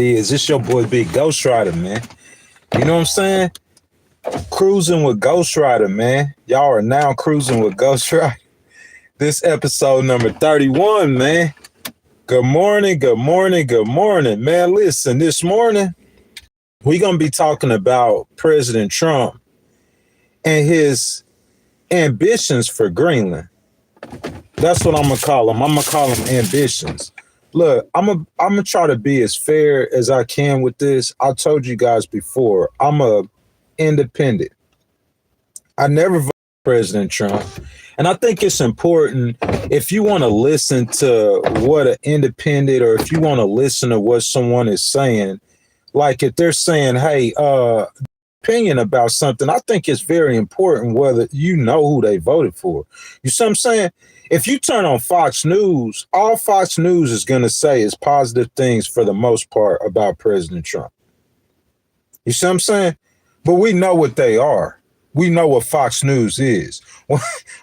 It's your boy Big Ghost Rider, man. You know what I'm saying? Cruising with Ghost Rider, man. Y'all are now cruising with Ghost Rider. This episode number 31, man. Good morning, good morning, good morning. Man, listen, this morning, we're going to be talking about President Trump and his ambitions for Greenland. That's what I'm going to call them. I'm going to call them ambitions. Look, I'm gonna try to be as fair as I can with this. I told you guys before, I'm a independent. I never voted for President Trump. And I think it's important if you want to listen to what an independent, or if you want to listen to what someone is saying, like if they're saying, hey, opinion about something, I think it's very important whether you know who they voted for. You see what I'm saying? If you turn on Fox News, all Fox News is going to say is positive things for the most part about President Trump. You see what I'm saying? But we know what they are. We know what Fox News is.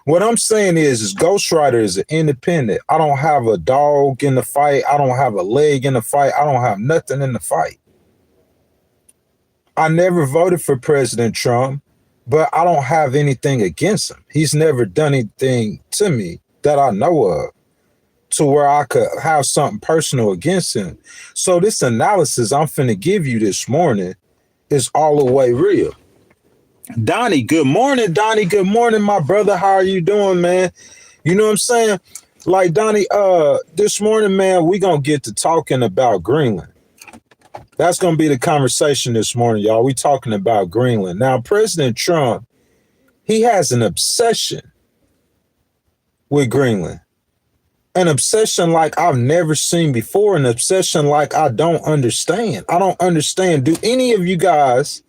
What I'm saying is Ghost Rider is an independent. I don't have a dog in the fight. I don't have a leg in the fight. I don't have nothing in the fight. I never voted for President Trump, but I don't have anything against him. He's never done anything to me that I know of to where I could have something personal against him. So this analysis I'm finna give you this morning is all the way real. Donnie, good morning. Donnie, good morning, my brother. How are you doing, man? You know what I'm saying? Like, Donnie, this morning, man, we gonna get to talking about Greenland. That's gonna be the conversation this morning, y'all. We talking about Greenland. Now, President Trump, he has an obsession with Greenland. An obsession like I've never seen before, an obsession like I don't understand. I don't understand. Do any of you guys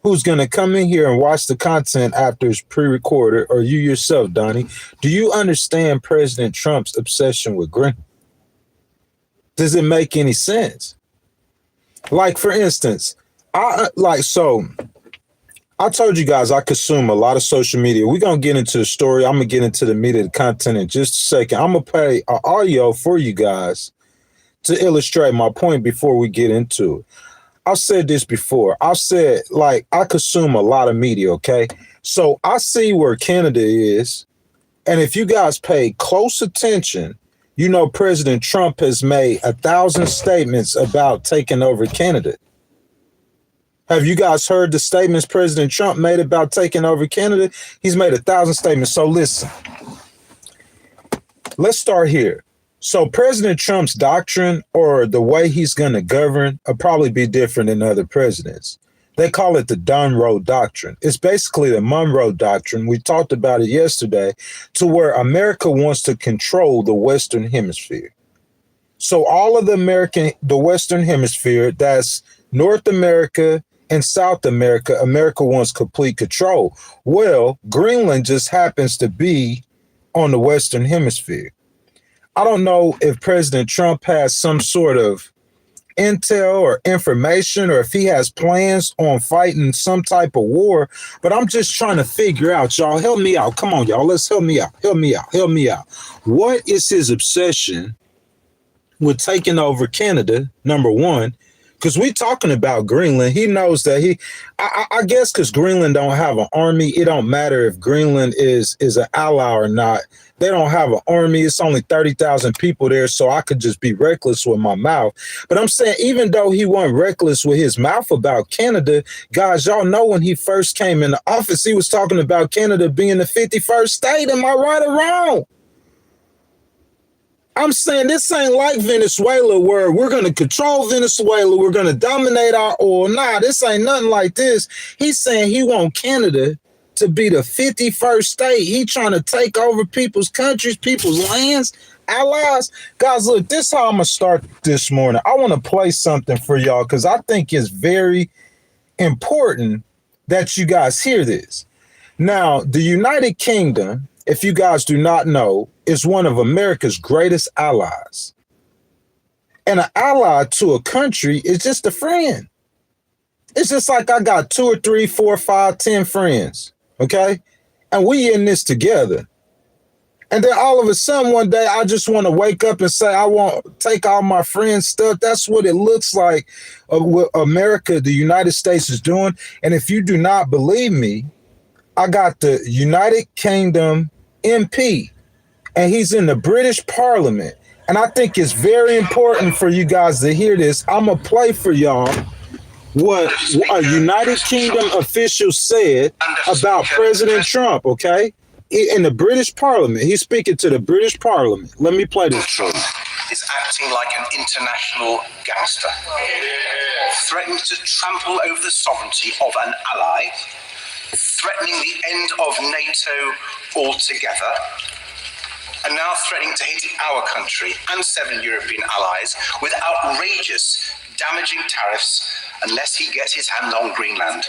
who's going to come in here and watch the content after it's pre-recorded, or you yourself, Donnie, do you understand President Trump's obsession with Greenland? Does it make any sense? Like, for instance, I told you guys I consume a lot of social media. We're going to get into the story. I'm going to get into the meat of the content in just a second. I'm going to play an audio for you guys to illustrate my point before we get into it. I've said this before. I've said, like, I consume a lot of media, okay? So I see where Canada is. And if you guys pay close attention, you know President Trump has made 1,000 statements about taking over Canada. Have you guys heard the statements President Trump made about taking over Canada? He's made 1,000 statements. So listen, let's start here. So President Trump's doctrine, or the way he's going to govern, will probably be different than other presidents. They call it the Monroe Doctrine. It's basically the Monroe Doctrine. We talked about it yesterday, to where America wants to control the Western Hemisphere. So all of the Western Hemisphere, that's North America and South America, America wants complete control. Well, Greenland just happens to be on the Western Hemisphere. I don't know if President Trump has some sort of intel or information, or if he has plans on fighting some type of war, but I'm just trying to figure out, y'all. Help me out. Come on, y'all. Let's help me out. Help me out. Help me out. What is his obsession with taking over Canada, number one? Because we talking about Greenland. He knows that I guess because Greenland don't have an army, it don't matter if Greenland is an ally or not. They don't have an army. It's only 30,000 people there, so I could just be reckless with my mouth. But I'm saying, even though he wasn't reckless with his mouth about Canada, guys, y'all know when he first came into office, he was talking about Canada being the 51st state. Am I right or wrong? I'm saying this ain't like Venezuela, where we're going to control Venezuela. We're going to dominate our oil. Nah, this ain't nothing like this. He's saying he wants Canada to be the 51st state. He trying to take over people's countries, people's lands, allies. Guys, look, this is how I'm going to start this morning. I want to play something for y'all because I think it's very important that you guys hear this. Now, the United Kingdom, if you guys do not know, is one of America's greatest allies. And an ally to a country is just a friend. It's just like I got 2 or 3, 4, 5, 10 friends, okay? And we in this together. And then all of a sudden one day I just want to wake up and say, I want to take all my friends' stuff. That's what it looks like what America, the United States is doing. And if you do not believe me, I got the United Kingdom MP and he's in the British Parliament. And I think it's very important for you guys to hear this. I'm going to play for y'all what a United Kingdom official said about President Trump, okay? In the British Parliament. He's speaking to the British Parliament. Let me play this for you. Is acting like an international gangster, threatening to trample over the sovereignty of an ally, threatening the end of NATO altogether, and now threatening to hit our country and 7 European allies with outrageous, damaging tariffs unless he gets his hands on Greenland.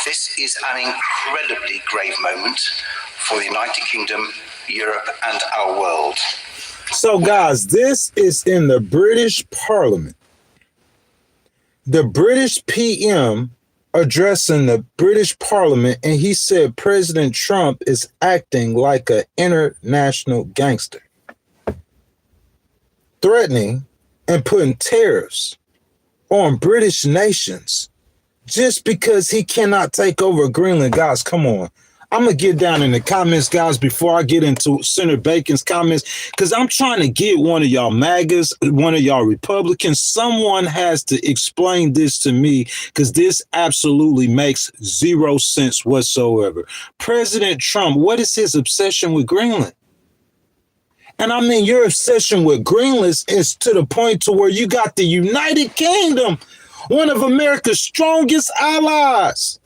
This is an incredibly grave moment for the United Kingdom, Europe, and our world. So, guys, this is in the British Parliament. The British PM addressing the British Parliament, and he said President Trump is acting like an international gangster, threatening and putting tariffs on British nations just because he cannot take over Greenland. Guys, come on. I'm going to get down in the comments, guys, before I get into Senator Bacon's comments, because I'm trying to get one of y'all MAGAs, one of y'all Republicans. Someone has to explain this to me, because this absolutely makes zero sense whatsoever. President Trump, what is his obsession with Greenland? And I mean, your obsession with Greenland is to the point to where you got the United Kingdom, one of America's strongest allies.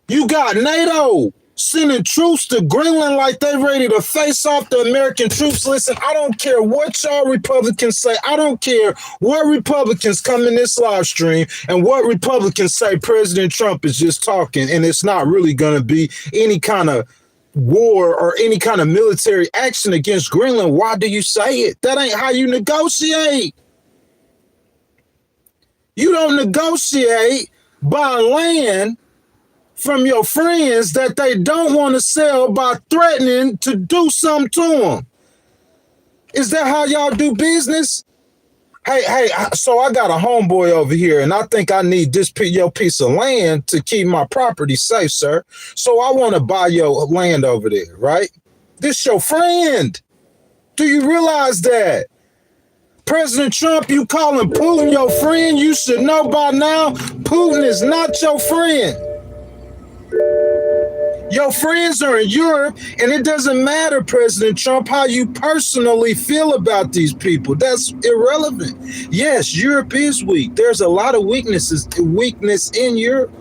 You got NATO sending troops to Greenland like they ready to face off the American troops. Listen, I don't care what y'all Republicans say. I don't care what Republicans come in this live stream and what Republicans say President Trump is just talking and it's not really going to be any kind of war or any kind of military action against Greenland. Why do you say it? That ain't how you negotiate. You don't negotiate by land from your friends that they don't want to sell by threatening to do something to them. Is that how y'all do business? Hey, so I got a homeboy over here, and I think I need this your piece of land to keep my property safe, sir. So I want to buy your land over there, right? This your friend. Do you realize that? President Trump, you calling Putin your friend? You should know by now, Putin is not your friend. Your friends are in Europe, and it doesn't matter, President Trump, how you personally feel about these people. That's irrelevant. Yes, Europe is weak. There's a lot of weakness in Europe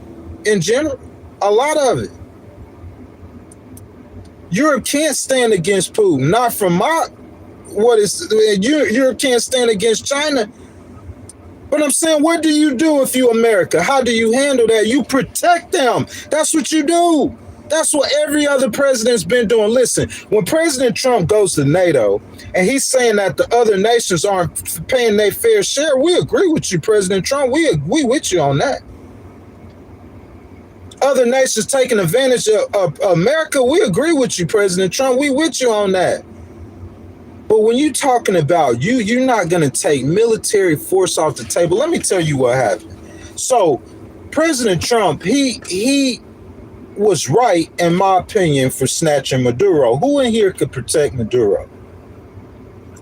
in general. A lot of it. Europe can't stand against Putin. Not from Europe can't stand against China. But I'm saying, what do you do if you America? How do you handle that? You protect them. That's what you do. That's what every other president's been doing. Listen, when President Trump goes to NATO and he's saying that the other nations aren't paying their fair share, we agree with you, President Trump. We with you on that. Other nations taking advantage of America, we agree with you, President Trump. We with you on that. But when you're talking about you're not going to take military force off the table. Let me tell you what happened. So President Trump, he was right, in my opinion, for snatching Maduro. Who in here could protect Maduro?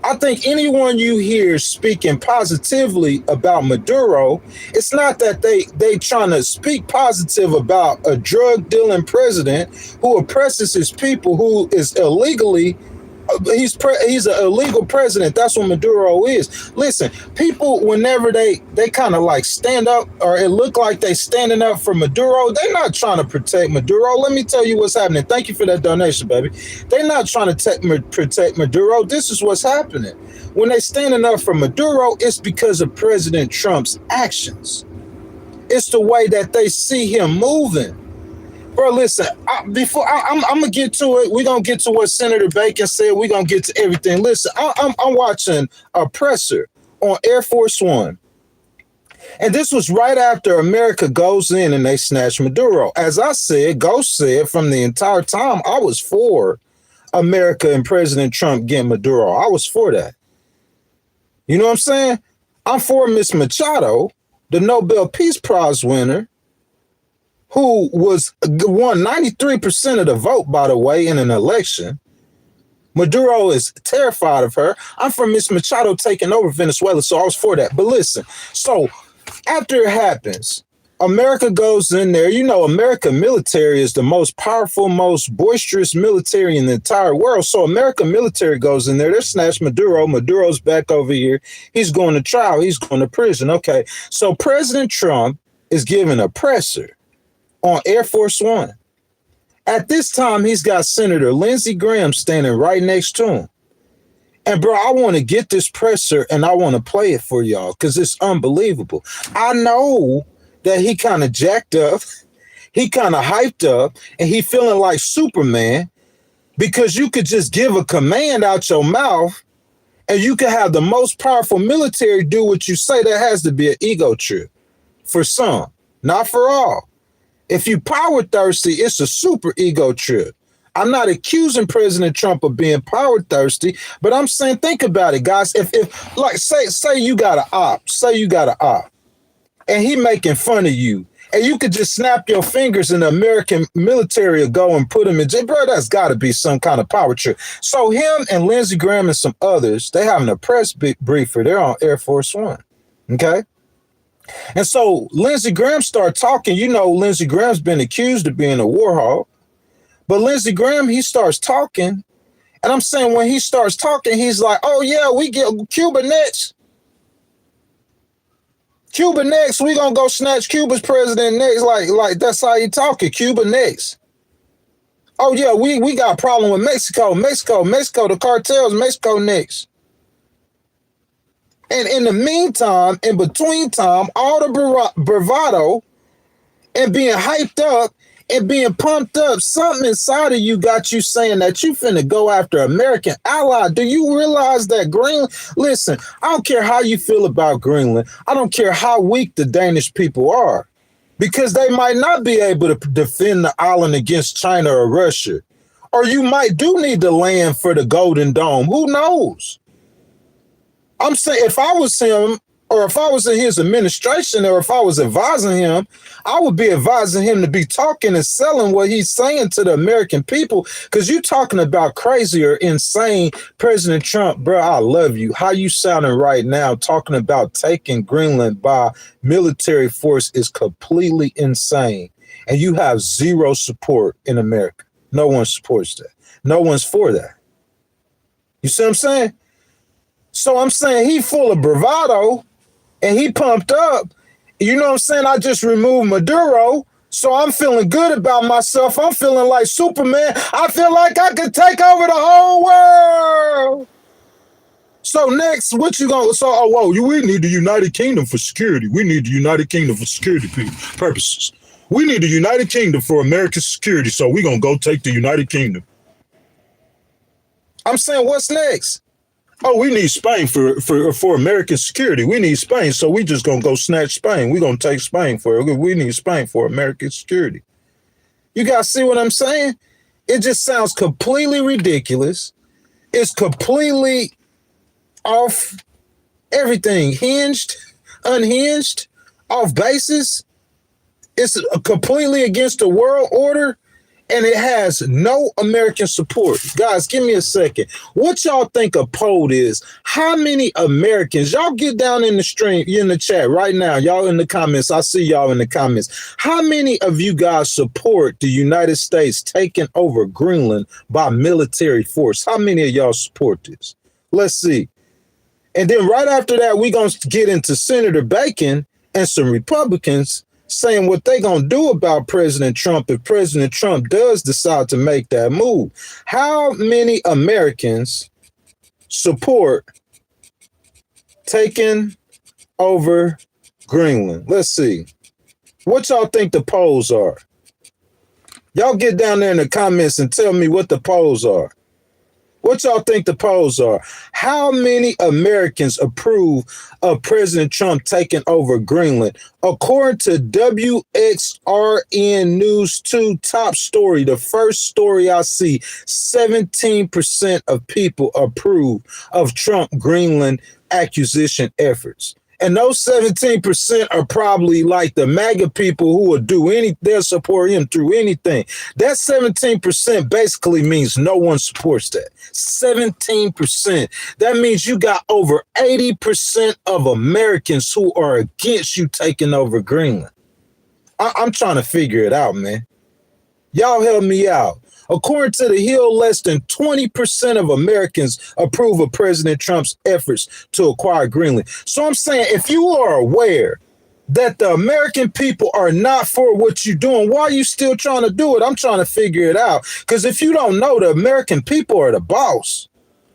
I think anyone you hear speaking positively about Maduro, it's not that they trying to speak positive about a drug dealing president who oppresses his people, who is illegally. He's an illegal president. That's what Maduro is. Listen, people, whenever they kind of like stand up, or it look like they standing up for Maduro, they're not trying to protect Maduro. Let me tell you what's happening. Thank you for that donation, baby. They're not trying to protect Maduro. This is what's happening. When they standing up for Maduro, it's because of President Trump's actions. It's the way that they see him moving. Bro, listen, I'm going to get to it. We're going to get to what Senator Bacon said. We're going to get to everything. Listen, I'm watching a presser on Air Force One. And this was right after America goes in and they snatch Maduro. As I said, Ghost said from the entire time, I was for America and President Trump getting Maduro. I was for that. You know what I'm saying? I'm for Miss Machado, the Nobel Peace Prize winner, who won 93% of the vote, by the way, in an election. Maduro is terrified of her. I'm for Miss Machado taking over Venezuela, so I was for that. But listen, so after it happens, America goes in there. You know, America military is the most powerful, most boisterous military in the entire world. So America military goes in there. They snatch Maduro. Maduro's back over here. He's going to trial. He's going to prison. Okay, so President Trump is giving a presser on Air Force One. At this time, he's got Senator Lindsey Graham standing right next to him. And bro, I want to get this presser and I want to play it for y'all because it's unbelievable. I know that he kind of jacked up, he kind of hyped up, and he feeling like Superman because you could just give a command out your mouth and you can have the most powerful military do what you say. That has to be an ego trip for some, not for all. If you power thirsty, it's a super ego trip. I'm not accusing President Trump of being power thirsty, but I'm saying, think about it, guys. If like, say you got an op, and he making fun of you, and you could just snap your fingers and the American military will go and put him in jail, bro, that's got to be some kind of power trip. So him and Lindsey Graham and some others, they having a press briefer. They're on Air Force One, okay? And so Lindsey Graham started talking. You know, Lindsey Graham's been accused of being a war hawk. But Lindsey Graham, he starts talking. And I'm saying when he starts talking, he's like, oh, yeah, we get Cuba next. Cuba next. We going to go snatch Cuba's president next. Like that's how he talking. Cuba next. Oh, yeah, we got a problem with Mexico, the cartels, Mexico next. And in the meantime, in between time, all the bravado and being hyped up and being pumped up, something inside of you got you saying that you finna go after American ally. Do you realize that Greenland? Listen, I don't care how you feel about Greenland. I don't care how weak the Danish people are, because they might not be able to defend the island against China or Russia. Or you might do need the land for the Golden Dome. Who knows? I'm saying if I was him, or if I was in his administration, or if I was advising him, I would be advising him to be talking and selling what he's saying to the American people. Because you're talking about crazy or insane President Trump, bro. I love you. How you sounding right now talking about taking Greenland by military force is completely insane. And you have zero support in America. No one supports that. No one's for that. You see what I'm saying? So I'm saying he full of bravado and he pumped up. You know what I'm saying? I just removed Maduro. So I'm feeling good about myself. I'm feeling like Superman. I feel like I could take over the whole world. So next, what you gonna, we need the United Kingdom for security. We need the United Kingdom for security purposes. We need the United Kingdom for American security. So we're gonna go take the United Kingdom. I'm saying, what's next? Oh, we need Spain for American security. We need Spain, so we just gonna go snatch Spain. We're gonna take Spain we need Spain for American security. You guys see what I'm saying? It just sounds completely ridiculous. It's completely off everything, unhinged, off basis. It's completely against the world order. And it has no American support. Guys, give me a second. What y'all think a poll is? How many Americans, y'all get down in the stream, in the chat right now, y'all in the comments. I see y'all in the comments. How many of you guys support the United States taking over Greenland by military force? How many of y'all support this? Let's see. And then right after that, we're going to get into Senator Bacon and some Republicans saying what they gonna do about President Trump if President Trump does decide to make that move. How many Americans support taking over Greenland? Let's see. What y'all think the polls are? Y'all get down there in the comments and tell me what the polls are. What y'all think the polls are? How many Americans approve of President Trump taking over Greenland? According to WXRN News 2 top story, the first story I see, 17% of people approve of Trump Greenland acquisition efforts. And those 17% are probably like the MAGA people who will do they'll support him through anything. That 17% basically means no one supports that. 17%. That means you got over 80% of Americans who are against you taking over Greenland. I'm trying to figure it out, man. Y'all help me out. According to The Hill, less than 20% of Americans approve of President Trump's efforts to acquire Greenland. So I'm saying, if you are aware that the American people are not for what you're doing, why are you still trying to do it? I'm trying to figure it out. Because if you don't know, the American people are the boss.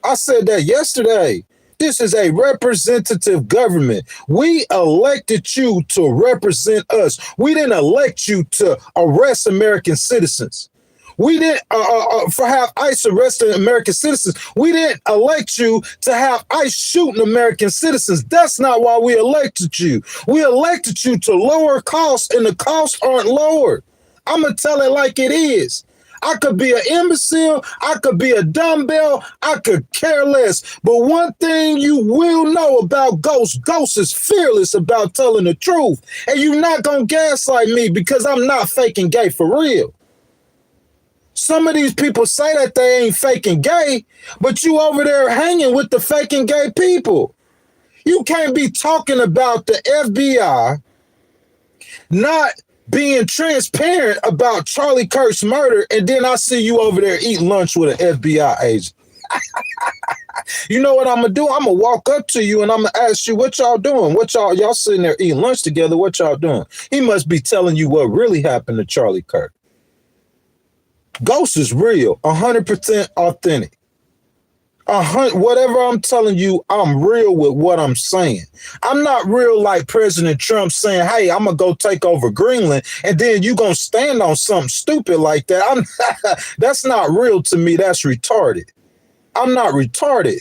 I said that yesterday. This is a representative government. We elected you to represent us. We didn't elect you to arrest American citizens. We didn't have ICE arresting American citizens. We didn't elect you to have ICE shooting American citizens. That's not why we elected you. We elected you to lower costs, and the costs aren't lowered. I'm going to tell it like it is. I could be an imbecile. I could be a dumbbell. I could care less. But one thing you will know about Ghost is fearless about telling the truth. And you're not going to gaslight me because I'm not faking gay for real. Some of these people say that they ain't faking gay, but you over there hanging with the faking gay people. You can't be talking about the FBI not being transparent about Charlie Kirk's murder, and then I see you over there eating lunch with an FBI agent. You know what I'm gonna do? I'm gonna walk up to you and I'm gonna ask you, what y'all doing? What y'all sitting there eating lunch together? What y'all doing? He must be telling you what really happened to Charlie Kirk. Ghost is real, 100% authentic. Whatever I'm telling you, I'm real with what I'm saying. I'm not real like President Trump saying, hey, I'm going to go take over Greenland, and then you going to stand on something stupid like that. That's not real to me. That's retarded. I'm not retarded.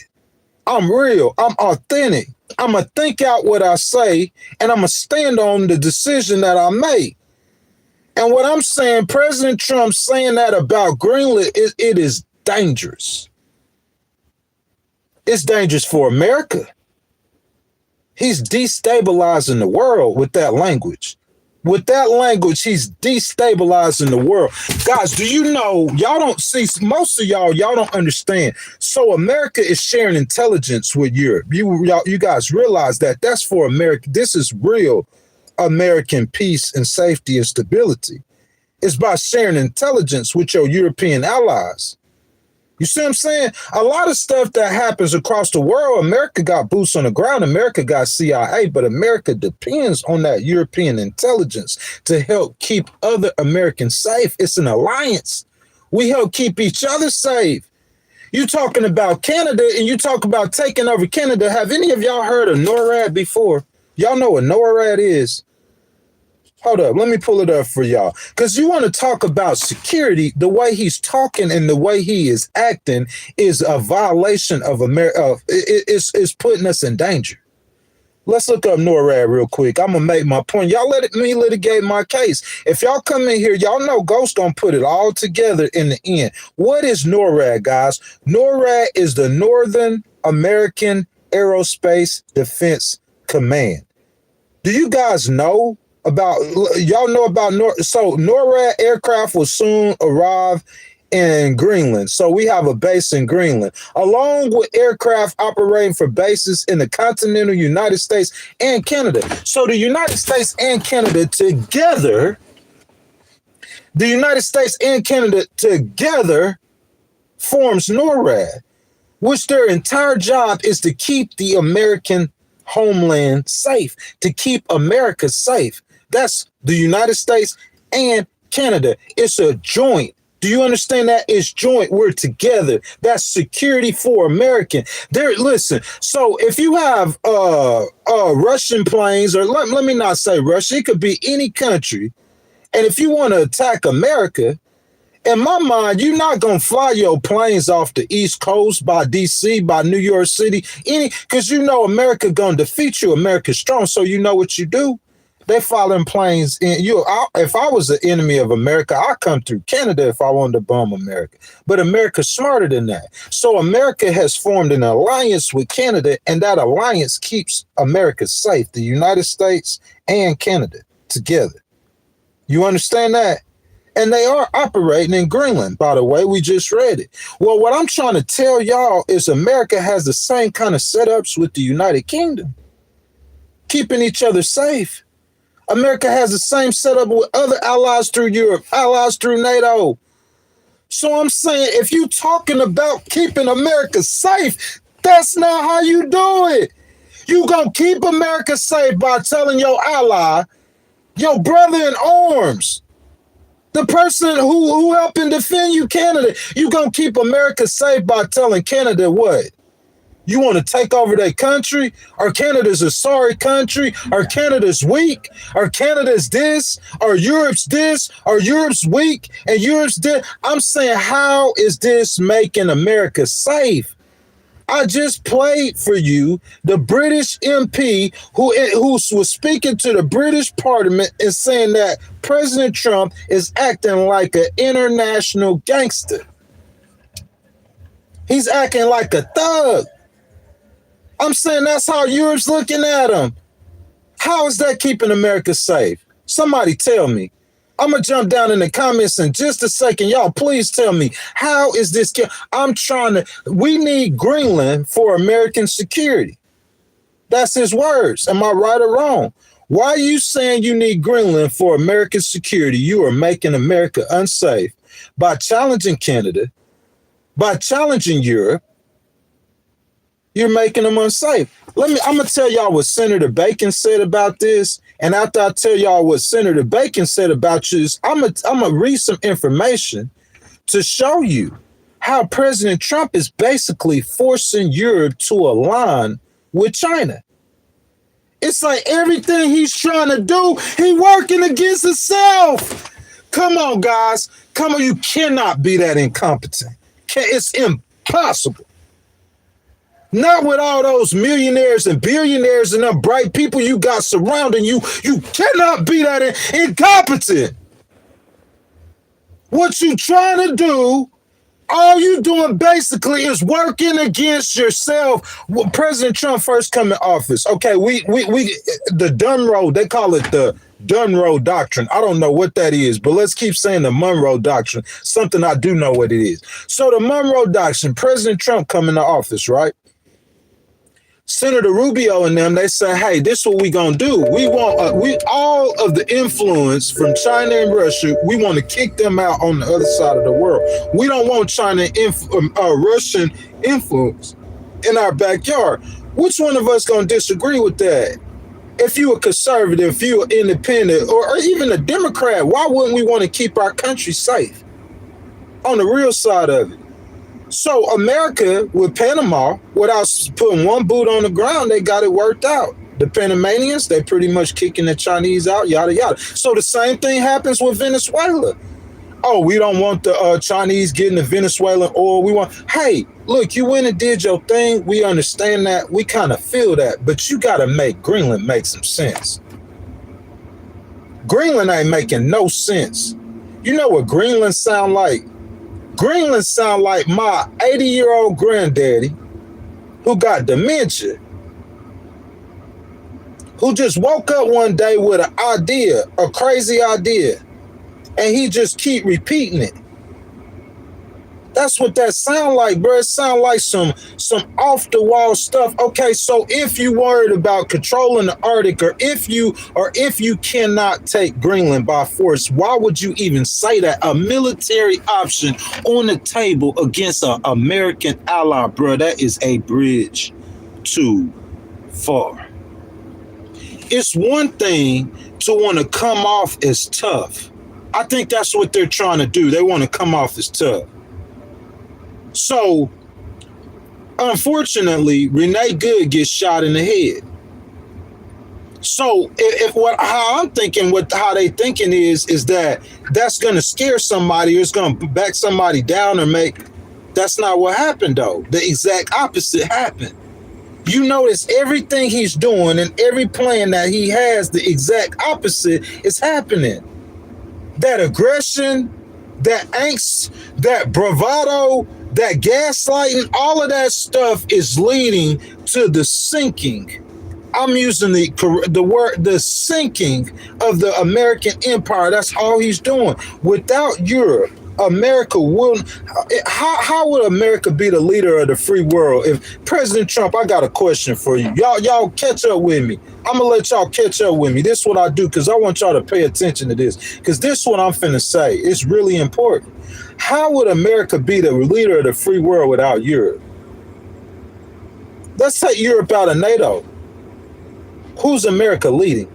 I'm real. I'm authentic. I'm going to think out what I say, and I'm going to stand on the decision that I make. And what I'm saying, President Trump saying that about Greenland, it is dangerous. It's dangerous for America. He's destabilizing the world with that language. With that language, he's destabilizing the world. Guys, do you know, y'all don't see, most of y'all don't understand. So America is sharing intelligence with Europe. You guys realize that that's for America. This is real American peace and safety and stability. It's by sharing intelligence with your European allies. You see what I'm saying? A lot of stuff that happens across the world, America got boots on the ground, America got CIA, but America depends on that European intelligence to help keep other Americans safe. It's an alliance. We help keep each other safe. You talking about Canada and you talk about taking over Canada. Have any of y'all heard of NORAD before? Y'all know what NORAD is? Hold up, let me pull it up for y'all. Because you want to talk about security, the way he's talking and the way he is acting is a violation of America. It's putting us in danger. Let's look up NORAD real quick. I'm going to make my point. Y'all let me litigate my case. If y'all come in here, y'all know Ghost going to put it all together in the end. What is NORAD, guys? NORAD is the Northern American Aerospace Defense Command. Do you guys know about, y'all know about NORAD aircraft will soon arrive in Greenland. So we have a base in Greenland, along with aircraft operating for bases in the continental United States and Canada. So the United States and Canada together forms NORAD, which their entire job is to keep the American homeland safe, to keep America safe. That's the United States and Canada. It's a joint. Do you understand that? It's joint. We're together. That's security for American. Listen, so if you have Russian planes, or let me not say Russia, it could be any country. And if you want to attack America, In my mind, you're not going to fly your planes off the East Coast by D.C., by New York City, because you know America going to defeat you. America's strong, so you know what you do. They flying planes in. If I was an enemy of America, I'd come through Canada if I wanted to bomb America. But America's smarter than that. So America has formed an alliance with Canada, and that alliance keeps America safe, the United States and Canada together. You understand that? And they are operating in Greenland, by the way. We just read it. Well, what I'm trying to tell y'all is America has the same kind of setups with the United Kingdom, keeping each other safe. America has the same setup with other allies through Europe, allies through NATO. So I'm saying, if you talking about keeping America safe, that's not how you do it. You gonna keep America safe by telling your ally, your brother in arms, the person who helping defend you, Canada, you gonna keep America safe by telling Canada what? You want to take over their country? Or Canada's a sorry country? Or Canada's weak? Or Canada's this? Or Europe's weak? And Europe's this? I'm saying, how is this making America safe? I just played for you the British MP who was speaking to the British Parliament and saying that President Trump is acting like an international gangster. He's acting like a thug. I'm saying that's how Europe's looking at him. How is that keeping America safe? Somebody tell me. I'm going to jump down in the comments in just a second. Y'all, please tell me, how is this? We need Greenland for American security. That's his words. Am I right or wrong? Why are you saying you need Greenland for American security? You are making America unsafe by challenging Canada, by challenging Europe. You're making them unsafe. I'm going to tell y'all what Senator Bacon said about this. And after I tell y'all what Senator Bacon said about you, I'm going to read some information to show you how President Trump is basically forcing Europe to align with China. It's like everything he's trying to do, he's working against himself. Come on, guys. Come on. You cannot be that incompetent. It's impossible. Not with all those millionaires and billionaires and them bright people you got surrounding you. You cannot be that incompetent. What you trying to do, all you doing basically is working against yourself. When President Trump first come in office, okay, we the Dunroe, they call it the Dunroe Doctrine. I don't know what that is, but let's keep saying the Monroe Doctrine, something I do know what it is. So the Monroe Doctrine, President Trump come into office, right? Senator Rubio and them, they say, hey, this is what we gonna do. We want all of the influence from China and Russia. We want to kick them out on the other side of the world. We don't want Russian influence in our backyard. Which one of us gonna disagree with that? If you a conservative, if you an independent, or even a Democrat, why wouldn't we want to keep our country safe? On the real side of it. So America with Panama, without putting one boot on the ground, they got it worked out. The Panamanians, they pretty much kicking the Chinese out, yada, yada. So the same thing happens with Venezuela. Oh, we don't want the Chinese getting the Venezuelan oil. Hey, look, you went and did your thing. We understand that. We kind of feel that. But you got to make Greenland make some sense. Greenland ain't making no sense. You know what Greenland sound like? Greenland sound like my 80-year-old granddaddy who got dementia, who just woke up one day with an idea, a crazy idea, and he just keep repeating it. That's what that sound like, bro. It sound like some off-the-wall stuff. Okay, so if you worried about controlling the Arctic, or if you cannot take Greenland by force, why would you even say that? A military option on the table against an American ally, bro, that is a bridge too far. It's one thing to want to come off as tough. I think that's what they're trying to do. They want to come off as tough. So, unfortunately, Renee Good gets shot in the head. So if how I'm thinking, how they thinking is that that's going to scare somebody, or it's going to back somebody down, or make. That's not what happened, though. The exact opposite happened. You notice everything he's doing and every plan that he has, the exact opposite is happening. That aggression, that angst, that bravado, that gaslighting, all of that stuff is leading to the sinking. I'm using the sinking of the American empire. That's all he's doing. Without Europe, America will. How would America be the leader of the free world if President Trump? I got a question for you. Y'all catch up with me. I'm gonna let y'all catch up with me. This is what I do because I want y'all to pay attention to this, because this is what I'm finna say. It's really important. How would America be the leader of the free world without Europe? Let's take Europe out of NATO. Who's America leading?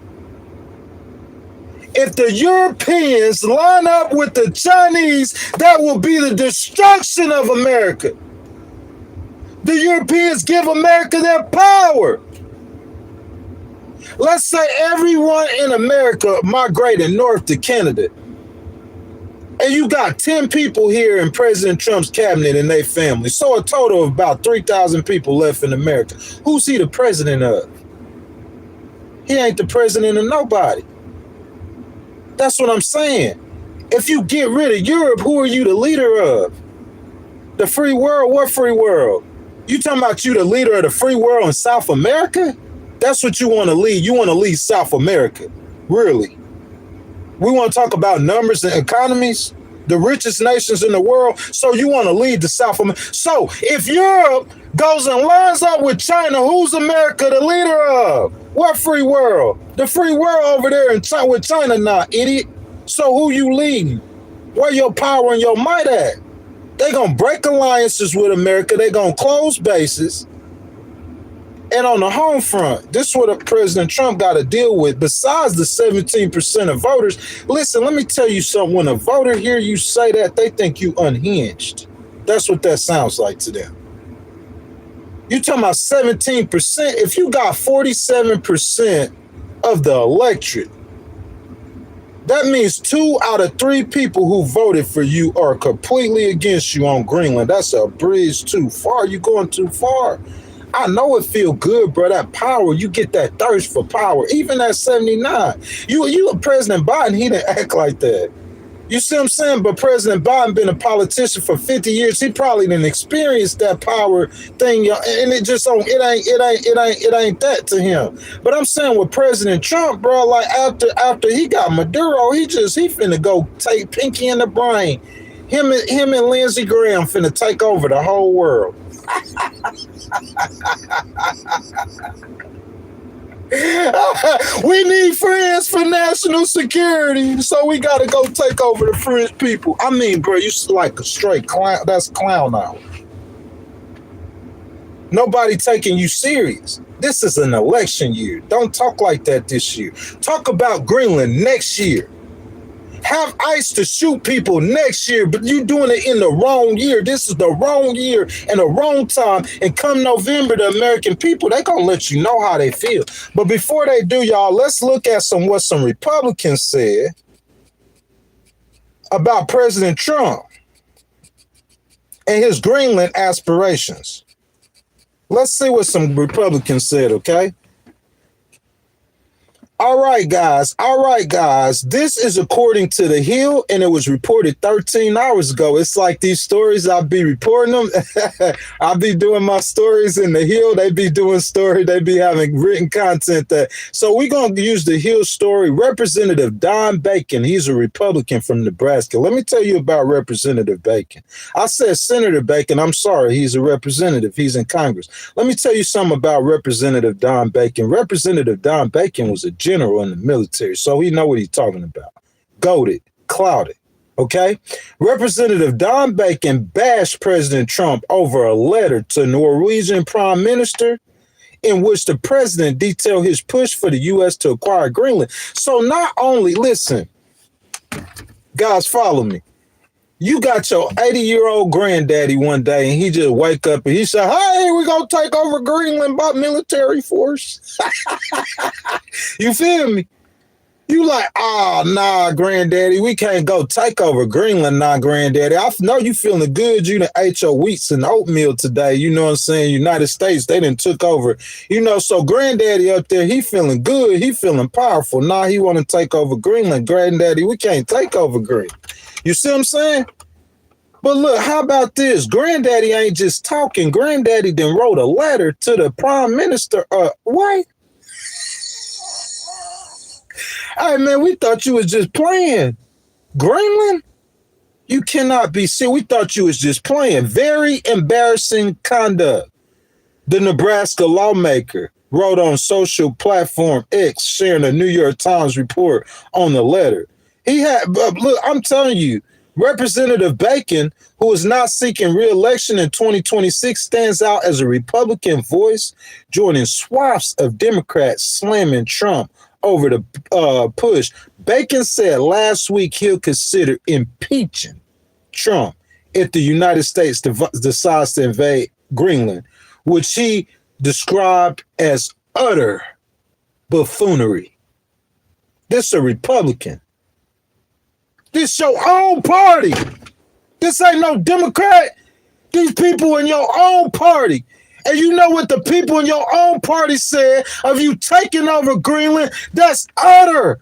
If the Europeans line up with the Chinese, that will be the destruction of America. The Europeans give America their power. Let's say everyone in America migrated north to Canada. And you got 10 people here in President Trump's cabinet and their family. So a total of about 3,000 people left in America. Who's he the president of? He ain't the president of nobody. That's what I'm saying. If you get rid of Europe, who are you the leader of? The free world? What free world? You talking about you the leader of the free world in South America? That's what you want to lead. You want to lead South America. Really? We want to talk about numbers and economies? The richest nations in the world? So you want to lead the South America? So if Europe goes and lines up with China, who's America the leader of? What free world? The free world over there in China, with China now, idiot. So who you leading? Where your power and your might at? They gonna break alliances with America. They gonna close bases. And on the home front, this is what President Trump got to deal with. Besides the 17% of voters, listen, let me tell you something. When a voter hear you say that, they think you unhinged. That's what that sounds like to them. You talking about 17%? If you got 47% of the electorate, that means 2 out of 3 people who voted for you are completely against you on Greenland. That's a bridge too far. You going too far. I know it feel good, bro. That power, you get that thirst for power. Even at 79, you President Biden, he didn't act like that. You see what I'm saying? But President Biden been a politician for 50 years. He probably didn't experience that power thing, and it just don't. It ain't that to him. But I'm saying with President Trump, bro, like after he got Maduro, he finna go take Pinky in the brain. Him and Lindsey Graham finna take over the whole world. We need friends for national security, so we gotta go take over the French people. I mean, bro, you like a straight clown. That's clown hour. Nobody taking you serious. This is an election year. Don't talk like that this year. Talk about Greenland next year. Have ICE to shoot people next year, but you doing it in the wrong year. This is the wrong year and the wrong time. And come November, the American people, they gonna let you know how they feel. But before they do, y'all, let's look at what some Republicans said about President Trump and his Greenland aspirations. Let's see what some Republicans said, okay? All right, guys. This is according to The Hill, and it was reported 13 hours ago. It's like these stories, I'll be reporting them. I'll be doing my stories in The Hill. They be doing story. They be having written content. So we're going to use The Hill story. Representative Don Bacon, he's a Republican from Nebraska. Let me tell you about Representative Bacon. I said Senator Bacon. I'm sorry. He's a representative. He's in Congress. Let me tell you something about Representative Don Bacon. Representative Don Bacon was a general in the military, so he know what he's talking about. Goated, clouded, okay? Representative Don Bacon bashed President Trump over a letter to Norwegian Prime Minister in which the president detailed his push for the U.S. to acquire Greenland. So not only, listen, guys, follow me. You got your 80-year-old granddaddy one day and he just wake up and he said, hey, we're going to take over Greenland by military force. You feel me? You like, oh, nah, granddaddy, we can't go take over Greenland, nah, granddaddy. I know you feeling good. You done ate your wheats and oatmeal today. You know what I'm saying? United States, they done took over. You know, so granddaddy up there, he feeling good. He feeling powerful. Nah, he want to take over Greenland. Granddaddy, we can't take over Greenland. You see what I'm saying? But look, how about this? Granddaddy ain't just talking. Granddaddy then wrote a letter to the prime minister. What? Hey, man, we thought you was just playing. Greenland? You cannot be serious. We thought you was just playing. Very embarrassing conduct. The Nebraska lawmaker wrote on social platform X, sharing a New York Times report on the letter. He had, look, I'm telling you, Representative Bacon, who is not seeking re-election in 2026, stands out as a Republican voice, joining swaths of Democrats slamming Trump over the push. Bacon said last week he'll consider impeaching Trump if the United States decides to invade Greenland, which he described as utter buffoonery. This is a Republican. This your own party. This ain't no Democrat. These people in your own party. And you know what the people in your own party said of you taking over Greenland? That's utter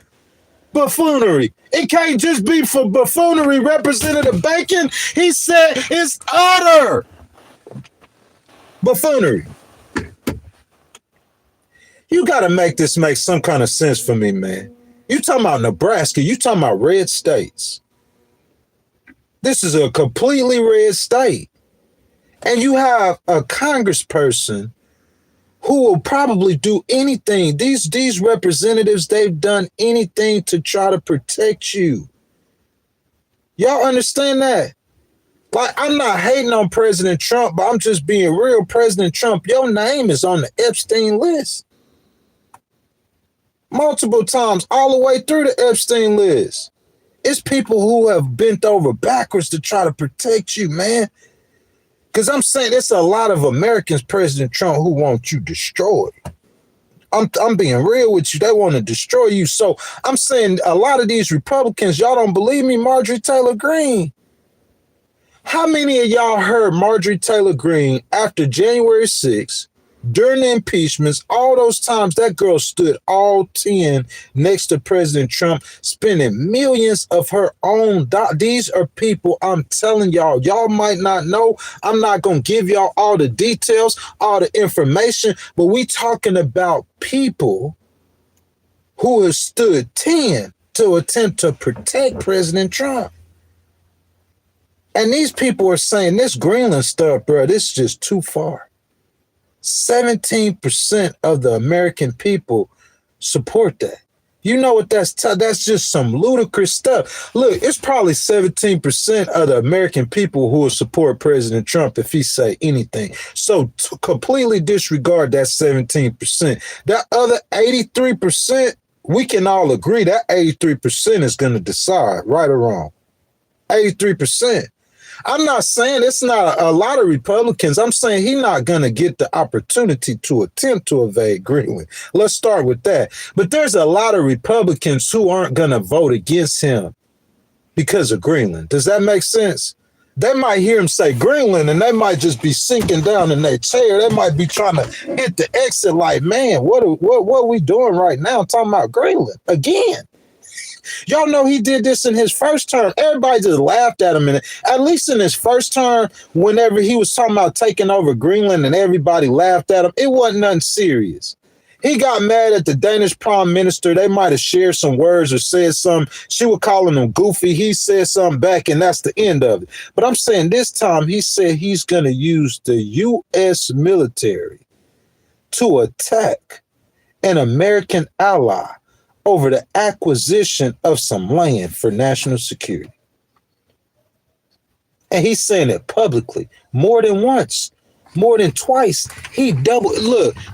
buffoonery. It can't just be for buffoonery. Representative Bacon, he said it's utter buffoonery. You got to make this make some kind of sense for me, man. You talking about Nebraska. You talking about red states. This is a completely red state. And you have a congressperson who will probably do anything. These representatives, they've done anything to try to protect you. Y'all understand that? Like, I'm not hating on President Trump, but I'm just being real. President Trump, your name is on the Epstein list. Multiple times, all the way through the Epstein list. It's people who have bent over backwards to try to protect you, man. Because I'm saying there's a lot of Americans, President Trump, who want you destroyed. I'm being real with you. They want to destroy you. So I'm saying a lot of these Republicans, y'all don't believe me, Marjorie Taylor Greene. How many of y'all heard Marjorie Taylor Greene after January 6th, during the impeachments, all those times that girl stood all 10 next to President Trump, spending millions of her own. These are people, I'm telling y'all, y'all might not know. I'm not going to give y'all all the details, all the information, but we talking about people who have stood 10 to attempt to protect President Trump. And these people are saying this Greenland stuff, bro, this is just too far. 17% of the American people support that. You know what that's just some ludicrous stuff. Look, it's probably 17% of the American people who will support President Trump if he say anything. So to completely disregard that 17%. That other 83%, we can all agree that 83% is going to decide right or wrong. 83%. I'm not saying it's not a lot of Republicans. I'm saying he's not going to get the opportunity to attempt to invade Greenland. Let's start with that. But there's a lot of Republicans who aren't going to vote against him because of Greenland. Does that make sense? They might hear him say Greenland and they might just be sinking down in their chair. They might be trying to hit the exit like, man, what are we doing right now? I'm talking about Greenland again. Y'all know he did this in his first term. Everybody just laughed at him. And at least in his first term, whenever he was talking about taking over Greenland and everybody laughed at him, it wasn't nothing serious. He got mad at the Danish prime minister. They might have shared some words or said something. She was calling him goofy. He said something back, and that's the end of it. But I'm saying this time he said he's going to use the U.S. military to attack an American ally over the acquisition of some land for national security. And he's saying it publicly more than once, more than twice. He doubled.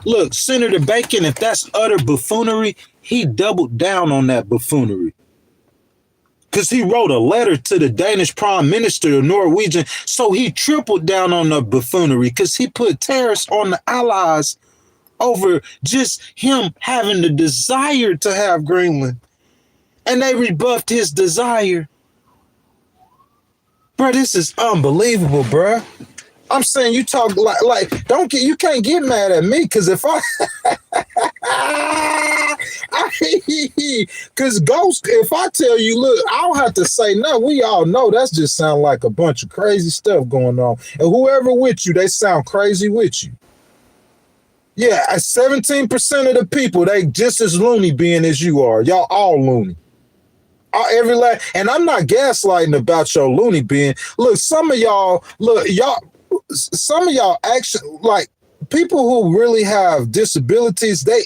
Look, Senator Bacon, if that's utter buffoonery, he doubled down on that buffoonery. because he wrote a letter to the Danish prime minister, the Norwegian. So he tripled down on the buffoonery because he put tariffs on the allies over just him having the desire to have Greenland. And they rebuffed his desire. Bro, this is unbelievable, bro. I'm saying you talk you can't get mad at me because if because Ghost, if I tell you, look, I don't have to say no. We all know that's just sound like a bunch of crazy stuff going on. And whoever with you, they sound crazy with you. Yeah, 17% of the people, they just as loony being as you are. Y'all all loony. And I'm not gaslighting about your loony being. Look, some of y'all actually, like, people who really have disabilities, they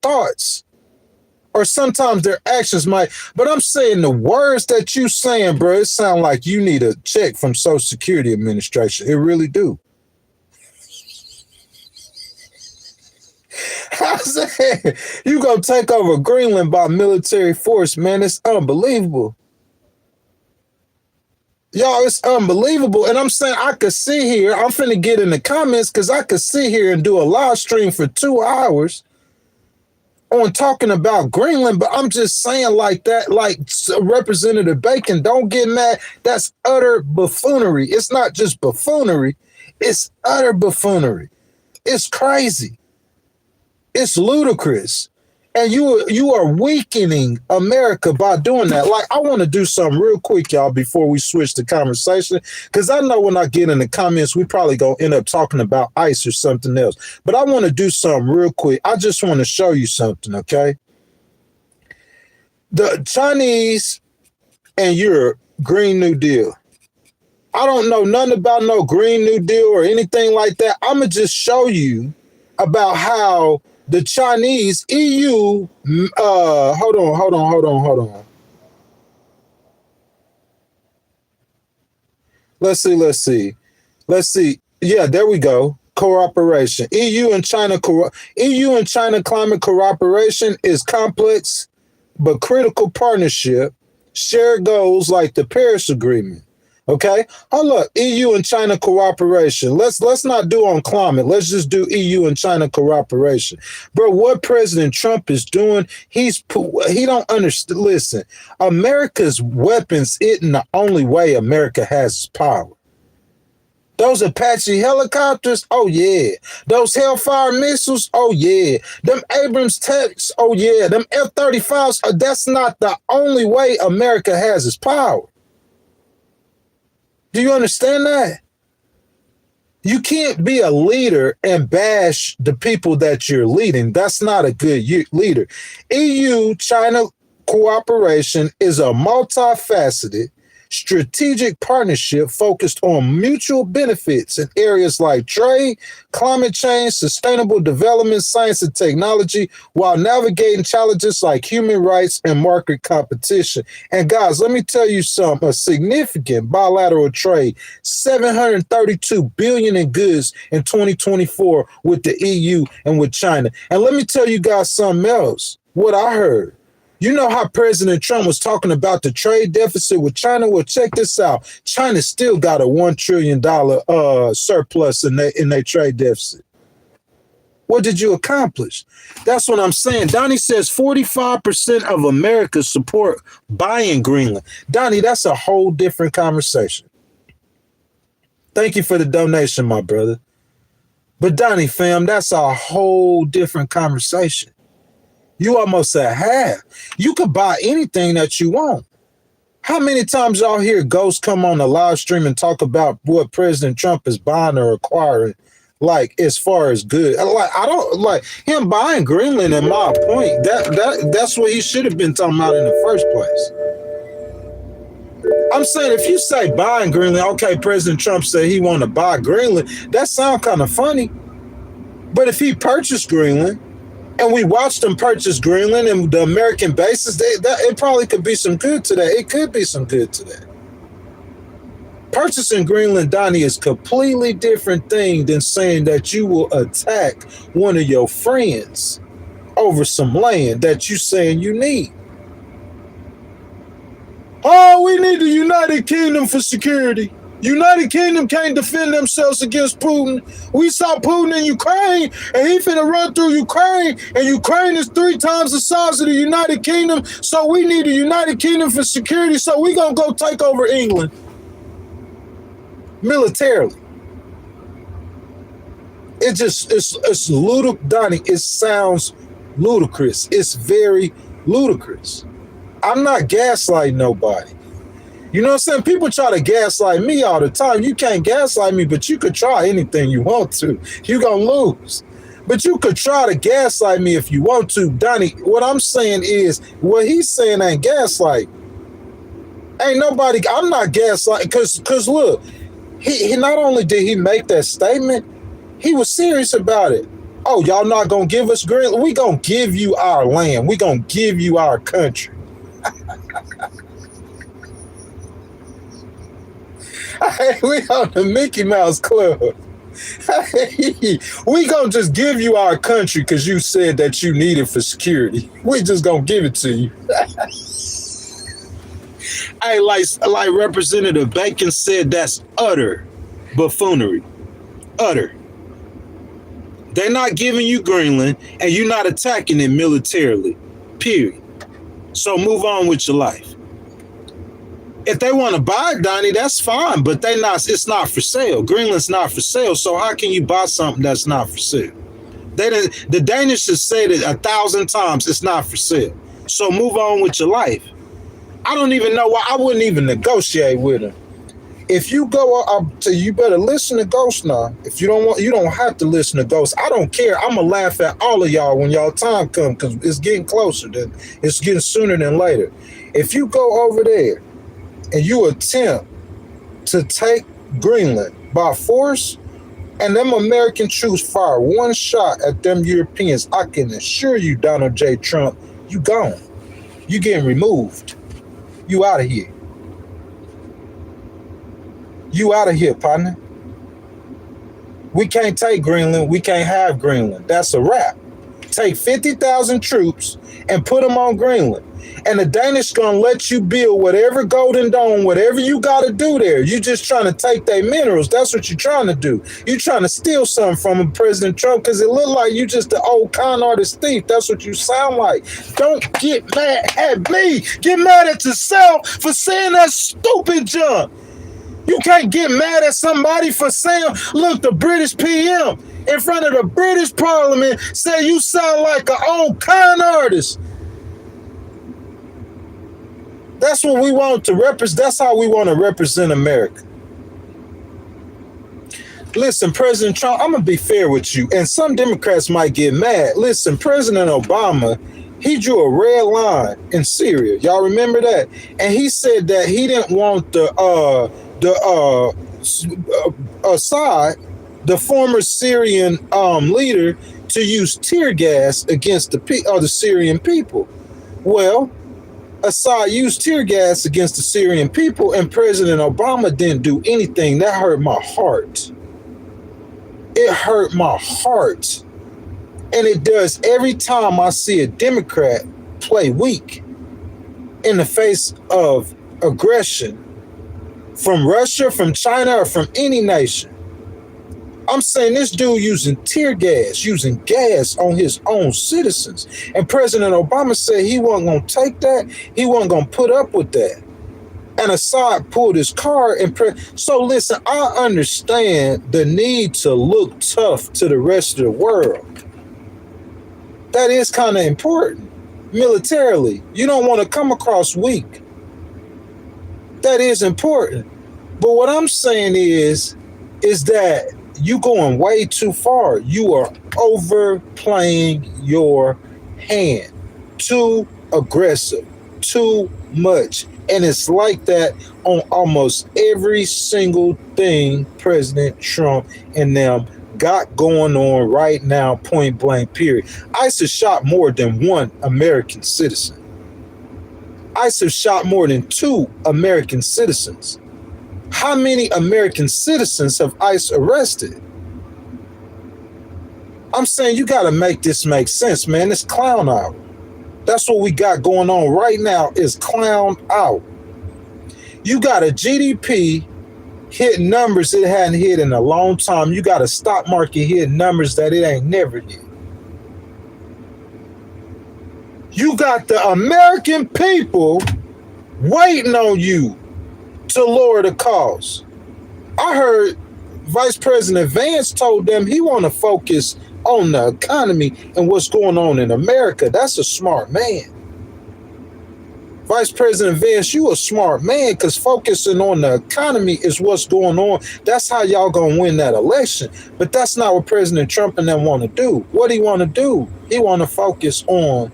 thoughts or sometimes their actions might, but I'm saying the words that you saying, bro, it sound like you need a check from Social Security Administration. It really do. I said, you gonna take over Greenland by military force, man. It's unbelievable. Y'all, it's unbelievable. And I'm saying I could sit here. I'm finna get in the comments because I could sit here and do a live stream for 2 hours on talking about Greenland. But I'm just saying like that, like Representative Bacon, don't get mad. That's utter buffoonery. It's not just buffoonery. It's utter buffoonery. It's crazy. It's ludicrous. And you are weakening America by doing that. Like, I want to do something real quick, y'all, before we switch the conversation, because I know when I get in the comments, we probably going to end up talking about ICE or something else. But I want to do something real quick. I just want to show you something, okay? The Chinese and Europe, Green New Deal. I don't know nothing about no Green New Deal or anything like that. I'm going to just show you about how the Chinese, EU, hold on. Let's see. Yeah, there we go. Cooperation. EU and China climate cooperation is complex but critical partnership. Share goals like the Paris Agreement. Okay, hold up. EU and China cooperation. Let's not do on climate. Let's just do EU and China cooperation, bro. What President Trump is doing, he don't understand. Listen, America's weapons isn't the only way America has power. Those Apache helicopters, oh yeah. Those Hellfire missiles, oh yeah. Them Abrams tanks, oh yeah. Them F-35s, that's not the only way America has its power. Do you understand that? You can't be a leader and bash the people that you're leading. That's not a good leader. EU-China cooperation is a multifaceted, strategic partnership focused on mutual benefits in areas like trade, climate change, sustainable development, science and technology, while navigating challenges like human rights and market competition. And guys, let me tell you something, a significant bilateral trade, $732 billion in goods in 2024 with the EU and with China. And let me tell you guys something else, what I heard. You know how President Trump was talking about the trade deficit with China? Well, check this out. China still got a $1 trillion surplus in their trade deficit. What did you accomplish? That's what I'm saying. Donnie says 45% of America support buying Greenland. Donnie, that's a whole different conversation. Thank you for the donation, my brother. But Donnie, fam, that's a whole different conversation. You almost at half. You could buy anything that you want. How many times y'all hear Ghost come on the live stream and talk about what President Trump is buying or acquiring, like as far as good? Like, I don't like him buying Greenland. In my point, that's what he should have been talking about in the first place. I'm saying if you say buying Greenland, okay, President Trump said he want to buy Greenland. That sounds kind of funny. But if he purchased Greenland, and we watched them purchase Greenland and the American bases, it probably could be some good to that. It could be some good to that. Purchasing Greenland, Donnie, is a completely different thing than saying that you will attack one of your friends over some land that you saying you need. Oh, we need the United Kingdom for security. United Kingdom can't defend themselves against Putin. We saw Putin in Ukraine, and he finna run through Ukraine, and Ukraine is 3 times the size of the United Kingdom, so we need the United Kingdom for security, so we gonna go take over England. Militarily. It's ludicrous, Donnie. It sounds ludicrous. It's very ludicrous. I'm not gaslighting nobody. You know what I'm saying? People try to gaslight me all the time. You can't gaslight me, but you could try anything you want to. You're going to lose. But you could try to gaslight me if you want to. Donnie, what I'm saying is, what he's saying ain't gaslight. Ain't nobody, I'm not gaslighting, because look, he not only did he make that statement, he was serious about it. Oh, y'all not going to give us Greenland? We going to give you our land. We going to give you our country. We on the Mickey Mouse Club. We gonna just give you our country because you said that you need it for security. We just gonna give it to you. Hey, like Representative Bacon said, that's utter buffoonery. Utter. They're not giving you Greenland, and you're not attacking it militarily. Period. So move on with your life. If they want to buy it, Donnie, that's fine, but it's not for sale. Greenland's not for sale, so how can you buy something that's not for sale? The Danish have said it 1,000 times, it's not for sale. So move on with your life. I don't even know why. I wouldn't even negotiate with them. If you go up to, you better listen to Ghost now. If you don't want, you don't have to listen to Ghost. I don't care. I'm going to laugh at all of y'all when y'all time comes, because it's getting closer. It's getting sooner than later. If you go over there, and you attempt to take Greenland by force, and them American troops fire one shot at them Europeans, I can assure you, Donald J. Trump, you gone. You getting removed. You out of here. You out of here, partner. We can't take Greenland. We can't have Greenland. That's a wrap. Take 50,000 troops and put them on Greenland. And the Danish gonna let you build whatever Golden Dome, whatever you gotta do there. You just trying to take their minerals. That's what you're trying to do. You trying to steal something from them, President Trump, because it look like you just the old con artist thief. That's what you sound like. Don't get mad at me. Get mad at yourself for saying that stupid junk. You can't get mad at somebody for saying, look, the British PM in front of the British Parliament said you sound like an old con artist. That's what we want to represent. That's how we want to represent America. Listen, President Trump, I'm going to be fair with you. And some Democrats might get mad. Listen, President Obama, he drew a red line in Syria. Y'all remember that? And he said that he didn't want Assad, the former Syrian leader, to use tear gas against the Syrian people. Well, Assad used tear gas against the Syrian people, and President Obama didn't do anything. That hurt my heart. It hurt my heart. And it does every time I see a Democrat play weak in the face of aggression from Russia, from China, or from any nation. I'm saying this dude using tear gas, using gas on his own citizens. And President Obama said he wasn't going to take that. He wasn't going to put up with that. And Assad pulled his card. So listen, I understand the need to look tough to the rest of the world. That is kind of important. Militarily, you don't want to come across weak. That is important. But what I'm saying is that you going way too far. You are overplaying your hand. Too aggressive. Too much. And it's like that on almost every single thing President Trump and them got going on right now, point blank, period. ICE shot more than one American citizen. ICE shot more than 2 American citizens. How many American citizens have ICE arrested? I'm saying you got to make this make sense, man. It's clown out. That's what we got going on right now, is clown out. You got a GDP hitting numbers it hadn't hit in a long time. You got a stock market hitting numbers that it ain't never hit. You got the American people waiting on you to lower the cost. I heard Vice President Vance told them he want to focus on the economy and what's going on in America. That's a smart man. Vice President Vance, you a smart man, because focusing on the economy is what's going on. That's how y'all gonna win that election. But that's not what President Trump and them want to do. What he want to do? He want to focus on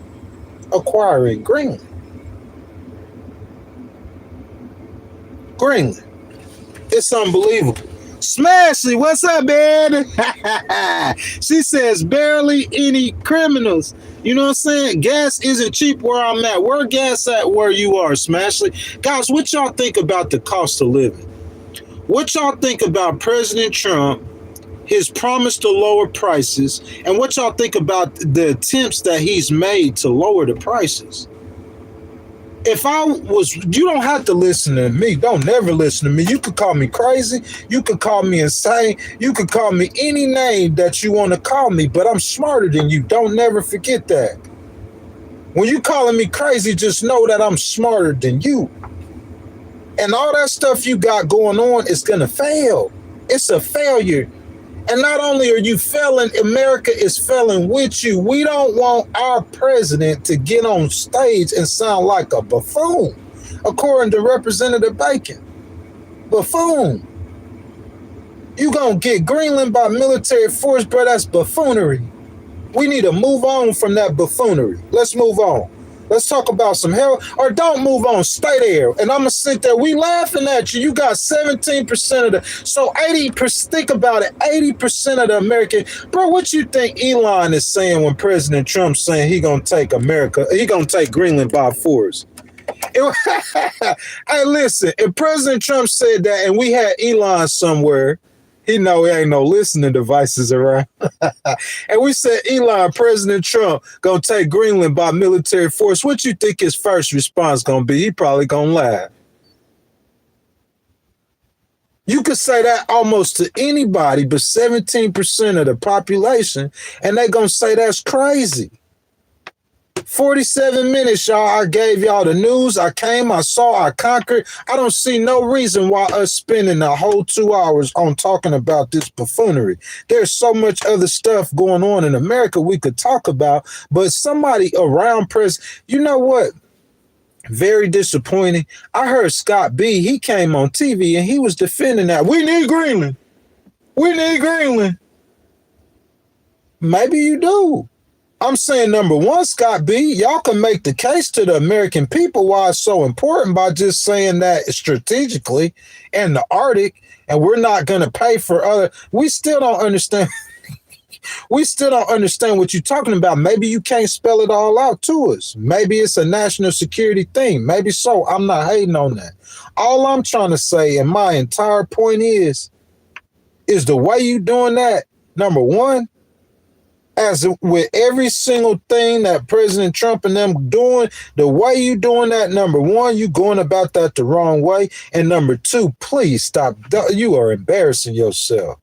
acquiring Greenland. Greenland. It's unbelievable. Smashley, what's up, man? She says barely any criminals. You know what I'm saying? Gas isn't cheap where I'm at. Where gas at where you are, Smashley? Guys, what y'all think about the cost of living? What y'all think about President Trump, his promise to lower prices, and what y'all think about the attempts that he's made to lower the prices? If I was, you don't have to listen to me. Don't never listen to me. You could call me crazy. You could call me insane. You could call me any name that you want to call me, but I'm smarter than you. Don't never forget that. When you calling me crazy, just know that I'm smarter than you. And all that stuff you got going on is going to fail. It's a failure. And not only are you failing, America is failing with you. We don't want our president to get on stage and sound like a buffoon, according to Representative Bacon. Buffoon. You gonna get Greenland by military force, bro? That's buffoonery. We need to move on from that buffoonery. Let's move on. Let's talk about some hell, or don't move on. Stay there. And I'm going to sit there. We laughing at you. You got 17% of the, so 80%, think about it, 80% of the American, bro, what you think Elon is saying when President Trump's saying he going to take America, he going to take Greenland by force? Hey, listen, if President Trump said that and we had Elon somewhere, he know he ain't no listening devices around. And we said, Elon, President Trump gonna take Greenland by military force. What you think his first response gonna be? He probably gonna laugh. You could say that almost to anybody, but 17% of the population, and they gonna say that's crazy. 47 minutes, y'all. I gave y'all the news. I came, I saw, I conquered. I don't see no reason why us spending the whole 2 hours on talking about this buffoonery. There's so much other stuff going on in America we could talk about, but somebody around you know what? Very disappointing. I heard Scott B, he came on TV and he was defending that. We need Greenland. We need Greenland. Maybe you do. I'm saying, number one, Scott B, y'all can make the case to the American people why it's so important by just saying that strategically in the Arctic, and we're not going to pay for other. We still don't understand. We still don't understand what you're talking about. Maybe you can't spell it all out to us. Maybe it's a national security thing. Maybe so. I'm not hating on that. All I'm trying to say, and my entire point is the way you doing that, number one, as with every single thing that President Trump and them doing, the way you doing that, number one, you going about that the wrong way. And number two, please stop. You are embarrassing yourself.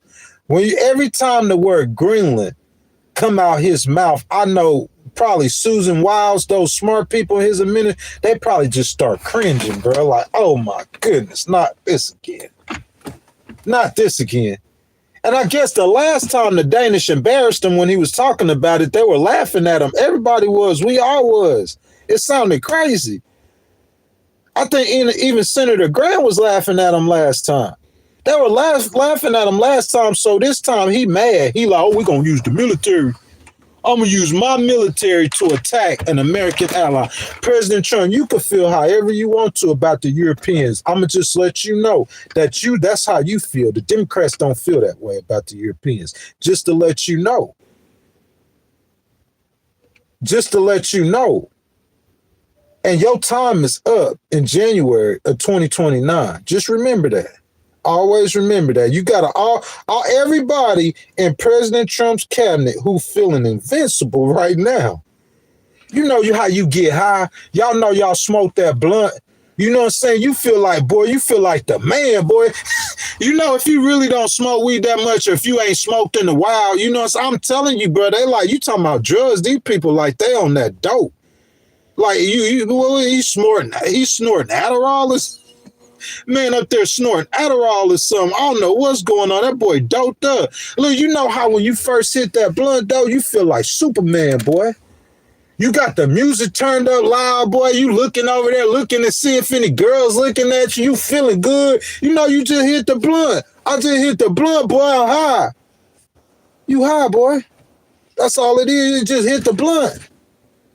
When you, every time the word Greenland come out his mouth, I know probably Susan Wiles, those smart people in his administration, they probably just start cringing, bro. Like, oh my goodness, not this again. Not this again. And I guess the last time the Danish embarrassed him when he was talking about it, they were laughing at him. Everybody was. We all was. It sounded crazy. I think even Senator Graham was laughing at him last time. They were laughing at him last time, so this time he mad. He like, oh, we're going to use the military. I'm going to use my military to attack an American ally. President Trump, you can feel however you want to about the Europeans. I'm going to just let you know that that's how you feel. The Democrats don't feel that way about the Europeans. Just to let you know. Just to let you know. And your time is up in January of 2029. Just remember that. Always remember that. You got everybody in President Trump's cabinet who feeling invincible right now. You know how you get high. Y'all know y'all smoke that blunt You know what I'm saying? You feel like, boy, you feel like the man, boy. You know, if you really don't smoke weed that much, or if you ain't smoked in a while, you know what I'm telling you, bro, they like, you talking about drugs, these people like they on that dope. Like he's snorting Adderall or man up there snorting Adderall or something. I don't know what's going on. That boy doped up. Look, you know how when you first hit that blunt though, you feel like Superman, boy. You got the music turned up loud, boy. You looking over there, looking to see if any girls looking at you. You feeling good. You know, you just hit the blunt. I just hit the blunt, boy. I'm high. You high, boy. That's all it is. You just hit the blunt.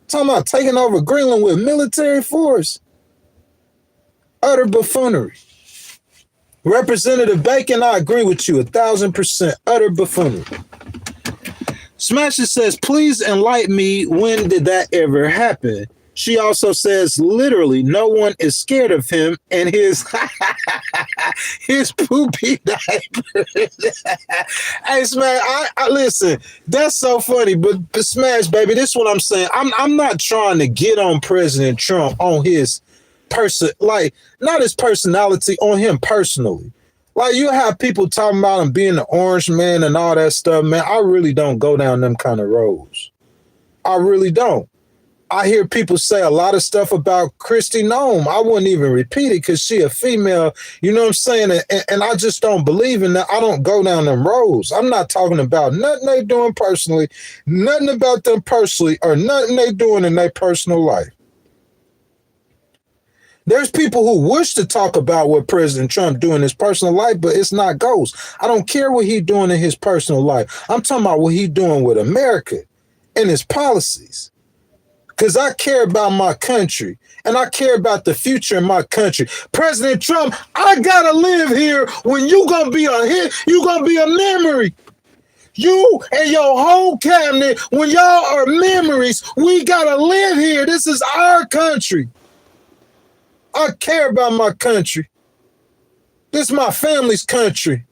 Talking about taking over Greenland with military force. Utter buffoonery. Representative Bacon, I agree with you 1,000%. Utter buffoonery. Smasher says, please enlighten me. When did that ever happen? She also says, literally, no one is scared of him and his his poopy diaper. Hey, Smash, I listen. That's so funny, but Smash, baby, this is what I'm saying. I'm not trying to get on President Trump on his person, like not his personality, on him personally. Like, you have people talking about him being the orange man and all that stuff, man. I really don't go down them kind of roads. I really don't. I hear people say a lot of stuff about Kristi Noem. I wouldn't even repeat it because she a female, you know what I'm saying? And I just don't believe in that. I don't go down them roads. I'm not talking about nothing they doing personally, nothing about them personally, or nothing they doing in their personal life. There's people who wish to talk about what President Trump doing in his personal life, but it's not ghost. I don't care what he's doing in his personal life. I'm talking about what he's doing with America and his policies. Because I care about my country and I care about the future of my country. President Trump, I gotta live here when you gonna be a hit, you gonna be a memory. You and your whole cabinet, when y'all are memories, we gotta live here. This is our country. I care about my country. This is my family's country.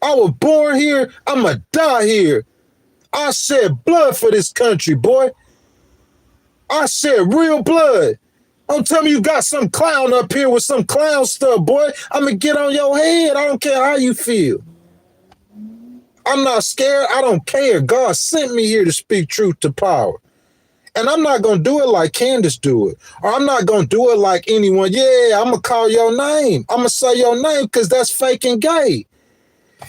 I was born here. I'ma die here. I shed blood for this country, boy. I shed real blood. Don't tell me you got some clown up here with some clown stuff, boy. I'ma get on your head. I don't care how you feel. I'm not scared. I don't care. God sent me here to speak truth to power. And I'm not going to do it like Candace do it. Or I'm not going to do it like anyone. Yeah, I'm going to call your name. I'm going to say your name because that's fake and gay.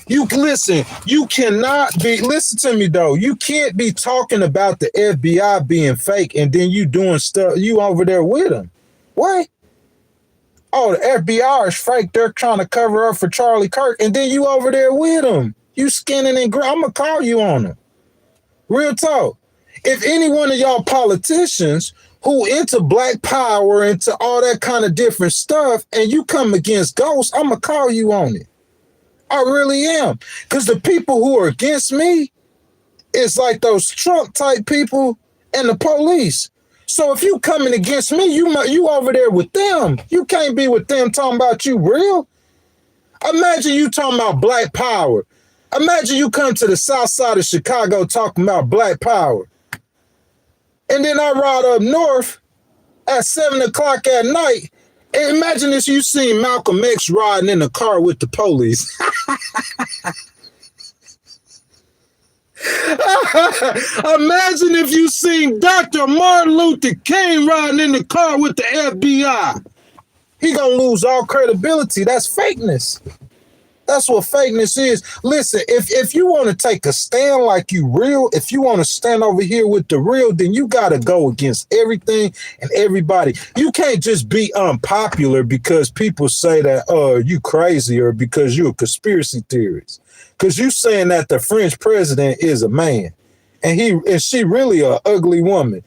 You listen, you cannot be, listen to me though. You can't be talking about the FBI being fake and then you doing stuff, you over there with them. What? Oh, the FBI is fake. They're trying to cover up for Charlie Kirk. And then you over there with them. You skinning and I'm going to call you on them. Real talk. If any one of y'all politicians who into black power, into all that kind of different stuff, and you come against ghosts, I'm going to call you on it. I really am. Because the people who are against me is like those Trump type people and the police. So if you coming against me, you over there with them. You can't be with them talking about you real. Imagine you talking about black power. Imagine you come to the south side of Chicago talking about black power. And then I ride up north at 7 o'clock at night. And imagine if you seen Malcolm X riding in a car with the police. Imagine if you seen Dr. Martin Luther King riding in the car with the FBI. He gonna lose all credibility. That's fakeness. That's what fakeness is. Listen, if you want to take a stand like you real, if you want to stand over here with the real, then you got to go against everything and everybody. You can't just be unpopular because people say that, oh, you crazy, or because you're a conspiracy theorist. Because you saying that the French president is a man and she really a ugly woman.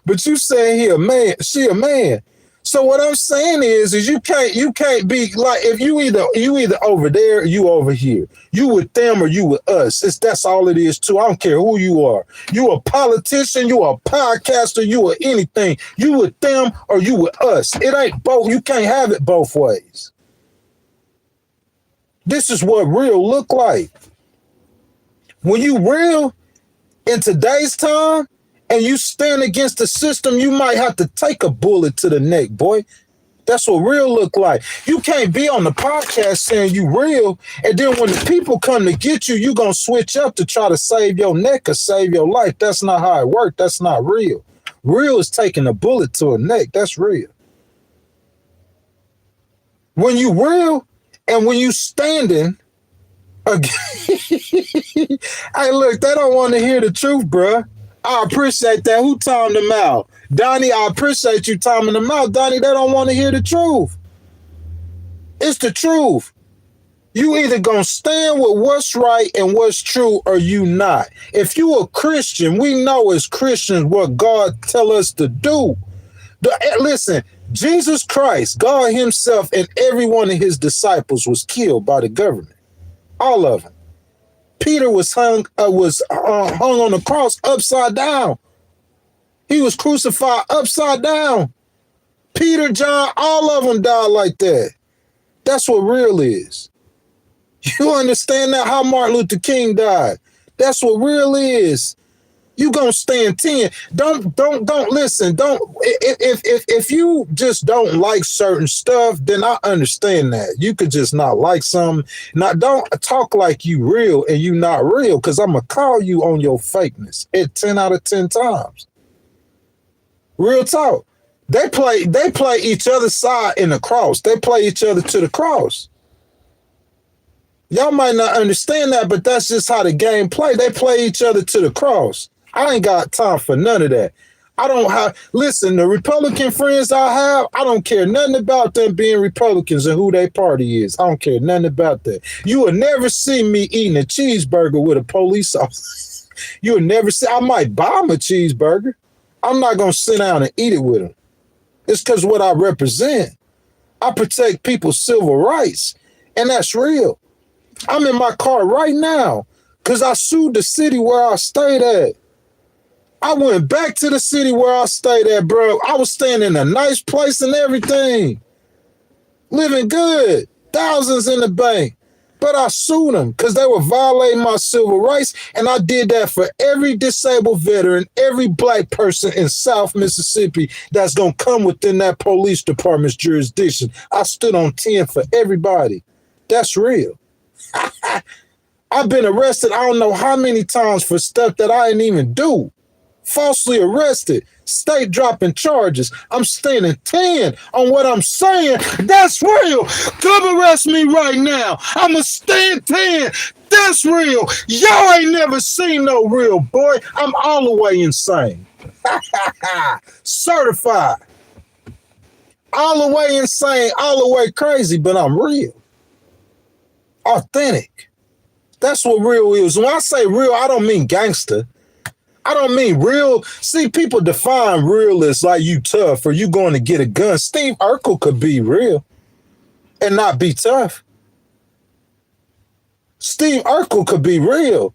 But you saying he a man, she a man. So what I'm saying is you can't be like, if you either over there or you over here. You with them or you with us. That's all it is too. I don't care who you are. You a politician, you a podcaster, you are anything. You with them or you with us. It ain't both. You can't have it both ways. This is what real look like. When you real in today's time, and you stand against the system, you might have to take a bullet to the neck, boy. That's what real look like. You can't be on the podcast saying you real, and then when the people come to get you, you going to switch up to try to save your neck or save your life. That's not how it works. That's not real. Real is taking a bullet to a neck. That's real. When you real and when you standing again, hey, look, they don't want to hear the truth, bruh. I appreciate that. Who timed them out? Donnie, I appreciate you timing them out. Donnie, they don't want to hear the truth. It's the truth. You either gonna stand with what's right and what's true or you not. If you a Christian, we know as Christians what God tell us to do. Listen, Jesus Christ, God himself, and every one of his disciples was killed by the government. All of them. Peter was hung on the cross upside down. He was crucified upside down. Peter, John, all of them died like that. That's what real is. You understand that? How Martin Luther King died. That's what real is. You gonna stand 10. Don't listen. If you just don't like certain stuff, then I understand that. You could just not like something. Now don't talk like you real and you not real, because I'm gonna call you on your fakeness at 10 out of 10 times. Real talk. They play each other's side in the cross. They play each other to the cross. Y'all might not understand that, but that's just how the game play. They play each other to the cross. I ain't got time for none of that. Listen, the Republican friends I have, I don't care nothing about them being Republicans and who their party is. I don't care nothing about that. You will never see me eating a cheeseburger with a police officer. You will never see, I might buy them a cheeseburger. I'm not going to sit down and eat it with them. It's because what I represent. I protect people's civil rights, and that's real. I'm in my car right now because I sued the city where I stayed at. I went back to the city where I stayed at, bro. I was staying in a nice place and everything. Living good. Thousands in the bank. But I sued them because they were violating my civil rights. And I did that for every disabled veteran, every black person in South Mississippi that's going to come within that police department's jurisdiction. I stood on 10 for everybody. That's real. I've been arrested I don't know how many times for stuff that I didn't even do. Falsely arrested, state dropping charges. I'm standing 10 on what I'm saying. That's real. Come arrest me right now. I'ma stand 10. That's real. Y'all ain't never seen no real, boy. I'm all the way insane. Certified. All the way insane, all the way crazy, but I'm real. Authentic. That's what real is. When I say real, I don't mean gangster. I don't mean real. See, people define real as like you tough or you going to get a gun. Steve Urkel could be real and not be tough. Steve Urkel could be real.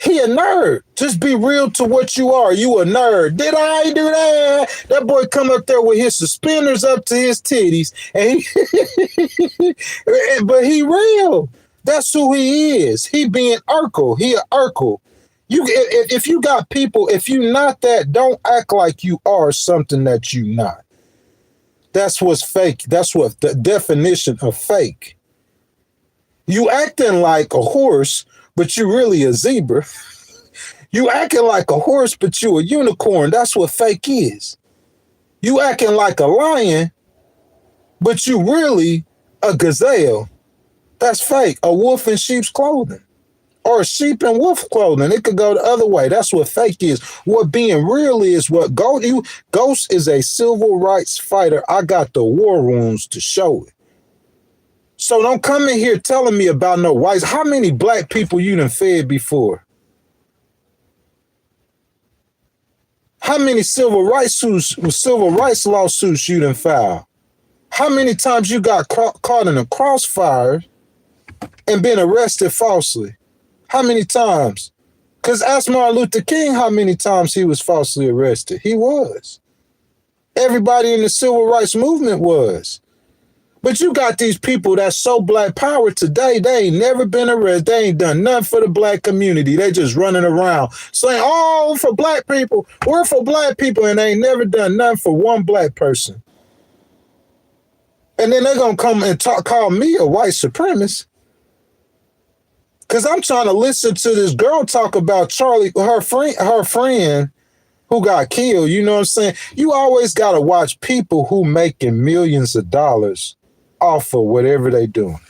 He a nerd. Just be real to what you are. You a nerd. Did I do that? That boy come up there with his suspenders up to his titties, and but he real. That's who he is. He being Urkel. He a Urkel. If you got people, if you not that, don't act like you are something that you not. That's what's fake. That's what the definition of fake. You acting like a horse, but you really a zebra. You acting like a horse, but you a unicorn. That's what fake is. You acting like a lion, but you really a gazelle. That's fake. A wolf in sheep's clothing. Or sheep and wolf clothing. It could go the other way. That's what fake is. What being real is what Ghost is a civil rights fighter. I got the war wounds to show it. So don't come in here telling me about no whites. How many black people you done fed before? How many civil rights lawsuits you done filed? How many times you got caught in a crossfire and been arrested falsely? How many times? Because ask Martin Luther King how many times he was falsely arrested. He was. Everybody in the civil rights movement was. But you got these people that's so black power today, they ain't never been arrested. They ain't done nothing for the black community. They just running around saying, oh, for black people, we're for black people, and they ain't never done nothing for one black person. And then they're going to come and call me a white supremacist. Because I'm trying to listen to this girl talk about Charlie, her friend who got killed. You know what I'm saying? You always got to watch people who making millions of dollars off of whatever they doing.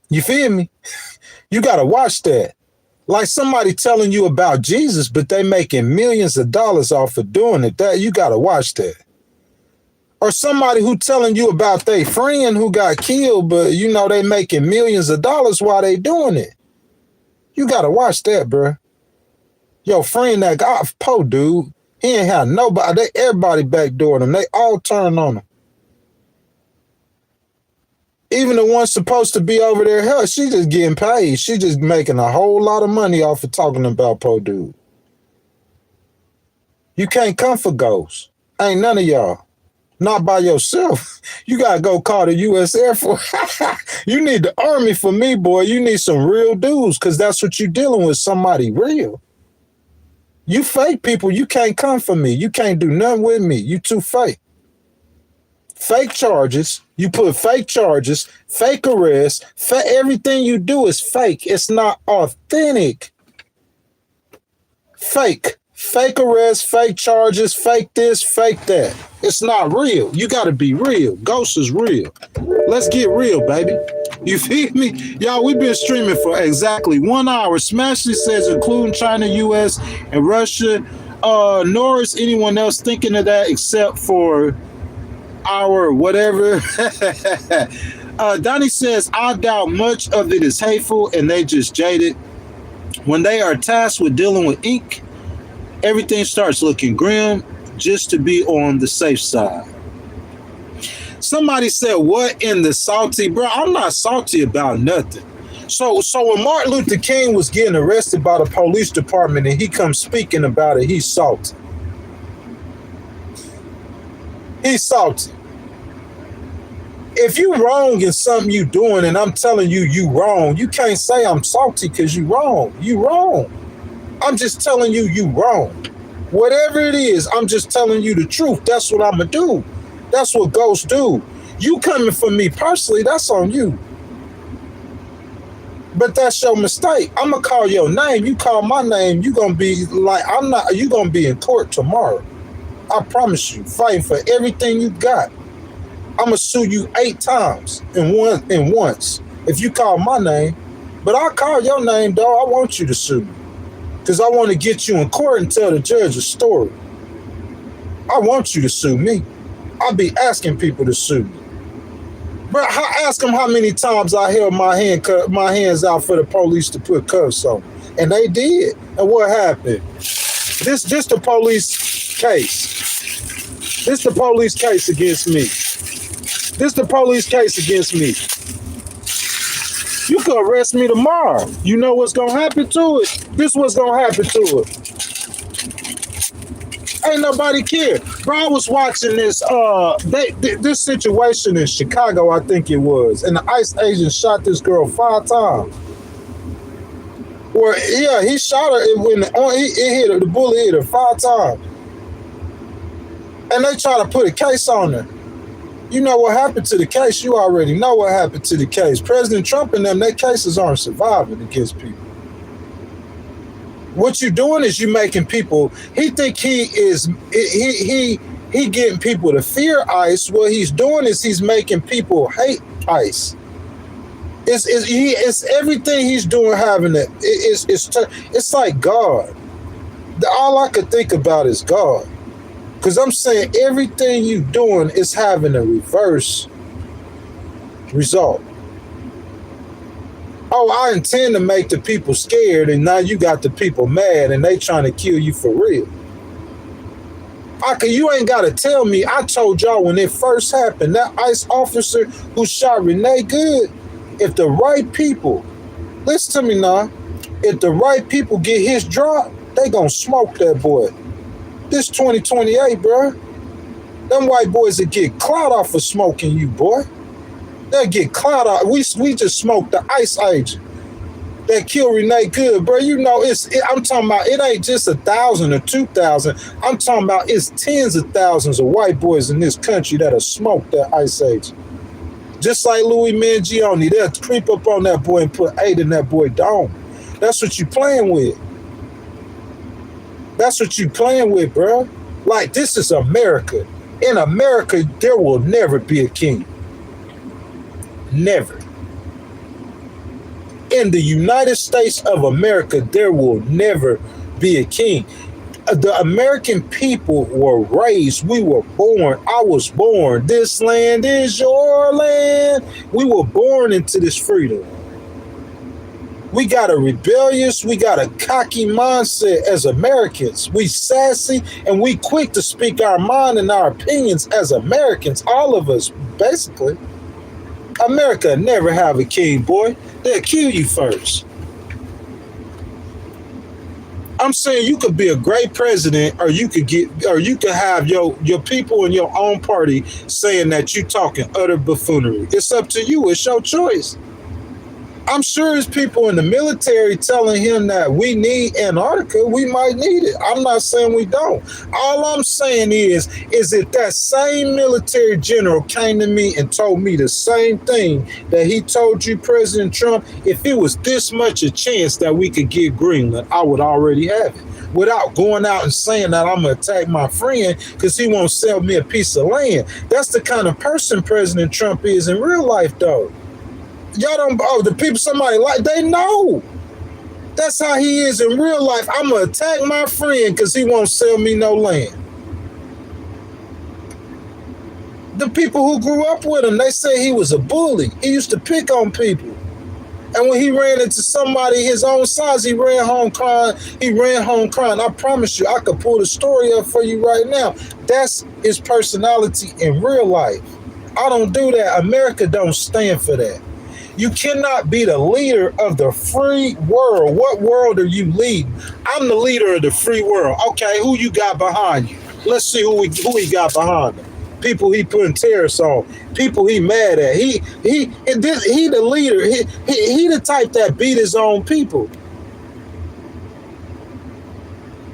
You feel me? You got to watch that. Like somebody telling you about Jesus, but they making millions of dollars off of doing it. That you got to watch that. Or somebody who telling you about their friend who got killed, but you know they making millions of dollars while they doing it. You got to watch that, bro. Your friend that got po dude, he ain't had nobody. Everybody backdoored him. They all turned on him. Even the one supposed to be over there, hell, she just getting paid. She just making a whole lot of money off of talking about po dude. You can't come for ghosts. Ain't none of y'all. Not by yourself. You got to go call the U.S. Air Force. You need the Army for me, boy. You need some real dudes because that's what you're dealing with, somebody real. You fake people, you can't come for me. You can't do nothing with me. You too fake. Fake charges. You put fake charges, fake arrests. Everything you do is fake. It's not authentic. Fake. Fake arrests, fake charges, fake this, fake that. It's not real. You got to be real. Ghost is real. Let's get real, baby. You feel me? Y'all, we've been streaming for exactly 1 hour. Smashley says, including China, U.S., and Russia. Nor is anyone else thinking of that except for our whatever. Donnie says, I doubt much of it is hateful and they just jaded. When they are tasked with dealing with ink, everything starts looking grim just to be on the safe side. Somebody said, what in the salty? Bro, I'm not salty about nothing. So when Martin Luther King was getting arrested by the police department and he comes speaking about it, he's salty. He's salty. If you wrong in something you doing and I'm telling you you wrong, you can't say I'm salty because you wrong. You wrong. I'm just telling you you wrong. Whatever it is, I'm just telling you the truth. That's what I'm going to do. That's what ghosts do. You coming for me personally, that's on you. But that's your mistake. I'm going to call your name. You call my name, you're going to be like, you're going to be in court tomorrow. I promise you, fighting for everything you got. I'm going to sue you 8 times in once if you call my name. But I'll call your name, dog. I want you to sue me. Because I want to get you in court and tell the judge a story. I want you to sue me. I'll be asking people to sue me. Bro, ask them how many times I held my hands out for the police to put cuffs on. And they did. And what happened? This the police case. This the police case against me. This the police case against me. You could arrest me tomorrow. You know what's going to happen to it? This what's going to happen to it. Ain't nobody care. Bro, I was watching this this situation in Chicago, I think it was, and the ICE agent shot this girl 5 times. Well, yeah, he shot her when the bullet hit her 5 times. And they try to put a case on her. You know what happened to the case. You already know what happened to the case. President Trump and them, their cases aren't surviving against people. What you're doing is you making people, he think he getting people to fear ICE. What he's doing is he's making people hate ICE. It's everything he's doing having it. It's like God. All I could think about is God. Because I'm saying everything you doing is having a reverse result. Oh, I intend to make the people scared, and now you got the people mad, and they trying to kill you for real. You ain't got to tell me. I told y'all when it first happened, that ICE officer who shot Renee Good, if the right people, listen to me now, if the right people get his drop, they gonna smoke that boy. This 2028, bro. Them white boys that get clout off of smoking you, boy. They'll get clout out. We just smoked the ICE agent. that kill Renee Good, bro. You know, I'm talking about it ain't just 1,000 or 2,000. I'm talking about it's tens of thousands of white boys in this country that have smoked that Ice Age. Just like Louis Mangione, they'll creep up on that boy and put 8 in that boy dome. That's what you playing with. That's what you playing with, bro. Like, this is America. In America, there will never be a king. Never. In the United States of America, there will never be a king. The American people were raised. We were born. I was born. This land is your land. We were born into this freedom. We got a rebellious, we got a cocky mindset as Americans. We sassy and we quick to speak our mind and our opinions as Americans. All of us, basically. America never have a king, boy. They'll kill you first. I'm saying you could be a great president, or you could have your people in your own party saying that you talking utter buffoonery. It's up to you. It's your choice. I'm sure there's people in the military telling him that we need Antarctica. We might need it. I'm not saying we don't. All I'm saying is if that same military general came to me and told me the same thing that he told you, President Trump, if it was this much a chance that we could get Greenland, I would already have it. Without going out and saying that I'm going to attack my friend because he won't sell me a piece of land. That's the kind of person President Trump is in real life, though. Y'all don't, the people somebody like, they know. That's how he is in real life. I'm going to attack my friend because he won't sell me no land. The people who grew up with him, they say he was a bully. He used to pick on people. And when he ran into somebody his own size, he ran home crying. I promise you, I could pull the story up for you right now. That's his personality in real life. I don't do that. America don't stand for that. You cannot be the leader of the free world. What world are you leading? I'm the leader of the free world. Okay, who you got behind you? Let's see who he got behind him. People he putting tariffs on. People he mad at. He the leader. He the type that beat his own people.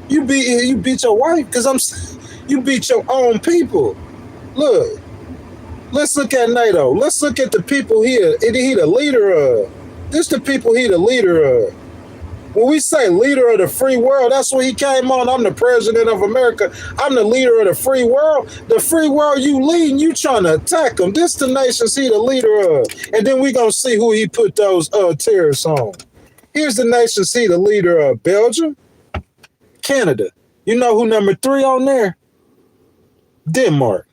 You beat your wife because you beat your own people. Look. Let's look at NATO. Let's look at the people here. He the leader of. This the people he the leader of. When we say leader of the free world, that's what he came on. I'm the president of America. I'm the leader of the free world. The free world you leading, you trying to attack them. This the nations he the leader of. And then we going to see who he put those tariffs on. Here's the nations he the leader of. Belgium, Canada. You know who number 3 on there? Denmark.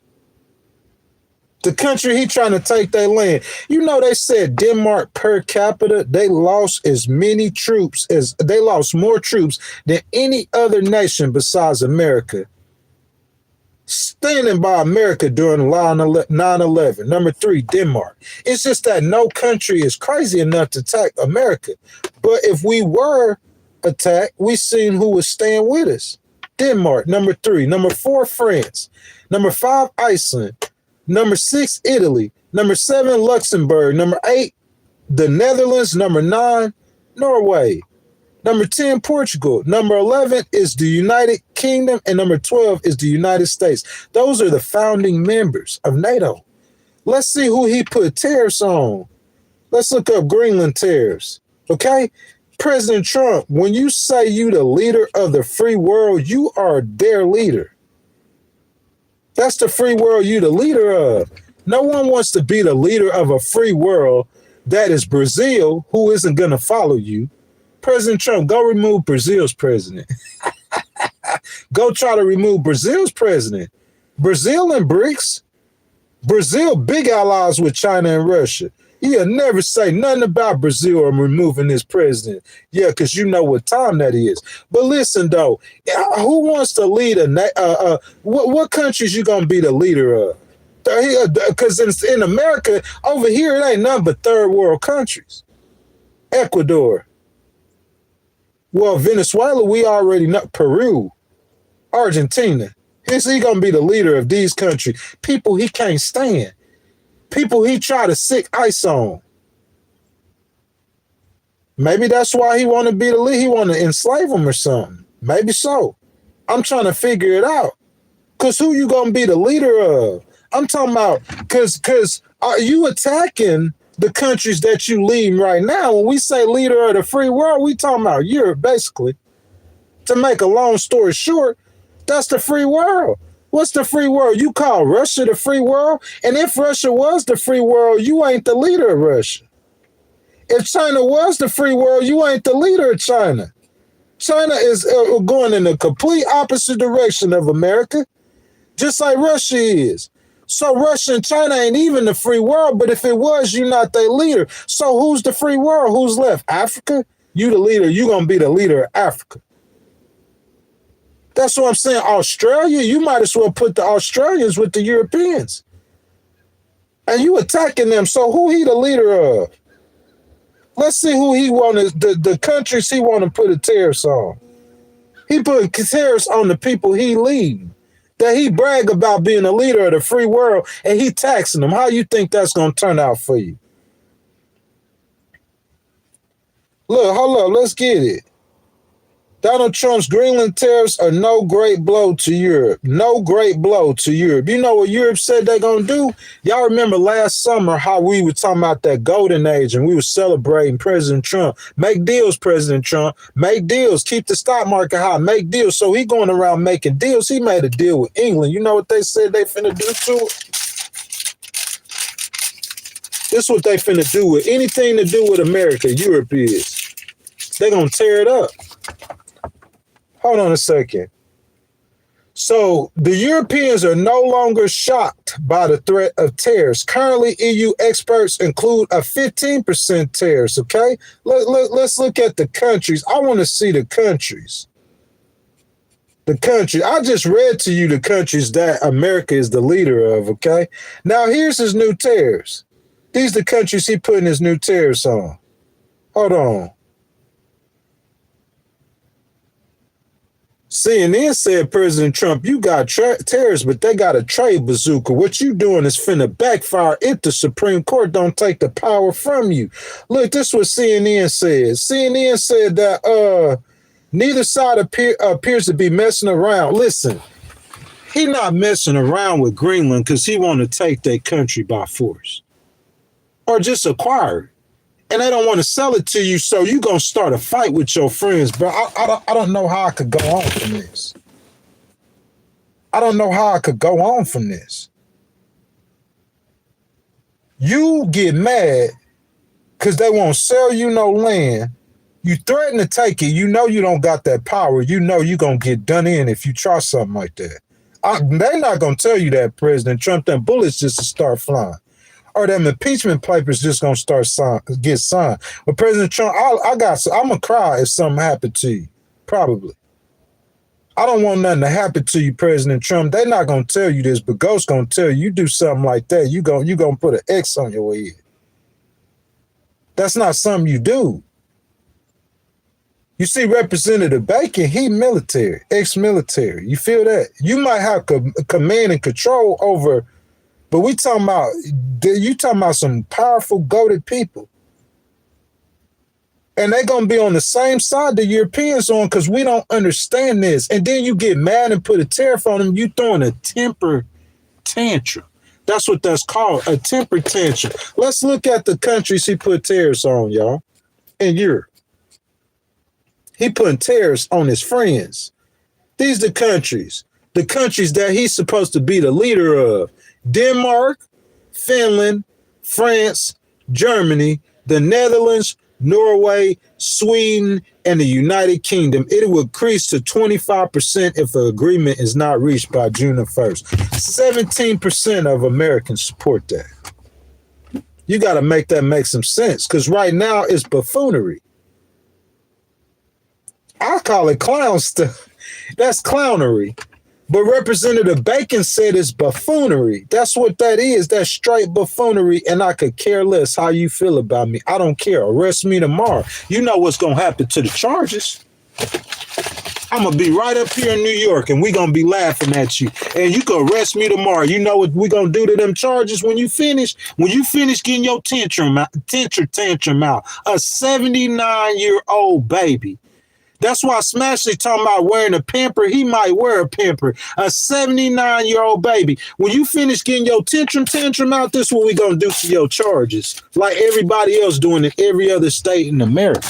The country he trying to take their land. You know, they said Denmark per capita, they lost more troops than any other nation besides America. Standing by America during 9/11. Number 3, Denmark. It's just that no country is crazy enough to attack America. But if we were attacked, we seen who would stand with us. Denmark, number 3. Number 4, France. Number 5, Iceland. Number 6, Italy. Number 7, Luxembourg. Number 8, the Netherlands. Number 9, Norway. Number 10, Portugal. Number 11 is the United Kingdom. And number 12 is the United States. Those are the founding members of NATO. Let's see who he put tariffs on. Let's look up Greenland tariffs. Okay? President Trump, when you say you the leader of the free world, you are their leader. That's the free world you the leader of. No one wants to be the leader of a free world that is Brazil, who isn't going to follow you. President Trump, go remove Brazil's president. Go try to remove Brazil's president. Brazil and BRICS. Brazil, big allies with China and Russia. He'll never say nothing about Brazil or removing his president. Yeah, because you know what time that is. But listen, though, who wants to lead what countries you going to be the leader of? Because in America, over here, it ain't nothing but third world countries. Ecuador. Well, Venezuela, we already know. Peru. Argentina. Is he going to be the leader of these countries? People he can't stand. People he try to sick ice on. Maybe that's why he want to be the leader. He want to enslave them or something. Maybe so. I'm trying to figure it out. Because who you going to be the leader of? I'm talking about, because are you attacking the countries that you lead right now? When we say leader of the free world, we talking about Europe, basically. To make a long story short, that's the free world. What's the free world? You call Russia the free world? And if Russia was the free world, you ain't the leader of Russia. If China was the free world, you ain't the leader of China. China is going in the complete opposite direction of America, just like Russia is. So Russia and China ain't even the free world, but if it was, you're not their leader. So who's the free world? Who's left? Africa? You the leader. You going to be the leader of Africa. That's what I'm saying. Australia, you might as well put the Australians with the Europeans. And you attacking them. So who he the leader of? Let's see who he wanted, the countries he want to put a tariffs on. He put tariffs on the people he lead. That he brag about being a leader of the free world and he taxing them. How you think that's going to turn out for you? Look, hold up, let's get it. Donald Trump's Greenland tariffs are no great blow to Europe. No great blow to Europe. You know what Europe said they're going to do? Y'all remember last summer how we were talking about that golden age and we were celebrating President Trump. Make deals, President Trump. Make deals. Keep the stock market high. Make deals. So he going around making deals. He made a deal with England. You know what they said they finna do to it? This is what they finna do with anything to do with America. Europe is. They're going to tear it up. Hold on a second. So the Europeans are no longer shocked by the threat of tariffs. Currently, EU experts include a 15% tariffs, okay? Let's look at the countries. I want to see the countries. The country. I just read to you the countries that America is the leader of, okay? Now, here's his new tariffs. These are the countries he putting his new tariffs on. Hold on. CNN said, President Trump, you got tariffs, but they got a trade bazooka. What you doing is finna backfire if the Supreme Court don't take the power from you. Look, this is what CNN said. CNN said that neither side appears to be messing around. Listen, he not messing around with Greenland because he want to take their country by force or just acquire it. And they don't want to sell it to you, so you're going to start a fight with your friends. But I don't know how I could go on from this. I don't know how I could go on from this. You get mad because they won't sell you no land. You threaten to take it. You know you don't got that power. You know you're going to get done in if you try something like that. They're not going to tell you that, President Trump. Them bullets just to start flying. Or them impeachment papers just gonna get signed. But President Trump, I'm gonna cry if something happened to you. Probably. I don't want nothing to happen to you, President Trump. They're not gonna tell you this, but Ghost gonna tell you. You do something like that, you gonna put an X on your head. That's not something you do. You see, Representative Bacon, he military, ex-military. You feel that? You might have command and control over. But you talking about some powerful, goated people. And they're going to be on the same side the Europeans on because we don't understand this. And then you get mad and put a tariff on them, you throwing a temper tantrum. That's what that's called, a temper tantrum. Let's look at the countries he put tariffs on, y'all, in Europe. He putting tariffs on his friends. These are the countries that he's supposed to be the leader of. Denmark, Finland, France, Germany, the Netherlands, Norway, Sweden, and the United Kingdom. It will increase to 25% if an agreement is not reached by June 1st. 17% of Americans support that. You got to make that make some sense because right now it's buffoonery. I call it clown stuff. That's clownery. But Representative Bacon said it's buffoonery. That's what that is. That's straight buffoonery. And I could care less how you feel about me. I don't care. Arrest me tomorrow. You know what's going to happen to the charges. I'm going to be right up here in New York, and we're going to be laughing at you. And you can arrest me tomorrow. You know what we're going to do to them charges when you finish? When you finish getting your tantrum out, a 79-year-old baby. That's why Smashy talking about wearing a pamper. He might wear a pamper. A 79-year-old baby. When you finish getting your tantrum out, this is what we going to do to your charges. Like everybody else doing in every other state in America.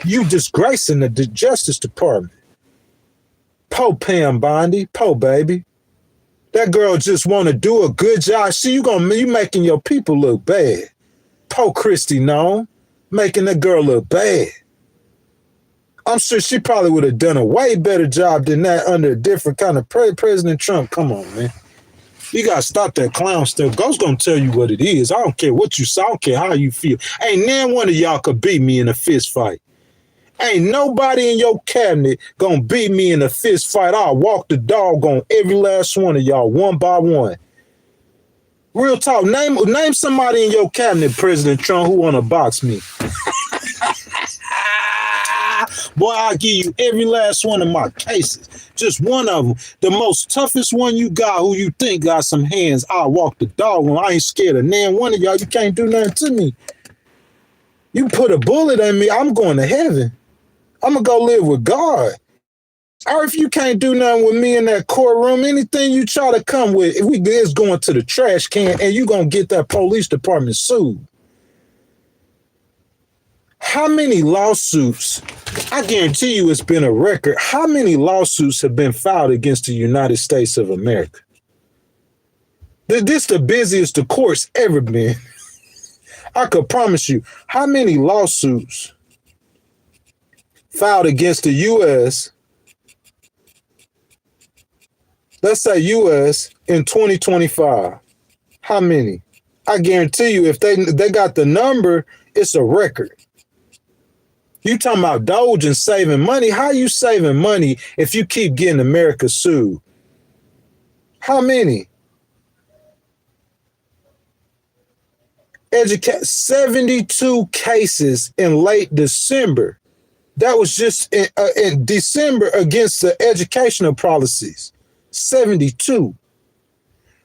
You disgracing the Justice Department. Po Pam Bondi. Po baby. That girl just want to do a good job. See, you making your people look bad. Po Christy known. Making that girl look bad. I'm sure she probably would have done a way better job than that under a different kind of President Trump. Come on, man. You got to stop that clown stuff. Ghost going to tell you what it is. I don't care what you say. I don't care how you feel. Ain't none one of y'all could beat me in a fist fight. Ain't nobody in your cabinet going to beat me in a fist fight. I'll walk the dog on every last one of y'all, one by one. Real talk. Name somebody in your cabinet, President Trump, who want to box me. Boy, I'll give you every last one of my cases. Just one of them. The most toughest one you got, who you think got some hands, I'll walk the dog on. I ain't scared of none one of y'all. You can't do nothing to me. You put a bullet in me, I'm going to heaven. I'm going to go live with God. Or if you can't do nothing with me in that courtroom, anything you try to come with, it's going to the trash can, and you're going to get that police department sued. How many lawsuits, I guarantee you it's been a record, how many lawsuits have been filed against the United States of America? This the busiest the court's ever been. I could promise you, how many lawsuits filed against the U.S., let's say U.S. in 2025, how many? I guarantee you if they got the number, it's a record. You talking about Doge and saving money? How you saving money if you keep getting America sued? How many? 72 cases in late December. That was just in December against the educational policies. 72.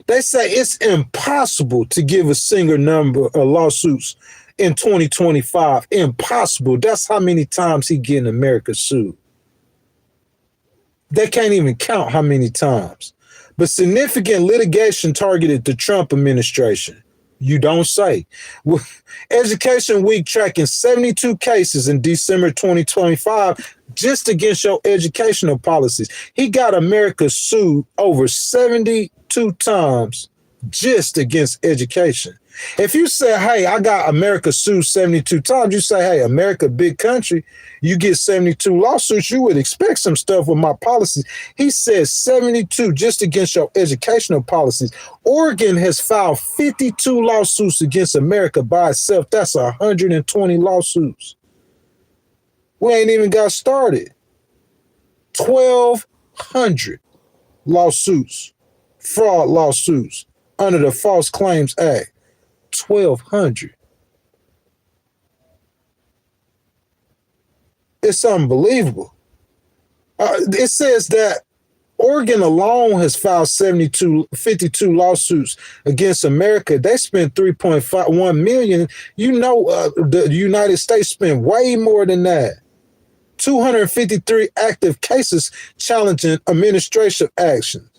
They say it's impossible to give a single number of lawsuits in 2025. Impossible. That's how many times he getting America sued. They can't even count how many times. But significant litigation targeted the Trump administration. You don't say. Education Week tracking 72 cases in December 2025 just against your educational policies. He got America sued over 72 times just against education. If you say, hey, I got America sued 72 times, you say, hey, America, big country, you get 72 lawsuits, you would expect some stuff with my policies. He says 72 just against your educational policies. Oregon has filed 52 lawsuits against America by itself. That's 120 lawsuits. We ain't even got started. 1,200 lawsuits, fraud lawsuits under the False Claims Act. 1,200. It's unbelievable. It says that Oregon alone has filed 52 lawsuits against America. They spent $3.1 million. You know, the United States spent way more than that. 253 active cases challenging administrative action.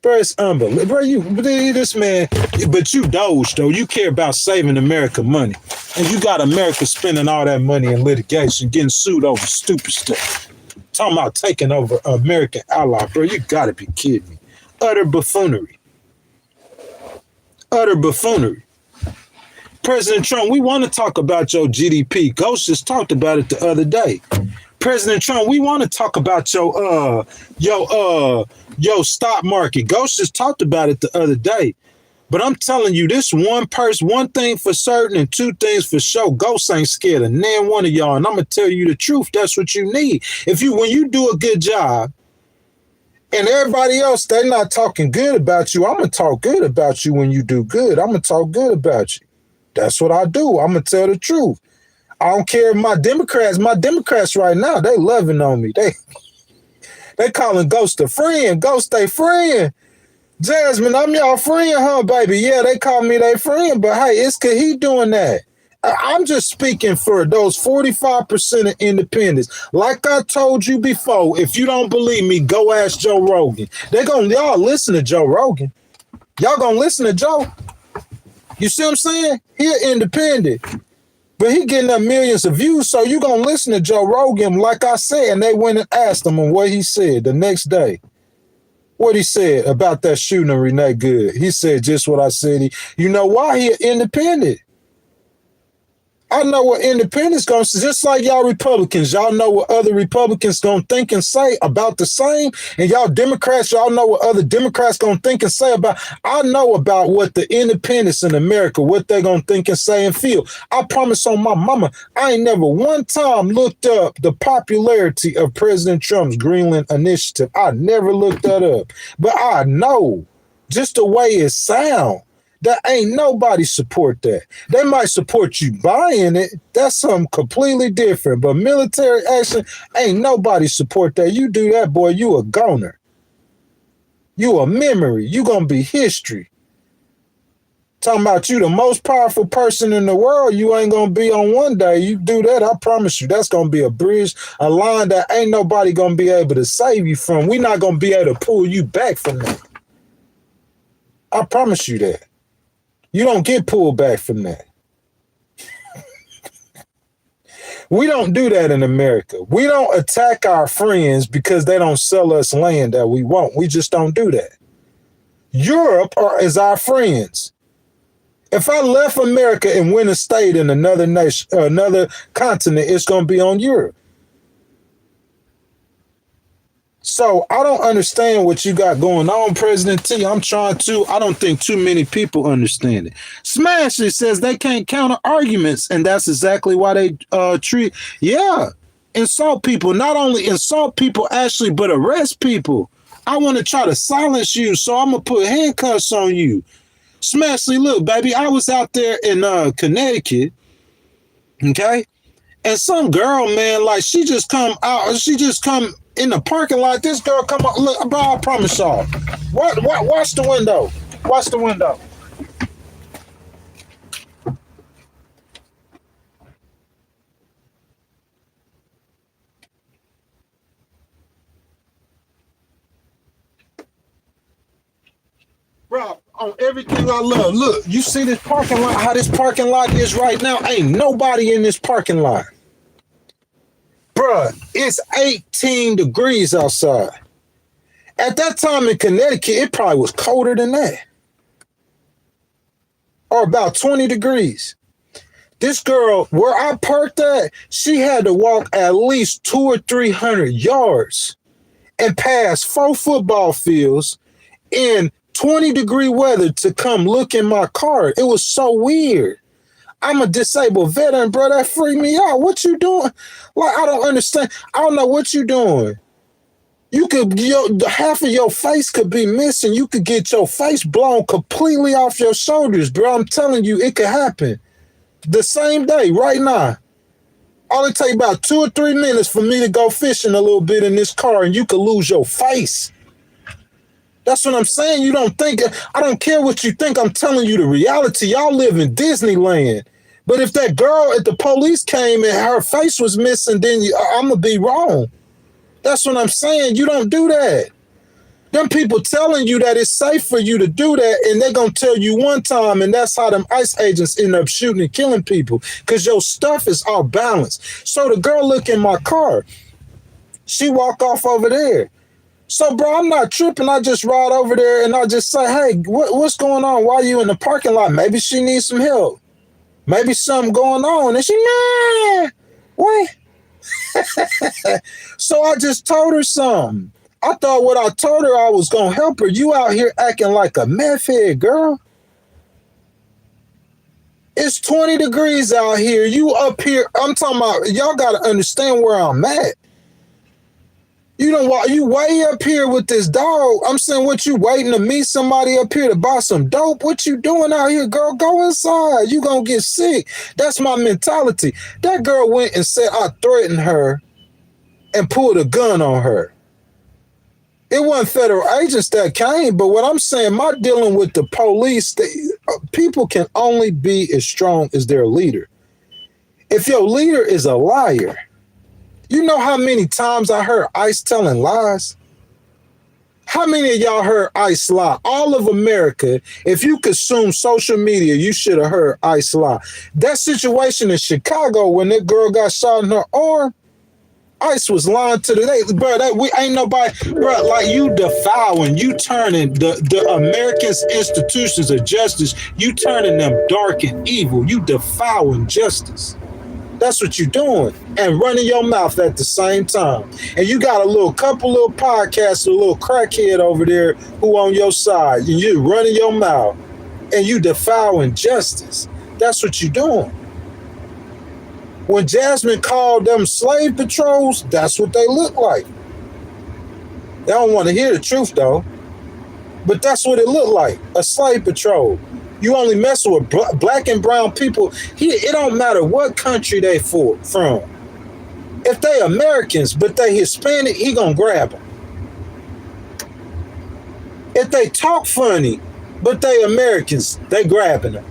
Bro, it's unbelievable. Bro, this man, but you Doge, though. You care about saving America money. And you got America spending all that money in litigation, getting sued over stupid stuff. Talking about taking over American ally, bro. You got to be kidding me. Utter buffoonery. Utter buffoonery. President Trump, we want to talk about your GDP. Ghost just talked about it the other day. President Trump, we want to talk about your stock market. Ghost just talked about it the other day. But I'm telling you, this one thing for certain and two things for sure. Ghost ain't scared of none one of y'all. And I'm going to tell you the truth. That's what you need. When you do a good job and everybody else, they're not talking good about you, I'm going to talk good about you when you do good. I'm going to talk good about you. That's what I do. I'm going to tell the truth. I don't care if my Democrats right now, they loving on me. They calling Ghost a friend. Ghost they friend. Jasmine, I'm y'all friend, huh, baby? Yeah, they call me their friend, but hey, it's cause he doing that. I'm just speaking for those 45% of independents. Like I told you before, if you don't believe me, go ask Joe Rogan. Y'all listen to Joe Rogan. Y'all gonna listen to Joe. You see what I'm saying? He an independent, but he getting up millions of views, so you gonna listen to Joe Rogan, like I said, and they went and asked him what he said the next day. What he said about that shooting of Renee Good. He said just what I said. You know why? He an independent. I know what independents gonna say, just like y'all Republicans. Y'all know what other Republicans gonna think and say about the same, and y'all Democrats, y'all know what other Democrats gonna think and say about. I know about what the independents in America, what they gonna think and say and feel. I promise on my mama, I ain't never one time looked up the popularity of President Trump's Greenland initiative. I never looked that up, but I know just the way it sounds. That ain't nobody support that. They might support you buying it. That's something completely different. But military action, ain't nobody support that. You do that, boy, you a goner. You a memory. You gonna be history. Talking about you the most powerful person in the world, you ain't gonna be on one day. You do that, I promise you, that's gonna be a bridge, a line that ain't nobody gonna be able to save you from. We're not gonna be able to pull you back from that. I promise you that. You don't get pulled back from that. We don't do that in America. We don't attack our friends because they don't sell us land that we want. We just don't do that. Europe is our friends. If I left America and went and stayed in another nation, another continent, it's going to be on Europe. So I don't understand what you got going on, President T. I'm trying to. I don't think too many people understand it. Smash it says they can't counter arguments, and that's exactly why they insult people. Not only insult people, actually, but arrest people. I want to try to silence you, so I'm gonna put handcuffs on you. Smashley, look, baby, I was out there in Connecticut, okay, and some girl, man, like she just come in the parking lot. This girl come up. Look, bro, I promise y'all. Watch the window. Watch the window. Bro, on everything I love. Look, you see this parking lot, how this parking lot is right now? Ain't nobody in this parking lot. Bruh, it's 18 degrees outside. At that time in Connecticut, it probably was colder than that. Or about 20 degrees. This girl, where I parked at, she had to walk at least 200 or 300 yards and pass 4 football fields in 20-degree weather to come look in my car. It was so weird. I'm a disabled veteran, bro. That freaked me out. What you doing? Like, I don't understand. I don't know what you doing. You could, half of your face could be missing. You could get your face blown completely off your shoulders, bro. I'm telling you, it could happen. The same day, right now. Only take about 2 or 3 minutes for me to go fishing a little bit in this car, and you could lose your face. That's what I'm saying. You don't think, I don't care what you think. I'm telling you the reality. Y'all live in Disneyland. But if that girl at the police came and her face was missing, then I'm going to be wrong. That's what I'm saying. You don't do that. Them people telling you that it's safe for you to do that, and they're going to tell you one time, and that's how them ICE agents end up shooting and killing people, because your stuff is off balance. So the girl look in my car. She walk off over there. So, bro, I'm not tripping. I just ride over there and I just say, hey, what's going on? Why are you in the parking lot? Maybe she needs some help. Maybe something going on. And she, nah, what? So I just told her something. I thought what I told her, I was going to help her. You out here acting like a meth head, girl. It's 20 degrees out here. You up here. I'm talking about, y'all got to understand where I'm at. You don't want you way up here with this dog. I'm saying, what you waiting to meet somebody up here to buy some dope? What you doing out here, girl? Go inside. You gonna get sick. That's my mentality. That girl went and said I threatened her and pulled a gun on her. It wasn't federal agents that came, but what I'm saying, my dealing with the police, people can only be as strong as their leader. If your leader is a liar, you know how many times I heard ICE telling lies? How many of y'all heard ICE lie? All of America, if you consume social media, you should have heard ICE lie. That situation in Chicago when that girl got shot in her arm, ICE was lying to the day, bro. That we ain't nobody, bro. Like you defiling, you turning the Americans' institutions of justice, you turning them dark and evil. You defiling justice. That's what you're doing, and running your mouth at the same time. And you got a couple little podcasts, a little crackhead over there who on your side, and you're running your mouth, and you defiling justice. That's what you're doing. When Jasmine called them slave patrols, that's what they look like. They don't want to hear the truth, though. But that's what it looked like, a slave patrol. You only mess with black and brown people. It don't matter what country they from. If they Americans, but they Hispanic, he gonna grab them. If they talk funny, but they Americans, they grabbing them.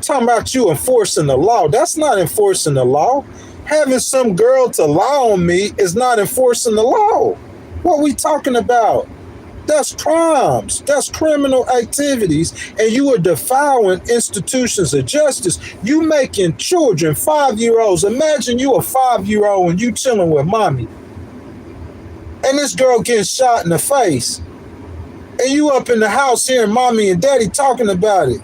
Talking about you enforcing the law. That's not enforcing the law. Having some girl to lie on me is not enforcing the law. What we talking about? That's crimes. That's criminal activities. And you are defiling institutions of justice. You making children, 5-year-olds. Imagine you a 5-year-old and you chilling with mommy. And this girl getting shot in the face. And you up in the house hearing mommy and daddy talking about it.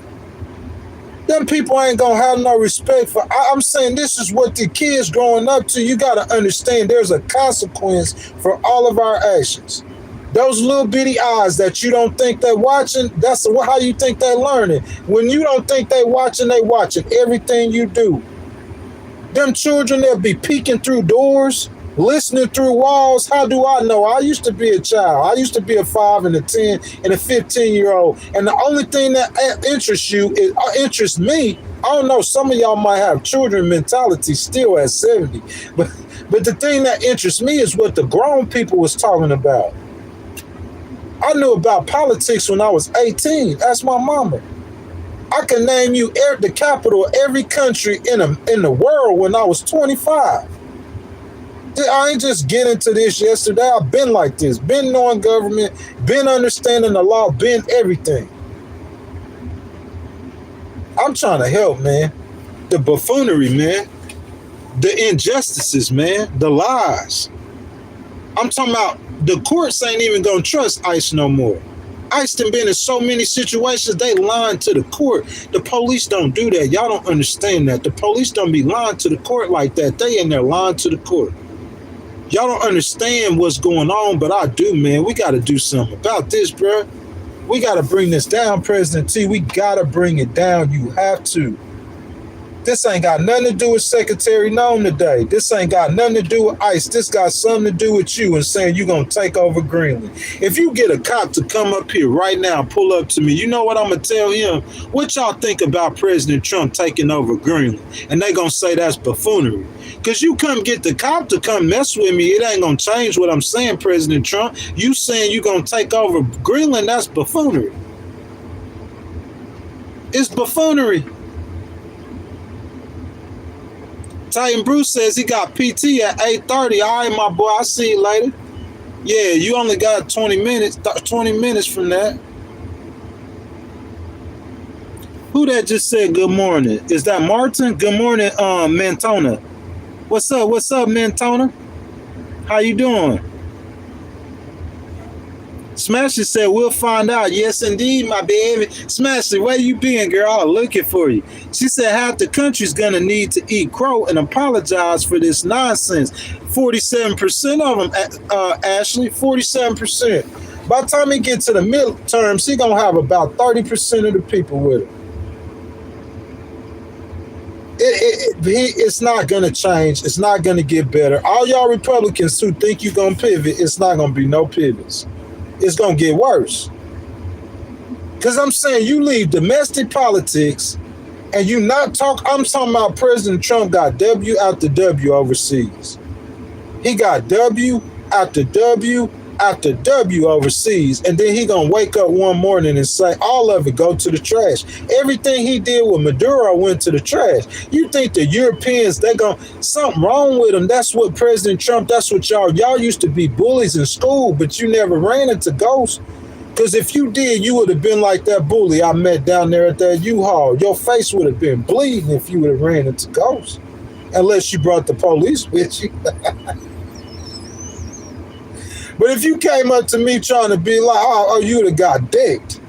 Them people ain't gonna have no respect for. I'm saying this is what the kids growing up to. You gotta understand there's a consequence for all of our actions. Those little bitty eyes that you don't think they're watching, that's how you think they're learning. When you don't think they watching everything you do. Them children, they'll be peeking through doors, listening through walls. How do I know? I used to be a child. I used to be a 5 and a 10 and a 15-year-old. And the only thing that interests me, I don't know, some of y'all might have children mentality still at 70. But the thing that interests me is what the grown people was talking about. I knew about politics when I was 18. That's my mama. I can name you the capital of every country in the world when I was 25. I ain't just getting into this yesterday. I've been like this, been knowing government, been understanding the law, been everything. I'm trying to help, man. The buffoonery, man. The injustices, man. The lies. I'm talking about the courts ain't even gonna trust ICE no more. ICE done been in so many situations, they lying to the court. The police don't do that. Y'all don't understand that. The police don't be lying to the court like that. They in there lying to the court. Y'all don't understand what's going on, but I do, man. We got to do something about this, bro. We got to bring this down, President T. We got to bring it down. You have to. This ain't got nothing to do with Secretary Noam today. This ain't got nothing to do with ICE. This got something to do with you and saying you're going to take over Greenland. If you get a cop to come up here right now, pull up to me, you know what I'm going to tell him? What y'all think about President Trump taking over Greenland? And they going to say that's buffoonery. Because you come get the cop to come mess with me, it ain't going to change what I'm saying, President Trump. You saying you're going to take over Greenland, that's buffoonery. It's buffoonery. Titan Bruce says he got PT at 8:30. All right, my boy, I'll see you later. Yeah, you only got 20 minutes from that. Who that just said good morning? Is that Martin? Good morning, Mantona. What's up, Mantona? How you doing? Smashy said, we'll find out. Yes, indeed, my baby. Smashy, where you been, girl? I'm looking for you. She said half the country's going to need to eat crow and apologize for this nonsense. 47% of them, Ashley, 47%. By the time he gets to the midterms, he going to have about 30% of the people with him. It's not going to change. It's not going to get better. All y'all Republicans who think you're going to pivot, it's not going to be no pivots. It's going to get worse. Because I'm saying you leave domestic politics and you not talk. I'm talking about President Trump got W after W overseas. He got W after W after W overseas, and then he gonna wake up one morning and say all of it go to the trash. Everything he did with Maduro went to the trash. You think the Europeans, they gonna something wrong with them? That's what President Trump, that's what y'all used to be bullies in school, but you never ran into ghosts. Because if you did, you would have been like that bully I met down there at that U-Haul. Your face would have been bleeding if you would have ran into ghosts, unless you brought the police with you. But if you came up to me trying to be like, oh, you would have got dicked.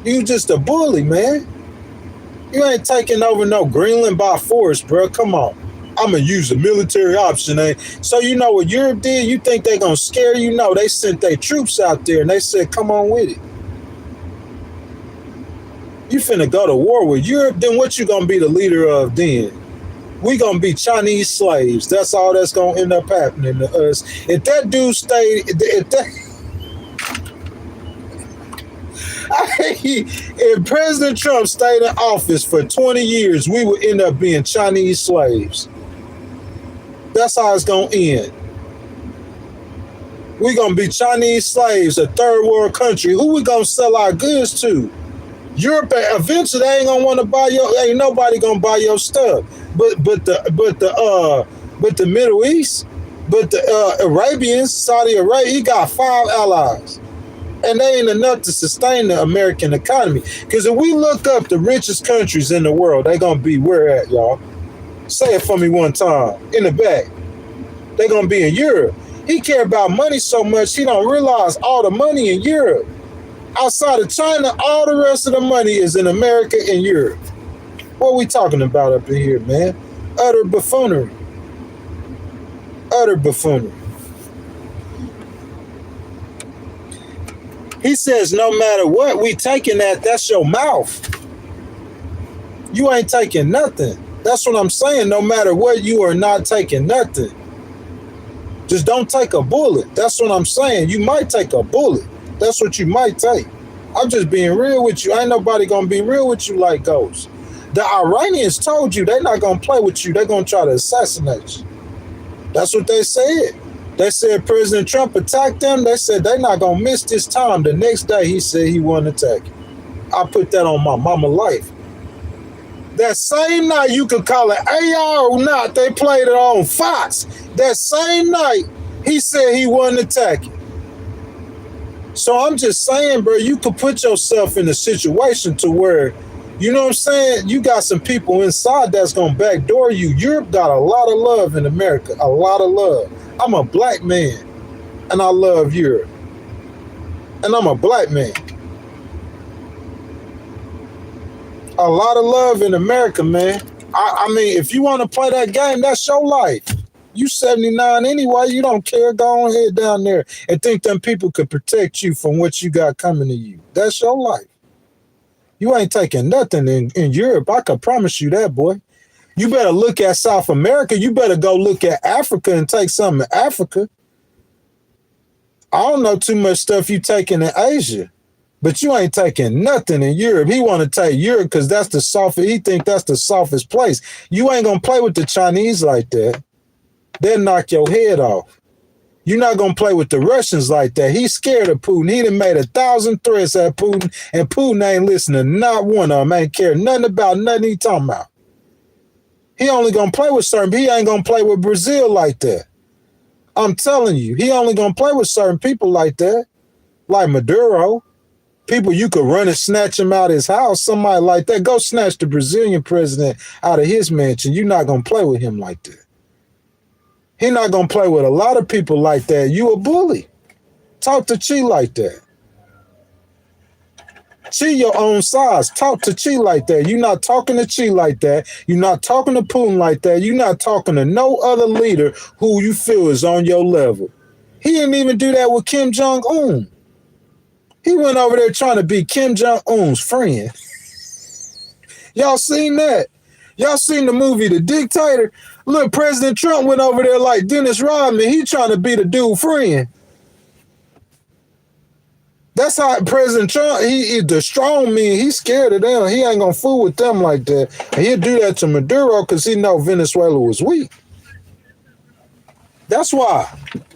You just a bully, man. You ain't taking over no Greenland by force, bro. Come on. I'm going to use the military option. So you know what Europe did? You think they going to scare you? No, they sent their troops out there and they said, come on with it. You finna go to war with Europe, then what you going to be the leader of then? We gonna be Chinese slaves. That's all that's gonna end up happening to us. If that dude stayed, if President Trump stayed in office for 20 years, we would end up being Chinese slaves. That's how it's gonna end. We gonna be Chinese slaves, a third world country. Who we gonna sell our goods to? Europe. Eventually, they ain't gonna want to buy ain't nobody gonna buy your stuff. But the Middle East, but the Arabians, Saudi Arabia, he got 5 allies, and they ain't enough to sustain the American economy. Because if we look up the richest countries in the world, they gonna be where at, y'all? Say it for me one time in the back. They gonna be in Europe. He care about money so much he don't realize all the money in Europe. Outside of China, all the rest of the money is in America and Europe. What are we talking about up in here, man? Utter buffoonery. Utter buffoonery. He says no matter what we taking that's your mouth. You ain't taking nothing. That's what I'm saying. No matter what, you are not taking nothing. Just don't take a bullet. That's what I'm saying. You might take a bullet. That's what you might take. I'm just being real with you. Ain't nobody gonna be real with you like ghosts. The Iranians told you they're not gonna play with you. They're gonna try to assassinate you. That's what they said. They said President Trump attacked them. They said they're not gonna miss this time. The next day he said he wasn't attacking. I put that on my mama life. That same night, you could call it AR or not, they played it on Fox. That same night, he said he wasn't attacking. So I'm just saying, bro, you could put yourself in a situation to where, you know what I'm saying, you got some people inside that's going to backdoor you. Europe got a lot of love in America, a lot of love. I'm a black man, and I love Europe. And I'm a black man. A lot of love in America, man. I mean, if you want to play that game, that's your life. You 79 anyway, you don't care. Go on ahead down there and think them people could protect you from what you got coming to you. That's your life. You ain't taking nothing in Europe. I can promise you that, boy. You better look at South America. You better go look at Africa and take something in Africa. I don't know too much stuff you taking in Asia. But you ain't taking nothing in Europe. He want to take Europe because that's the softest. He think that's the softest place. You ain't going to play with the Chinese like that. They'll knock your head off. You're not going to play with the Russians like that. He's scared of Putin. He done made 1,000 threats at Putin, and Putin ain't listening. Not one of them ain't care nothing about nothing he talking about. He only going to play with certain, he ain't going to play with Brazil like that. I'm telling you, he only going to play with certain people like that, like Maduro. People you could run and snatch him out of his house, somebody like that. Go snatch the Brazilian president out of his mansion. You're not going to play with him like that. He's not going to play with a lot of people like that. You a bully. Talk to Chi like that. Chi your own size. Talk to Chi like that. You're not talking to Chi like that. You're not talking to Putin like that. You're not talking to no other leader who you feel is on your level. He didn't even do that with Kim Jong-un. He went over there trying to be Kim Jong-un's friend. Y'all seen that? Y'all seen the movie The Dictator? Look, President Trump went over there like Dennis Rodman. He trying to be the dude friend. That's how President Trump, he the strong man. He's scared of them. He ain't gonna fool with them like that. And he'll do that to Maduro because he know Venezuela was weak. That's why.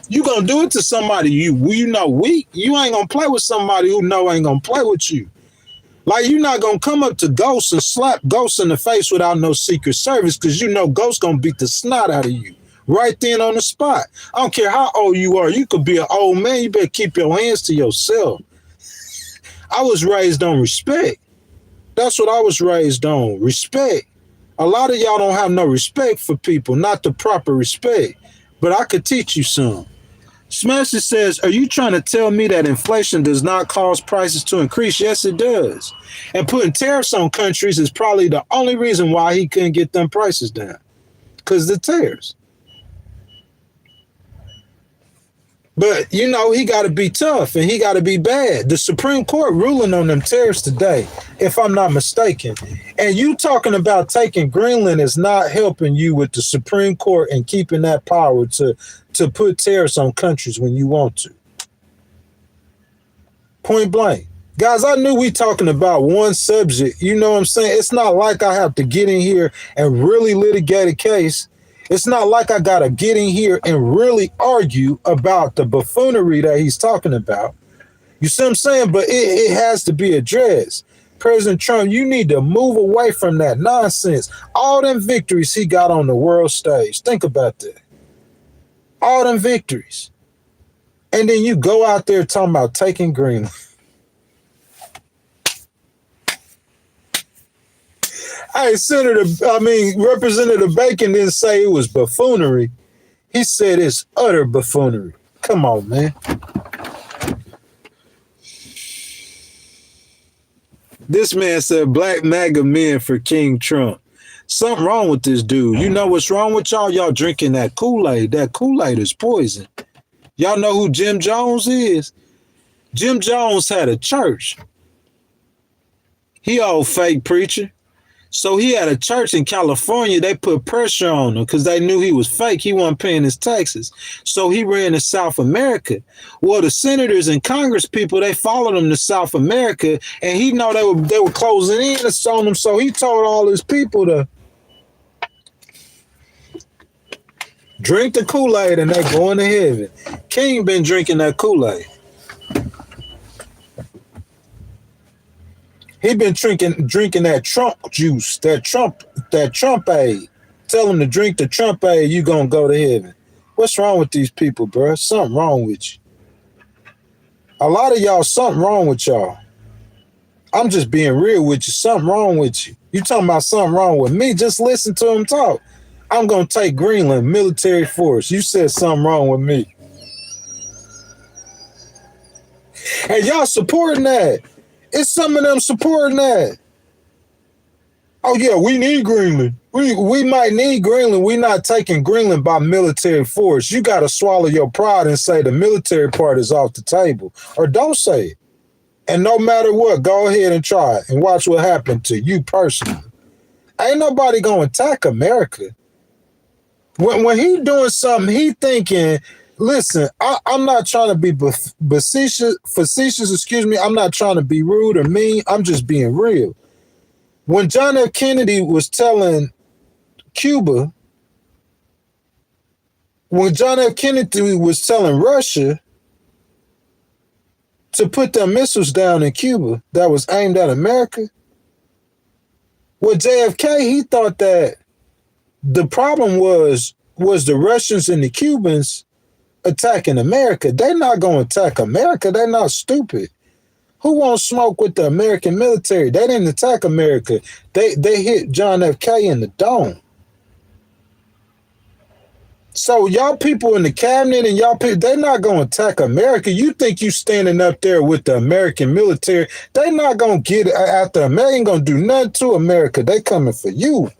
You gonna do it to somebody you know weak. You ain't gonna play with somebody who know ain't gonna play with you. Like, you're not gonna come up to Ghost and slap Ghost in the face without no Secret Service, because you know Ghost gonna beat the snot out of you right then on the spot. I don't care how old you are. You could be an old man. You better keep your hands to yourself. I was raised on respect. That's what I was raised on. Respect. A lot of y'all don't have no respect for people, not the proper respect. But I could teach you some. Smasher says, are you trying to tell me that inflation does not cause prices to increase? Yes, it does. And putting tariffs on countries is probably the only reason why he couldn't get them prices down. Because the tariffs. But, you know, he got to be tough and he got to be bad. The Supreme Court ruling on them tariffs today, if I'm not mistaken. And you talking about taking Greenland is not helping you with the Supreme Court and keeping that power to put tariffs on countries when you want to. Point blank. Guys, I knew we talking about one subject. You know what I'm saying? It's not like I have to get in here and really litigate a case. It's not like I got to get in here and really argue about the buffoonery that he's talking about. You see what I'm saying? But it has to be addressed. President Trump, you need to move away from that nonsense. All them victories he got on the world stage. Think about that. All them victories. And then you go out there talking about taking Greenland. Hey, Representative Bacon didn't say it was buffoonery. He said it's utter buffoonery. Come on, man. This man said black MAGA men for King Trump. Something wrong with this dude. You know what's wrong with y'all? Y'all drinking that Kool-Aid. That Kool-Aid is poison. Y'all know who Jim Jones is? Jim Jones had a church. He old fake preacher. So he had a church in California. They put pressure on him because they knew he was fake. He wasn't paying his taxes. So he ran to South America. Well, the senators and Congress people, they followed him to South America, and he know they were closing in on him. So he told all his people to drink the Kool-Aid and they going to heaven. King been drinking that Kool-Aid. He been drinking that Trump juice, that Trump-Aid. Tell him to drink the Trump-Aid, you gonna go to heaven. What's wrong with these people, bro? Something wrong with you. A lot of y'all, something wrong with y'all. I'm just being real with you. Something wrong with you. You talking about something wrong with me? Just listen to him talk. I'm gonna take Greenland, military force. You said something wrong with me. And y'all supporting that. It's some of them supporting that. Oh, yeah, we need Greenland. We might need Greenland. We're not taking Greenland by military force. You got to swallow your pride and say the military part is off the table. Or don't say it. And no matter what, go ahead and try it and watch what happened to you personally. Ain't nobody going to attack America. When he doing something, he thinking... Listen, I'm not trying to be facetious, excuse me. I'm not trying to be rude or mean. I'm just being real. When John F. Kennedy was telling Cuba, when John F. Kennedy was telling Russia to put their missiles down in Cuba that was aimed at America, with JFK, he thought that the problem was the Russians and the Cubans attacking America. They're not going to attack America. They're not stupid. Who wants smoke with the American military? They didn't attack America. They hit John F. K in the dome. So y'all people in the cabinet and y'all people, they're not going to attack America. You think you standing up there with the American military. They're not going to get after America. They ain't going to do nothing to America. They coming for you.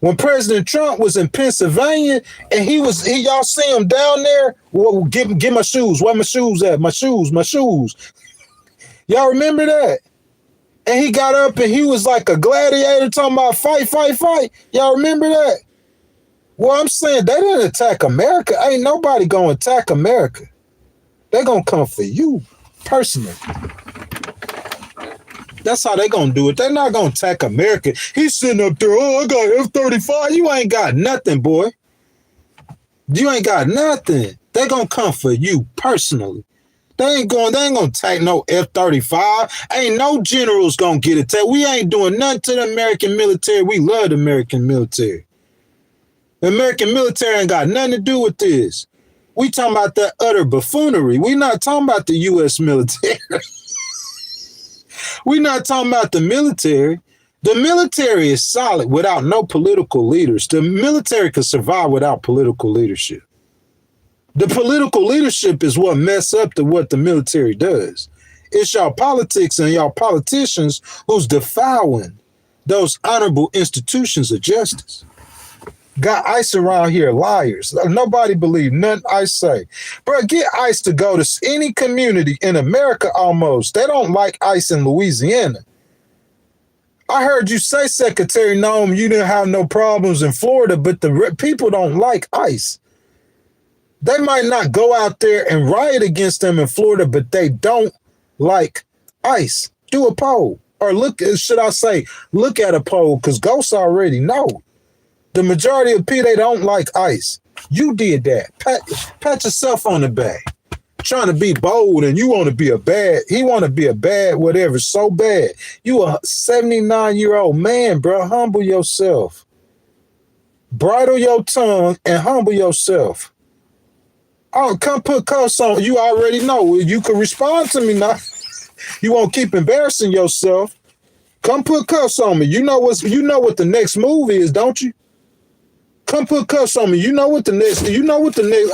When President Trump was in Pennsylvania and y'all see him down there, well, get my shoes. Where my shoes at? My shoes. Y'all remember that? And he got up and he was like a gladiator talking about fight, fight, fight. Y'all remember that? Well, I'm saying they didn't attack America. Ain't nobody gonna attack America. They're gonna come for you personally. That's how they gonna do it. They're not gonna attack America. He's sitting up there, oh, I got F-35. You ain't got nothing, boy. You ain't got nothing. They're gonna come for you personally. They ain't gonna attack no F-35. Ain't no generals gonna get attacked. We ain't doing nothing to the American military. We love the American military. The American military ain't got nothing to do with this. We talking about that utter buffoonery. We not talking about the U.S. military. We not talking about the military. The military is solid without no political leaders. The military can survive without political leadership. The political leadership is what mess up to what the military does. It's y'all politics and y'all politicians who's defiling those honorable institutions of justice. Got ICE around here, liars. Nobody believe nothing I say. Bro, get ICE to go to any community in America almost. They don't like ICE in Louisiana. I heard you say, Secretary Noam, you didn't have no problems in Florida, but the people don't like ICE. They might not go out there and riot against them in Florida, but they don't like ICE. Do a poll. Or look at a poll, because ghosts already know. The majority of people, they don't like ICE. You did that. Pat yourself on the back. Trying to be bold and you want to be he want to be a bad whatever so bad. You a 79-year-old man, bro. Humble yourself. Bridle your tongue and humble yourself. Oh, come put cuffs on. You already know. You can respond to me now. You won't keep embarrassing yourself. Come put cuffs on me. You know what the next move is, don't you? Come put cuffs on me. You know what the next,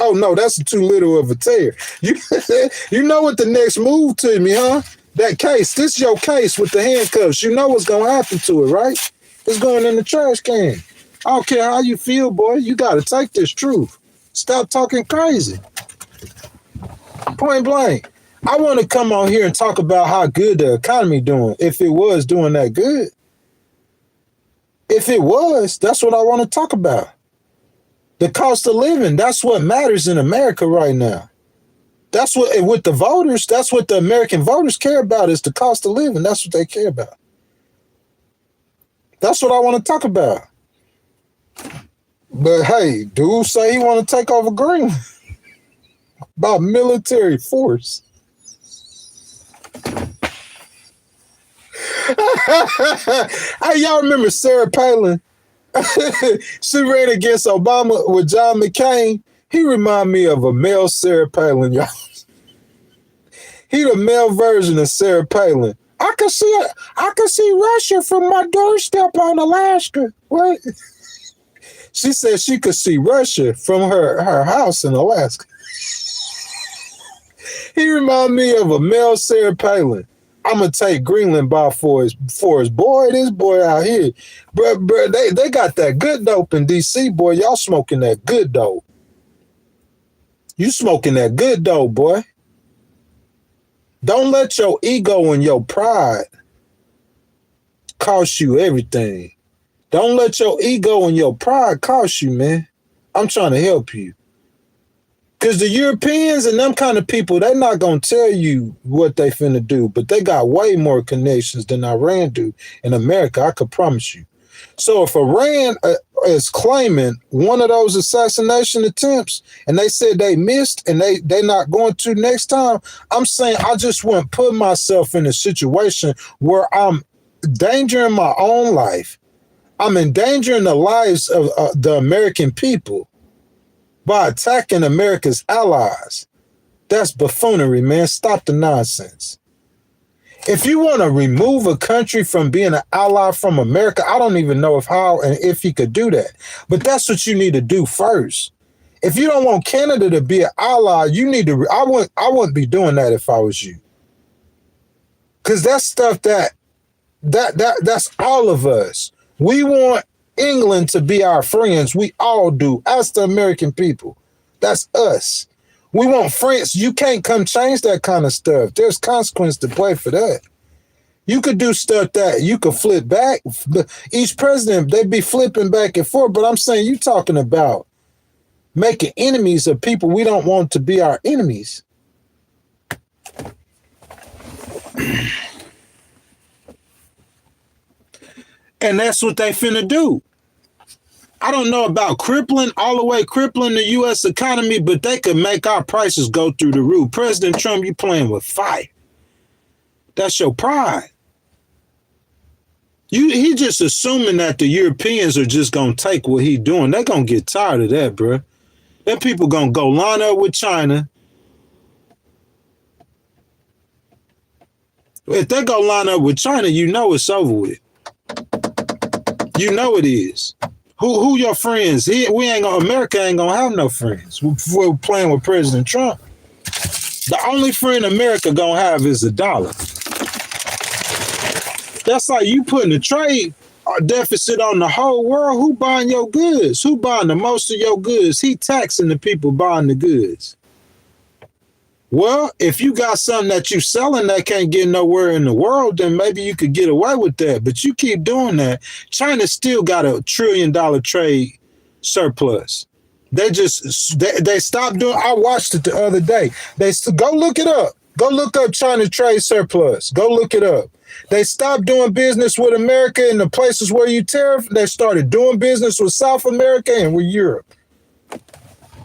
oh no, that's too little of a tear. You know what the next move to me, huh? That case, this is your case with the handcuffs. You know what's going to happen to it, right? It's going in the trash can. I don't care how you feel, boy. You got to take this truth. Stop talking crazy. Point blank. I want to come on here and talk about how good the economy doing, if it was doing that good. If it was, that's what I want to talk about. The cost of living, that's what matters in America right now. That's what, with the voters, that's what the American voters care about is the cost of living. That's what they care about. That's what I want to talk about. But hey, dude say he want to take over Greenland by military force. Hey, y'all remember Sarah Palin? She ran against Obama with John McCain. He remind me of a male Sarah Palin, y'all. He the male version of Sarah Palin. I can see Russia from my doorstep on Alaska. What? She said she could see Russia from her house in Alaska. He remind me of a male Sarah Palin. I'm gonna take Greenland by for his boy. This boy out here, bro. They got that good dope in DC, boy. Y'all smoking that good dope. You smoking that good dope, boy. Don't let your ego and your pride cost you everything. Don't let your ego and your pride cost you, man. I'm trying to help you. Because the Europeans and them kind of people, they're not going to tell you what they finna do, but they got way more connections than Iran do in America, I could promise you. So if Iran is claiming one of those assassination attempts and they said they missed and they not going to next time, I'm saying I just wouldn't put myself in a situation where I'm endangering my own life. I'm endangering the lives of the American people by attacking America's allies. That's buffoonery, man. Stop the nonsense. If you want to remove a country from being an ally from America, I don't even know how and if he could do that. But that's what you need to do first. If you don't want Canada to be an ally, you need to. I wouldn't be doing that if I was you. Because that's stuff that's all of us. We want England to be our friends. We all do. As the American people. That's us. We want France. You can't come change that kind of stuff. There's consequence to play for that. You could do stuff that you could flip back. Each president, they'd be flipping back and forth. But I'm saying you talking about making enemies of people we don't want to be our enemies. And that's what they finna do. I don't know about all the way crippling the U.S. economy, but they could make our prices go through the roof. President Trump, you playing with fire. That's your pride. He just assuming that the Europeans are just going to take what he doing. They're going to get tired of that, bro. Them people going to go line up with China. If they go line up with China, you know it's over with. You know it is. Who your friends? America ain't gonna have no friends. We're playing with President Trump. The only friend America gonna have is the dollar. That's like you putting a trade deficit on the whole world. Who buying your goods? Who buying the most of your goods? He taxing the people buying the goods. Well, if you got something that you selling that can't get nowhere in the world, then maybe you could get away with that. But you keep doing that. China still got $1 trillion trade surplus. They stopped doing. I watched it the other day. Go look it up. Go look up China trade surplus. Go look it up. They stopped doing business with America in the places where you tariff. They started doing business with South America and with Europe.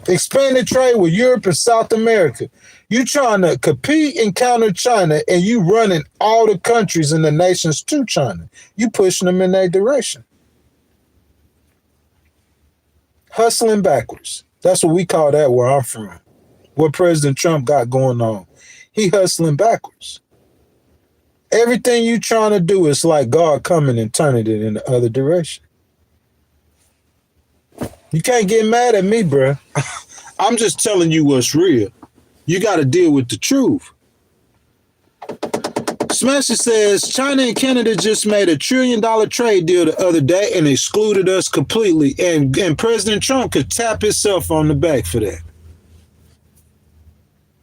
Expanded trade with Europe and South America. You trying to compete and counter China, and you running all the countries and the nations to China. You pushing them in that direction. Hustling backwards. That's what we call that where I'm from. What President Trump got going on. He hustling backwards. Everything you trying to do is like God coming and turning it in the other direction. You can't get mad at me, bruh. I'm just telling you what's real. You got to deal with the truth. Smasher says, China and Canada just made $1 trillion trade deal the other day and excluded us completely. And President Trump could tap himself on the back for that.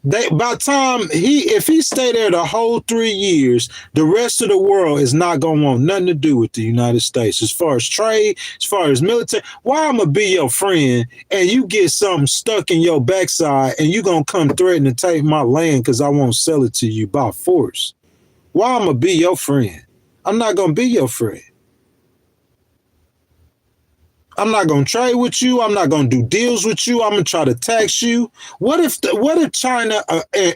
By the time if he stay there the whole 3 years, the rest of the world is not going to want nothing to do with the United States as far as trade, as far as military. Why I'm going to be your friend and you get something stuck in your backside and you going to come threaten to take my land because I won't sell it to you by force? Why I'm going to be your friend? I'm not going to be your friend. I'm not going to trade with you. I'm not going to do deals with you. I'm going to try to tax you. What if China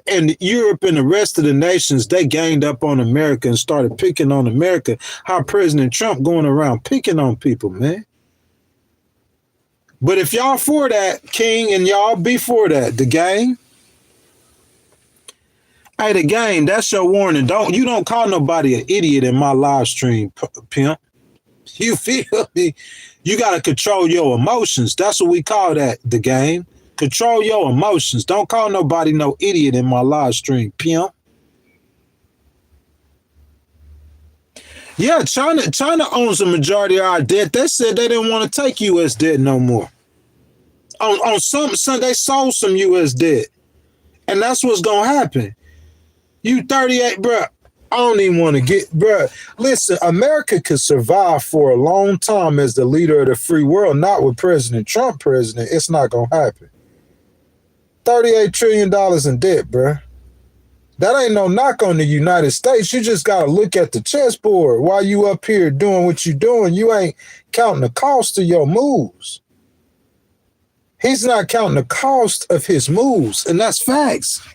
and Europe and the rest of the nations, they ganged up on America and started picking on America? How President Trump going around picking on people, man? But if y'all for that, King, and y'all be for that, the game. Hey, the game, that's your warning. You don't call nobody an idiot in my live stream, pimp. You feel me? You got to control your emotions. That's what we call that, the game. Control your emotions. Don't call nobody no idiot in my live stream, pimp. Yeah, China owns the majority of our debt. They said they didn't want to take U.S. debt no more. On some they sold some U.S. debt. And that's what's going to happen. You 38, bro. I don't even want to get, bro. Listen, America could survive for a long time as the leader of the free world, not with President Trump president. It's not going to happen. $38 trillion in debt, bro. That ain't no knock on the United States. You just got to look at the chessboard while you up here doing what you doing. You ain't counting the cost of your moves. He's not counting the cost of his moves, and that's facts.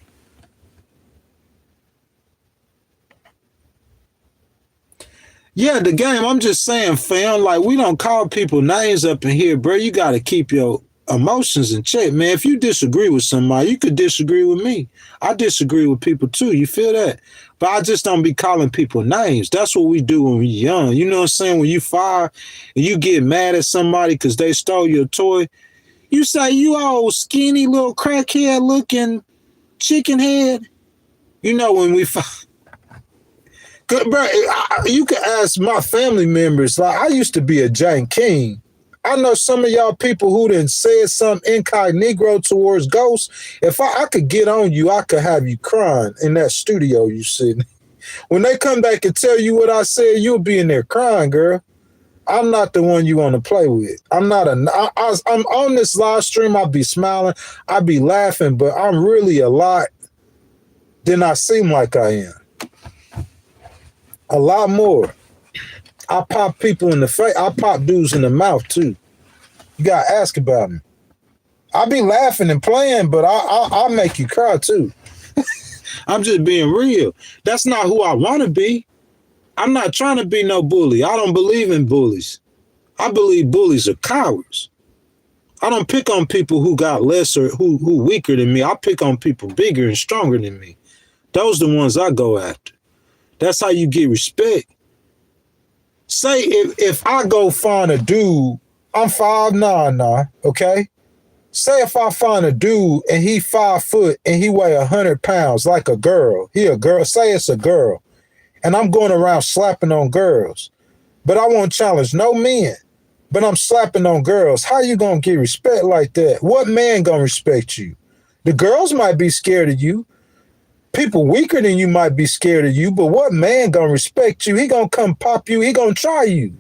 Yeah, the game, I'm just saying, fam, like, we don't call people names up in here, bro. You got to keep your emotions in check, man. If you disagree with somebody, you could disagree with me. I disagree with people, too. You feel that? But I just don't be calling people names. That's what we do when we're young. You know what I'm saying? When you fire and you get mad at somebody because they stole your toy, you say, you old skinny little crackhead looking chicken head. You know, when we fire. Bro, you can ask my family members. Like, I used to be a Jane King. I know some of y'all people who done said something incognito towards ghosts. If I could get on you, I could have you crying in that studio you sitting. When they come back and tell you what I said, you'll be in there crying, girl. I'm not the one you want to play with. I'm on this live stream. I'll be smiling. I'll be laughing, but I'm really a lot than I seem like I am. A lot more. I pop people in the face. I pop dudes in the mouth too. You gotta ask about me. I'll be laughing and playing, but I'll make you cry too. I'm just being real. That's not who I want to be. I'm not trying to be no bully. I don't believe in bullies. I believe bullies are cowards. I don't pick on people who got less or who weaker than me. I pick on people bigger and stronger than me. Those are the ones I go after. That's how you get respect. Say if I go find a dude, I'm 5'9" now, okay? Say if I find a dude and he 5 foot and he weigh 100 pounds like a girl. He a girl. Say it's a girl. And I'm going around slapping on girls. But I won't challenge no men. But I'm slapping on girls. How you going to get respect like that? What man going to respect you? The girls might be scared of you. People weaker than you might be scared of you. But what man going to respect you? He going to come pop you. He going to try you.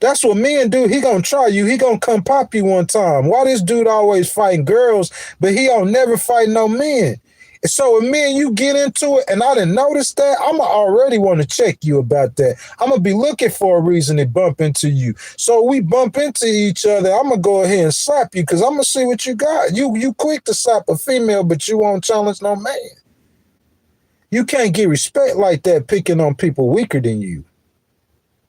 That's what men do. He gonna try you. He gonna come pop you one time. Why this dude always fighting girls, but he don't never fight no men? And so if me and you get into it and I didn't notice that, I'ma already want to check you about that. I'm gonna be looking for a reason to bump into you. So we bump into each other, I'm gonna go ahead and slap you because I'm gonna see what you got. You quick to slap a female, but you won't challenge no man. You can't get respect like that picking on people weaker than you.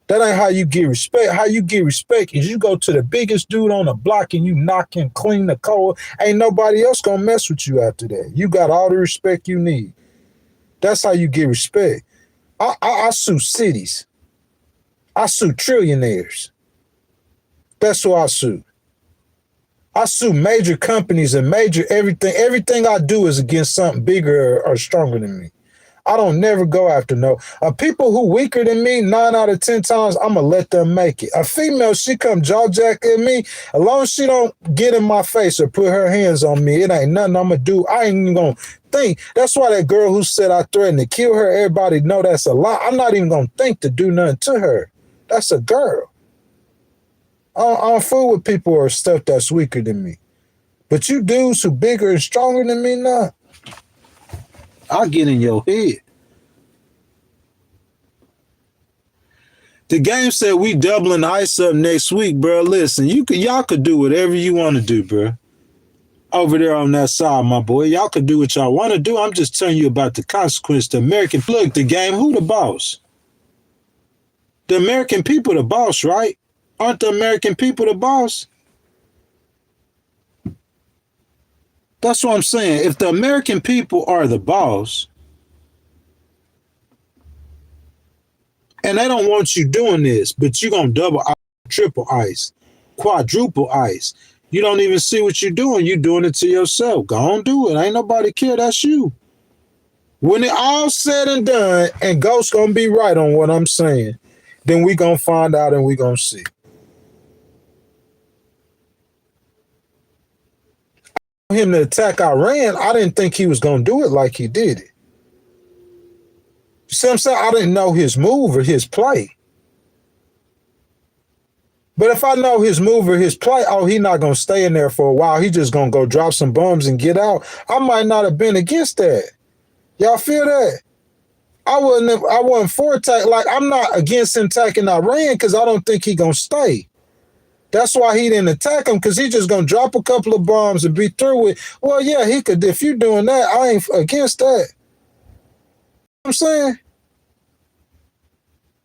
That ain't how you get respect. How you get respect is you go to the biggest dude on the block and you knock him clean the cold. Ain't nobody else gonna mess with you after that. You got all the respect you need. That's how you get respect. I sue cities. I sue trillionaires. That's who I sue. I sue major companies and major everything. Everything I do is against something bigger or stronger than me. I don't never go after no. People who weaker than me, 9 out of 10 times, I'm going to let them make it. A female, she come jaw jack at me. As long as she don't get in my face or put her hands on me, it ain't nothing I'm going to do. I ain't even going to think. That's why that girl who said I threatened to kill her, everybody know that's a lie. I'm not even going to think to do nothing to her. That's a girl. I don't fool with people or stuff that's weaker than me. But you dudes who bigger and stronger than me, nah. I'll get in your head. The game said we doubling the ice up next week, bro. Listen, y'all could do whatever you want to do, bro. Over there on that side, my boy. Y'all could do what y'all want to do. I'm just telling you about the consequence. The American, look, the game, who the boss? The American people the boss, right? Aren't the American people the boss? That's what I'm saying. If the American people are the boss, and they don't want you doing this, but you're going to double, triple ice, quadruple ice. You don't even see what you're doing. You're doing it to yourself. Go on, do it. Ain't nobody care. That's you. When it all said and done, and Ghost going to be right on what I'm saying, then we going to find out and we going to see. Him to attack Iran, I didn't think he was going to do it like he did it. You see what I'm saying? I didn't know his move or his play. But if I know his move or his play, oh, he not going to stay in there for a while. He just going to go drop some bombs and get out. I might not have been against that. Y'all feel that? I wasn't for attack. Like, I'm not against him attacking Iran because I don't think he going to stay. That's why he didn't attack him, because he just going to drop a couple of bombs and be through with. Well, yeah, he could. If you're doing that, I ain't against that. You know what I'm saying?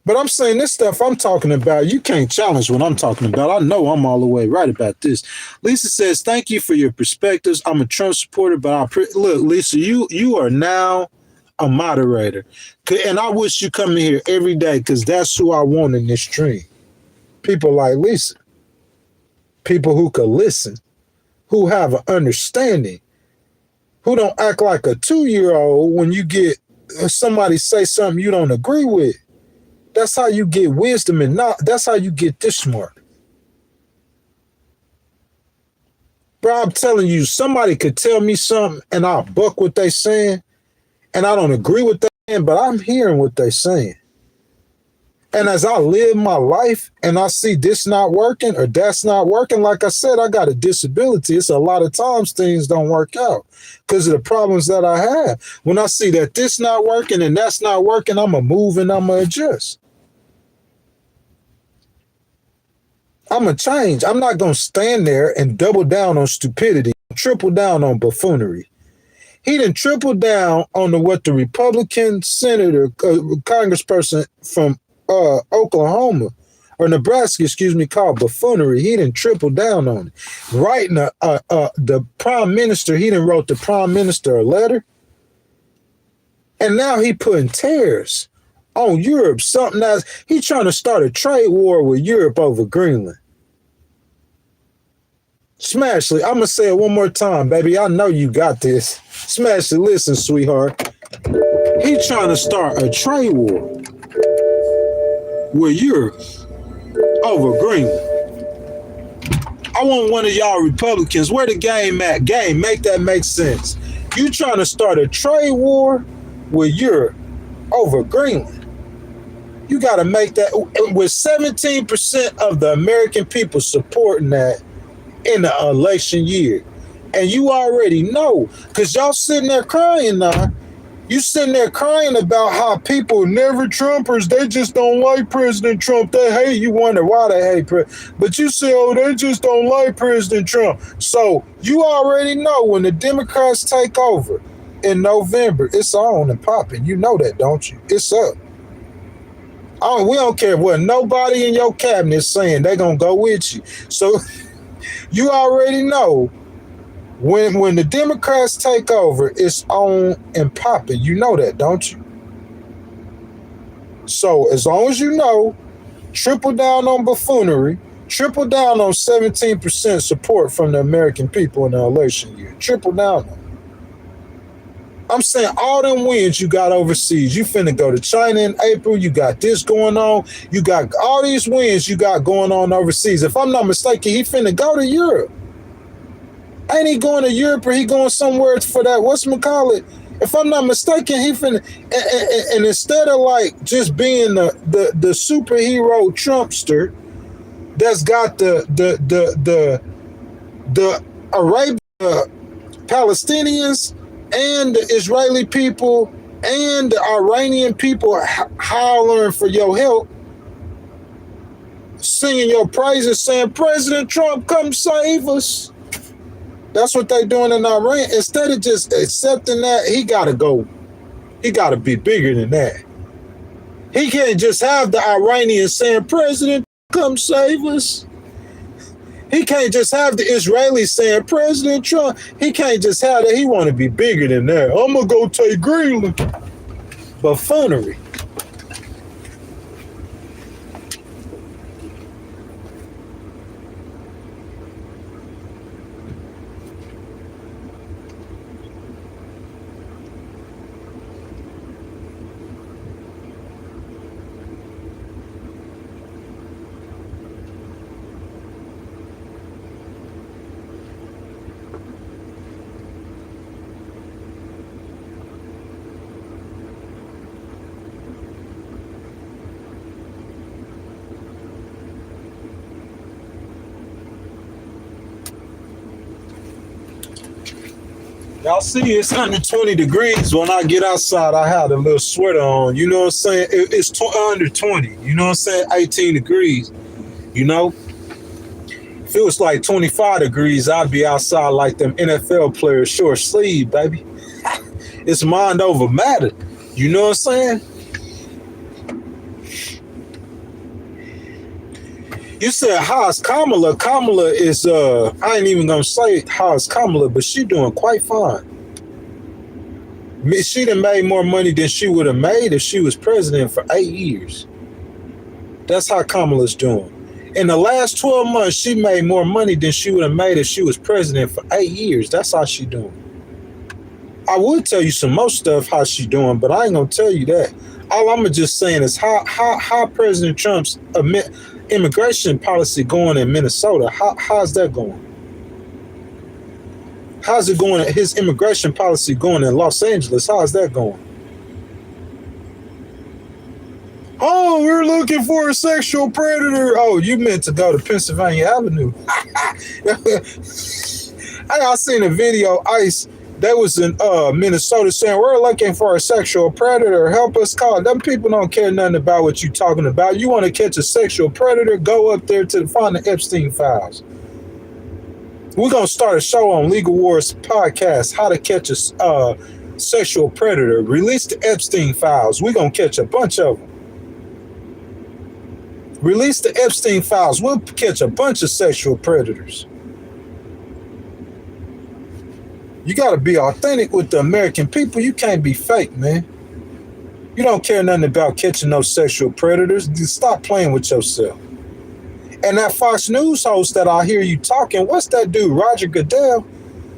But I'm saying this stuff I'm talking about, you can't challenge what I'm talking about. I know I'm all the way right about this. Lisa says, thank you for your perspectives. I'm a Trump supporter, but look, Lisa, you are now a moderator. And I wish you come in here every day, because that's who I want in this stream. People like Lisa. People who could listen, who have an understanding, who don't act like a 2-year-old when you get somebody say something you don't agree with. That's how you get wisdom, and that's how you get this smart. Bro, I'm telling you, somebody could tell me something and I'll buck what they saying, and I don't agree with that. but I'm hearing what they're saying. And as I live my life and I see this not working or that's not working, like I said, I got a disability. It's a lot of times things don't work out because of the problems that I have. When I see that this not working and that's not working, I'm going to move and I'm going to adjust. I'm going to change. I'm not going to stand there and double down on stupidity, triple down on buffoonery. He done tripled down on what the Republican senator, congressperson from Oklahoma or Nebraska, called buffoonery. He done tripled down on it. Writing the prime minister, he done wrote the prime minister a letter. And now he putting tariffs on Europe. Something else. He trying to start a trade war with Europe over Greenland. Smashley, I'm going to say it one more time, baby. I know you got this. Smashley, listen, sweetheart. He trying to start a trade war with Europe over Greenland. I want one of y'all Republicans. Where the game at? Game, make that make sense. You trying to start a trade war with Europe over Greenland. You got to make that with 17% of the American people supporting that in the election year. And you already know, because y'all sitting there crying now. You sitting there crying about how people never Trumpers, they just don't like President Trump. They hate, you wonder why they hate but you say, oh, they just don't like President Trump. So you already know when the Democrats take over in November, it's on and popping. You know that, don't you? It's up. We don't care what nobody in your cabinet is saying. They're going to go with you. So you already know when the Democrats take over, it's on and popping. You know that, don't you? So as long as you know, triple down on buffoonery, triple down on 17% support from the American people in the election year. Triple down on it. I'm saying all them wins you got overseas. You finna go to China in April. You got this going on. You got all these wins you got going on overseas. If I'm not mistaken, he finna go to Europe. Ain't he going to Europe or he going somewhere for that? Whatchamacallit? If I'm not mistaken, he finna and instead of like just being the superhero Trumpster that's got the Arabian Palestinians and the Israeli people and the Iranian people hollering for your help, singing your praises, saying, President Trump, come save us. That's what they doing in Iran. Instead of just accepting that, he got to go. He got to be bigger than that. He can't just have the Iranians saying, President, come save us. He can't just have the Israelis saying, President Trump. He can't just have that. He want to be bigger than that. I'm going to go take Greenland. Buffoonery. Y'all see it's 120 degrees. When I get outside, I have a little sweater on. You know what I'm saying? It's under 20. You know what I'm saying? 18 degrees. You know? If it was like 25 degrees, I'd be outside like them NFL players, short sleeve, baby. It's mind over matter. You know what I'm saying? You said, how's Kamala? Kamala is, I ain't even going to say how's Kamala, but she doing quite fine. She done made more money than she would have made if she was president for 8 years. That's how Kamala's doing. In the last 12 months, she made more money than she would have made if she was president for 8 years. That's how she doing. I would tell you some more stuff how she doing, but I ain't going to tell you that. All I'm just saying is how President Trump's immigration policy going in Minnesota, how's that going? How's it going? His immigration policy going in Los Angeles, how's that going? Oh, we're looking for a sexual predator. Oh, you meant to go to Pennsylvania Avenue. I seen a video, ICE, they was in Minnesota saying, we're looking for a sexual predator. Help us call. Them people don't care nothing about what you talking about. You want to catch a sexual predator, go up there to find the Epstein files. We're going to start a show on Legal Wars podcast, how to catch a sexual predator. Release the Epstein files. We're going to catch a bunch of them. Release the Epstein files. We'll catch a bunch of sexual predators. You got to be authentic with the American people. You can't be fake, man. You don't care nothing about catching those sexual predators. Just stop playing with yourself. And that Fox News host that I hear you talking, what's that dude, Roger Goodell?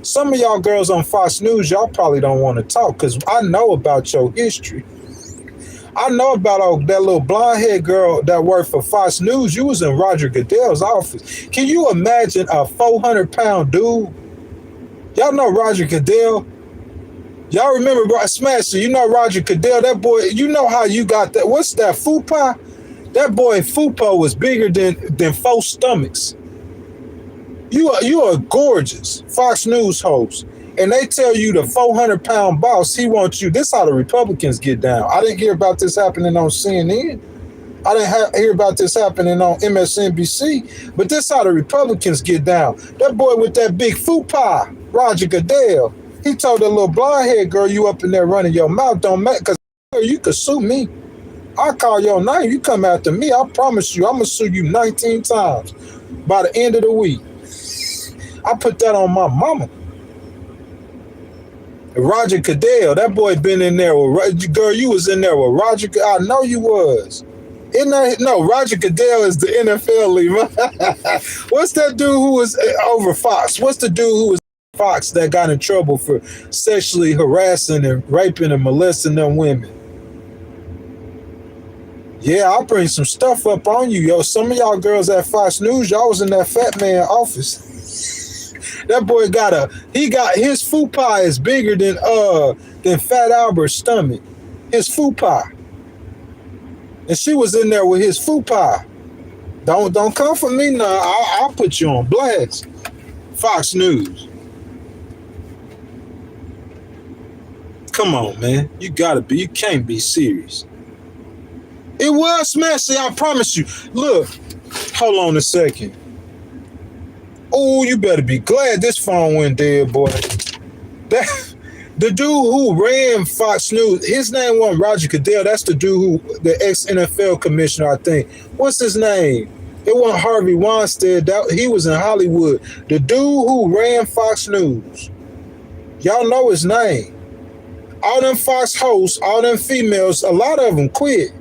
Some of y'all girls on Fox News, y'all probably don't want to talk because I know about your history. I know about that little blonde-haired girl that worked for Fox News. You was in Roger Goodell's office. Can you imagine a 400-pound dude? Y'all know Roger Goodell? Y'all remember Smasher? You know Roger Goodell? That boy, you know how you got that? What's that, fupa? That boy Fupo was bigger than 4 stomachs. You are gorgeous Fox News host. And they tell you the 400-pound boss, he wants you. This is how the Republicans get down. I didn't hear about this happening on CNN. I didn't hear about this happening on MSNBC. But this is how the Republicans get down. That boy with that big fupa, Roger Goodell, he told that little blonde-haired girl, you up in there running your mouth, don't matter, because you could sue me. I call your name, you come after me, I promise you, I'm going to sue you 19 times by the end of the week. I put that on my mama. Roger Goodell, that boy been in there with, girl, you was in there with Roger, I know you was. No, Roger Goodell is the NFL leader. What's that dude who was over Fox? What's the dude who was Fox that got in trouble for sexually harassing and raping and molesting them women? Yeah, I'll bring some stuff up on you, yo. Some of y'all girls at Fox News, y'all was in that fat man office. That boy his fupa is bigger than Fat Albert's stomach. His fupa. And she was in there with his fupa. Don't come for me now. I'll put you on blast. Fox News. Come on, man. You can't be serious. It was Smashy, I promise you. Look, hold on a second. Oh, you better be glad this phone went dead, boy. The dude who ran Fox News, his name wasn't Roger Goodell. That's the dude the ex-NFL commissioner, I think. What's his name? It wasn't Harvey Weinstein. He was in Hollywood. The dude who ran Fox News. Y'all know his name. All them Fox hosts, all them females, a lot of them quit.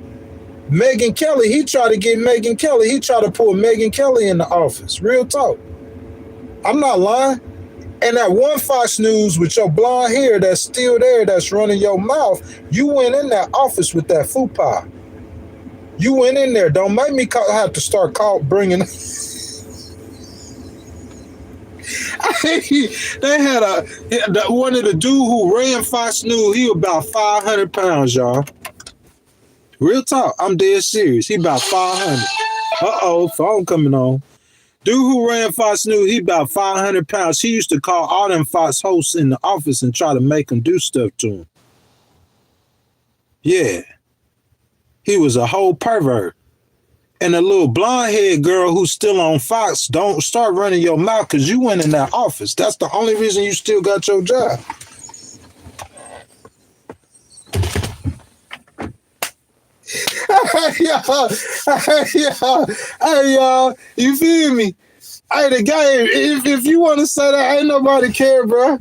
Megyn Kelly, he tried to get Megyn Kelly. He tried to pull Megyn Kelly in the office. Real talk. I'm not lying. And that one Fox News with your blonde hair that's still there, that's running your mouth, you went in that office with that fupa. You went in there. Don't make me have to start bringing. They had one of the dude who ran Fox News. He was about 500 pounds, y'all. Real talk. I'm dead serious. He about 500. Uh-oh, phone coming on. Dude who ran Fox News, he about 500 pounds. He used to call all them Fox hosts in the office and try to make them do stuff to him. Yeah. He was a whole pervert. And a little blonde-haired girl who's still on Fox, don't start running your mouth because you went in that office. That's the only reason you still got your job. Hey, y'all, you feel me? Hey, the guy, if you want to say that, ain't nobody care, bro.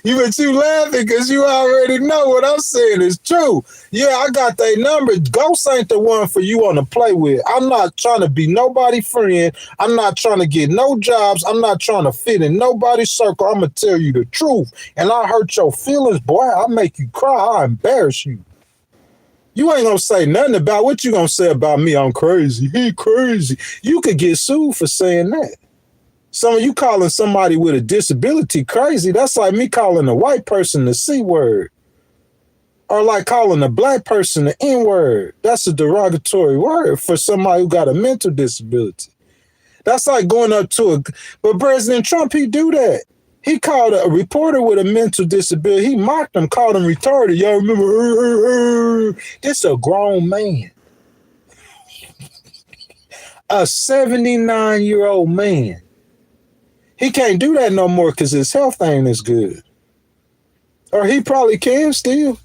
But you laughing because you already know what I'm saying is true. Yeah, I got their number. Ghost ain't the one for you on to play with. I'm not trying to be nobody's friend. I'm not trying to get no jobs. I'm not trying to fit in nobody's circle. I'm going to tell you the truth. And I hurt your feelings, boy. I make you cry. I embarrass you. You ain't going to say nothing about what you going to say about me. I'm crazy. He crazy. You could get sued for saying that. Some of you calling somebody with a disability crazy, that's like me calling a white person the C word. Or like calling a black person the N-word. That's a derogatory word for somebody who got a mental disability. That's like going up to but President Trump, he do that. He called a reporter with a mental disability. He mocked him, called him retarded. Y'all remember? This a grown man. A 79-year-old man. He can't do that no more because his health ain't as good. Or he probably can still.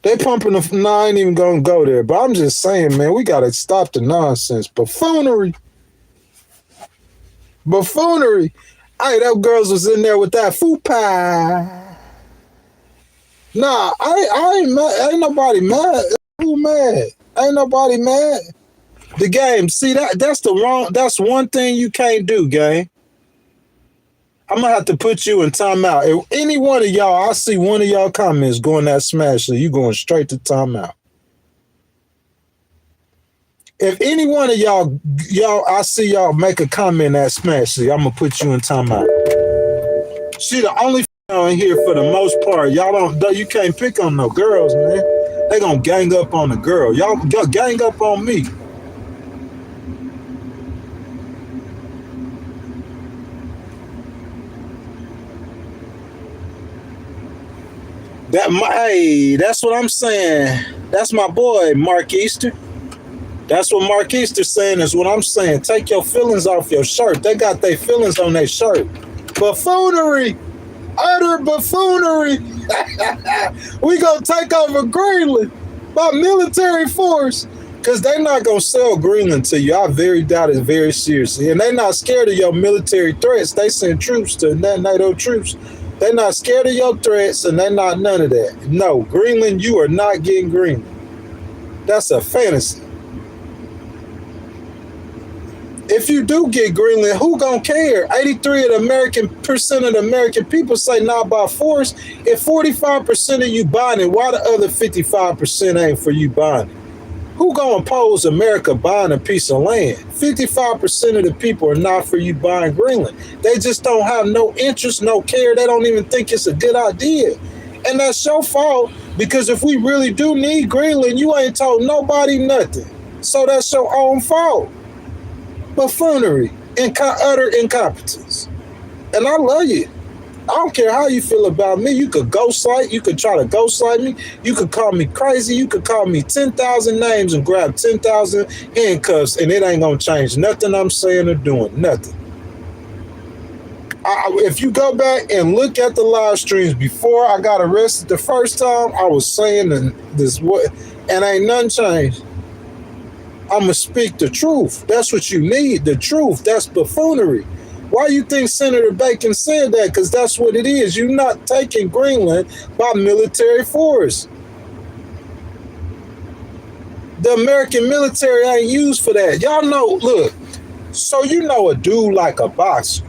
They pumping the... No, I ain't even going to go there. But I'm just saying, man, we got to stop the nonsense. Buffoonery. Buffoonery. Hey, them girls was in there with that food pie. Nah, I ain't mad. Ain't nobody mad. Who mad? Ain't nobody mad. The game. See, that's one thing you can't do, gang. I'm going to have to put you in timeout. If any one of y'all, I see one of y'all comments going that smash, so you going straight to timeout. If any one of y'all, I see y'all make a comment that smash, see, I'm going to put you in timeout. She the only on here for the most part. You can't pick on no girls, man. They going to gang up on the girl. Y'all gang up on me. That's what I'm saying. That's my boy, Mark Easter. That's what Mark Easter saying is what I'm saying. Take your feelings off your shirt. They got their feelings on their shirt. Buffoonery. Utter buffoonery. We gonna take over Greenland by military force. Because they not gonna sell Greenland to you. I very doubt it very seriously. And they not scared of your military threats. They send troops to NATO troops. They're not scared of your threats, and they're not none of that. No, Greenland, you are not getting Greenland. That's a fantasy. If you do get Greenland, who gonna care? 83% of the American people say not by force. If 45% of you buying it, why the other 55% ain't for you buying it? Who gonna oppose America buying a piece of land? 55% of the people are not for you buying Greenland. They just don't have no interest, no care. They don't even think it's a good idea. And that's your fault, because if we really do need Greenland, you ain't told nobody nothing. So that's your own fault. Buffoonery, utter incompetence. And I love you. I don't care how you feel about me. You could ghostlight. You could try to ghostlight me. You could call me crazy. You could call me 10,000 names and grab 10,000 handcuffs, and it ain't going to change nothing I'm saying or doing. Nothing. If you go back and look at the live streams before I got arrested the first time, I was saying this, and ain't nothing changed. I'm going to speak the truth. That's what you need, the truth. That's buffoonery. Why you think Senator Bacon said that? Because that's what it is. You're not taking Greenland by military force. The American military ain't used for that. Y'all know, look, so you know a dude like a boxer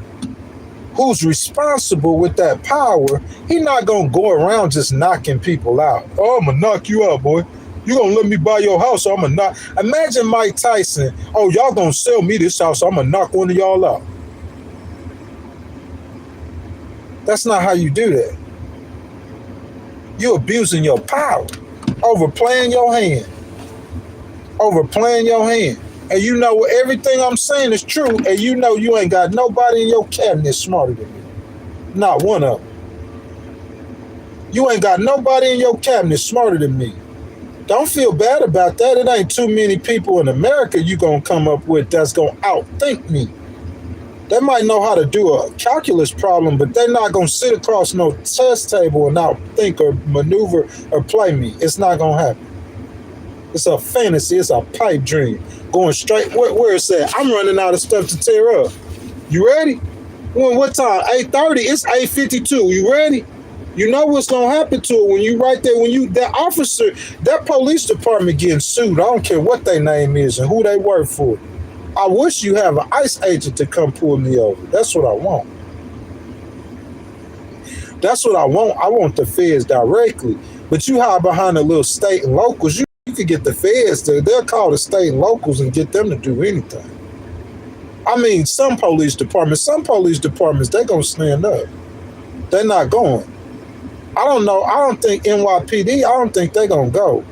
who's responsible with that power, he not going to go around just knocking people out. Oh, I'm going to knock you out, boy. You going to let me buy your house, so I'm going to knock. Imagine Mike Tyson. Oh, y'all going to sell me this house, so I'm going to knock one of y'all out. That's not how you do that. You're abusing your power, overplaying your hand. And you know everything I'm saying is true, and you know you ain't got nobody in your cabinet smarter than me. Not one of them. You ain't got nobody in your cabinet smarter than me. Don't feel bad about that. It ain't too many people in America you gonna come up with that's gonna outthink me. They might know how to do a calculus problem, but they're not going to sit across no test table and outthink or maneuver or play me. It's not going to happen. It's a fantasy. It's a pipe dream. Going straight. Where is that? I'm running out of stuff to tear up. You ready? What time? 8:30. It's 8:52. You ready? You know what's going to happen to it when you right there. That officer, that police department getting sued. I don't care what their name is and who they work for. I wish you have an ICE agent to come pull me over. That's what I want. I want the feds directly. But you hide behind the little state and locals. You could get the feds they'll call the state and locals and get them to do anything. I mean, some police departments, they're going to stand up. They're not going. I don't know. I don't think NYPD, I don't think they're going to go.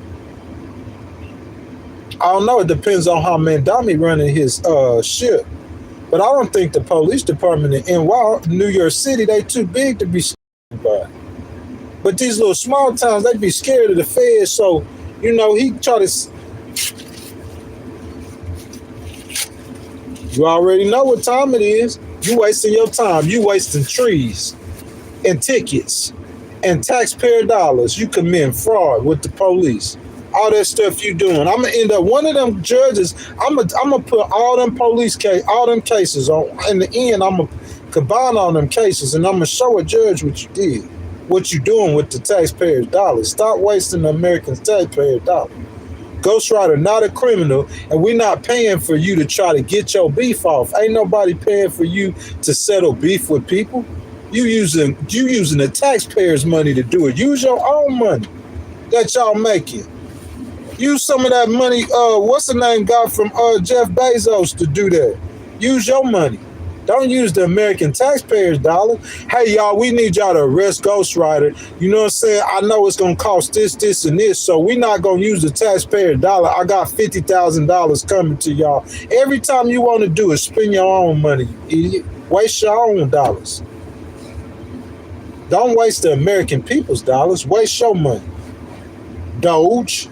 I don't know. It depends on how Mandami running his ship. But I don't think the police department in New York City, they too big to be scared by. But these little small towns, they be scared of the feds. So, you know, he try to... You already know what time it is. You wasting your time. You wasting trees and tickets and taxpayer dollars. You commit fraud with the police. All that stuff you doing. I'm gonna end up one of them judges. I'm gonna put all them all them cases on. In the end, I'm gonna combine all them cases, and I'm gonna show a judge what you did, what you doing with the taxpayers' dollars. Stop wasting the American taxpayer dollars. Ghostwriter not a criminal, and we're not paying for you to try to get your beef off. Ain't nobody paying for you to settle beef with people. You using the taxpayers' money to do it. Use your own money that y'all making. Use some of that money, what's the name got from Jeff Bezos to do that. Use your money. Don't use the American taxpayers' dollar. Hey, y'all, we need y'all to arrest Ghostwriter. You know what I'm saying? I know it's going to cost this, and this, so we're not going to use the taxpayer dollar. I got $50,000 coming to y'all. Every time you want to do it, spend your own money, you idiot. Waste your own dollars. Don't waste the American people's dollars. Waste your money. Doge.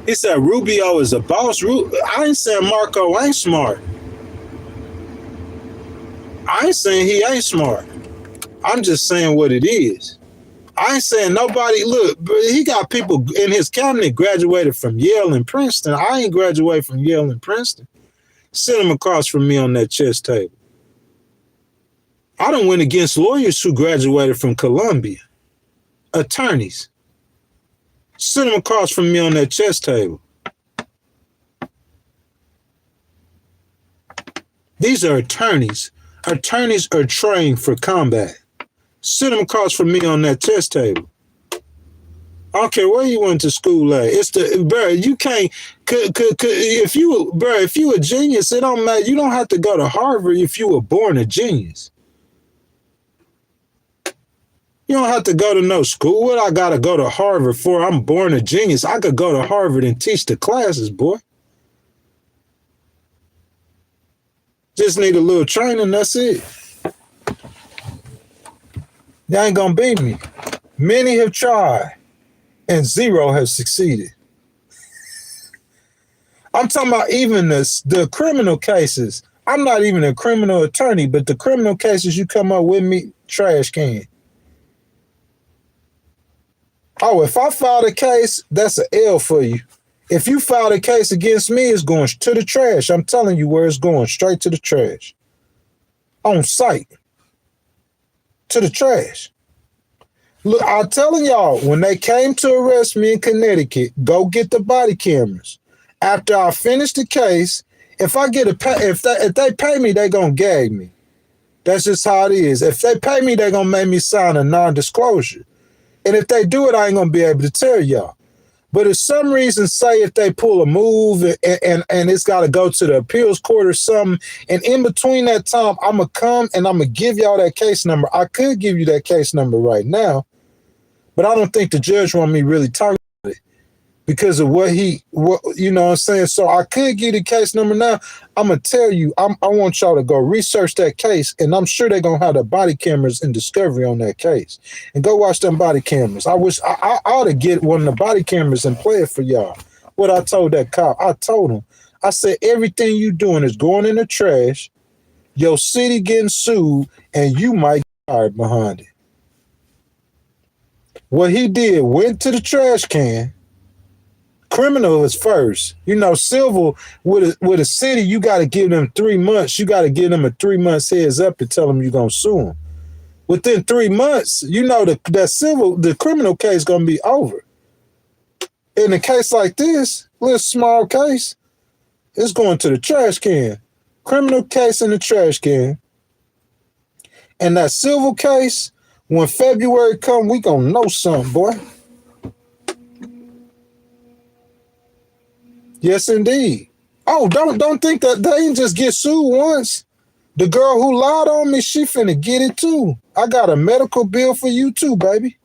He said Rubio is a boss. I ain't saying Marco ain't smart. I ain't saying he ain't smart. I'm just saying what it is. I ain't saying nobody, look, he got people in his cabinet graduated from Yale and Princeton. I ain't graduated from Yale and Princeton. Sit him across from me on that chess table. I done went against lawyers who graduated from Columbia. Attorneys. Sit them across from me on that chess table. These are attorneys. Attorneys are trained for combat. Sit them across from me on that chess table. I don't care where you went to school at. It's the, bro, you can't, if you a genius, it don't matter. You don't have to go to Harvard if you were born a genius. You don't have to go to no school. What I got to go to Harvard for? I'm born a genius. I could go to Harvard and teach the classes, boy. Just need a little training, that's it. You ain't gonna beat me. Many have tried, and zero have succeeded. I'm talking about even the criminal cases. I'm not even a criminal attorney, but the criminal cases you come up with me, trash can. Oh, if I filed a case, that's an L for you. If you filed a case against me, it's going to the trash. I'm telling you where it's going, straight to the trash. On site. To the trash. Look, I'm telling y'all, when they came to arrest me in Connecticut, go get the body cameras. After I finish the case, if they pay me, they gonna gag me. That's just how it is. If they pay me, they gonna make me sign a non-disclosure. And if they do it, I ain't gonna be able to tell y'all. But if some reason, say if they pull a move and it's got to go to the appeals court or something, and in between that time, I'm going to come and I'm going to give y'all that case number. I could give you that case number right now, but I don't think the judge want me really talking about it because of what you know what I'm saying? So I could give the case number now. I'm going to tell you, I want y'all to go research that case, and I'm sure they're going to have the body cameras and discovery on that case. And go watch them body cameras. I wish I ought to get one of the body cameras and play it for y'all. What I told that cop, I told him, I said, everything you doing is going in the trash, your city getting sued, and you might get fired behind it. What he did, went to the trash can. Criminal is first. You know, civil with a city, you got to give them 3 months. You got to give them a 3 months heads up and tell them you're going to sue them. Within 3 months, you know, the criminal case going to be over. In a case like this, little small case, it's going to the trash can. Criminal case in the trash can. And that civil case, when February come, we going to know something, boy. Yes, indeed. Oh, don't think that they didn't just get sued once. The girl who lied on me, she finna get it too. I got a medical bill for you too, baby.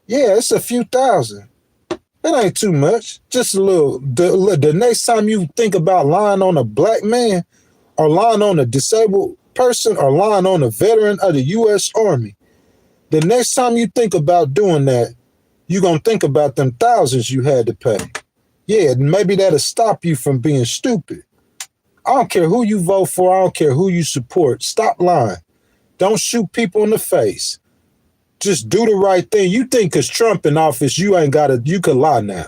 Yeah, it's a few thousand. It ain't too much. Just a little. The next time you think about lying on a black man or lying on a disabled person or lying on a veteran of the U.S. Army, the next time you think about doing that, you're going to think about them thousands you had to pay. Yeah, maybe that'll stop you from being stupid. I don't care who you vote for. I don't care who you support. Stop lying. Don't shoot people in the face. Just do the right thing. You think because Trump in office, you could lie now.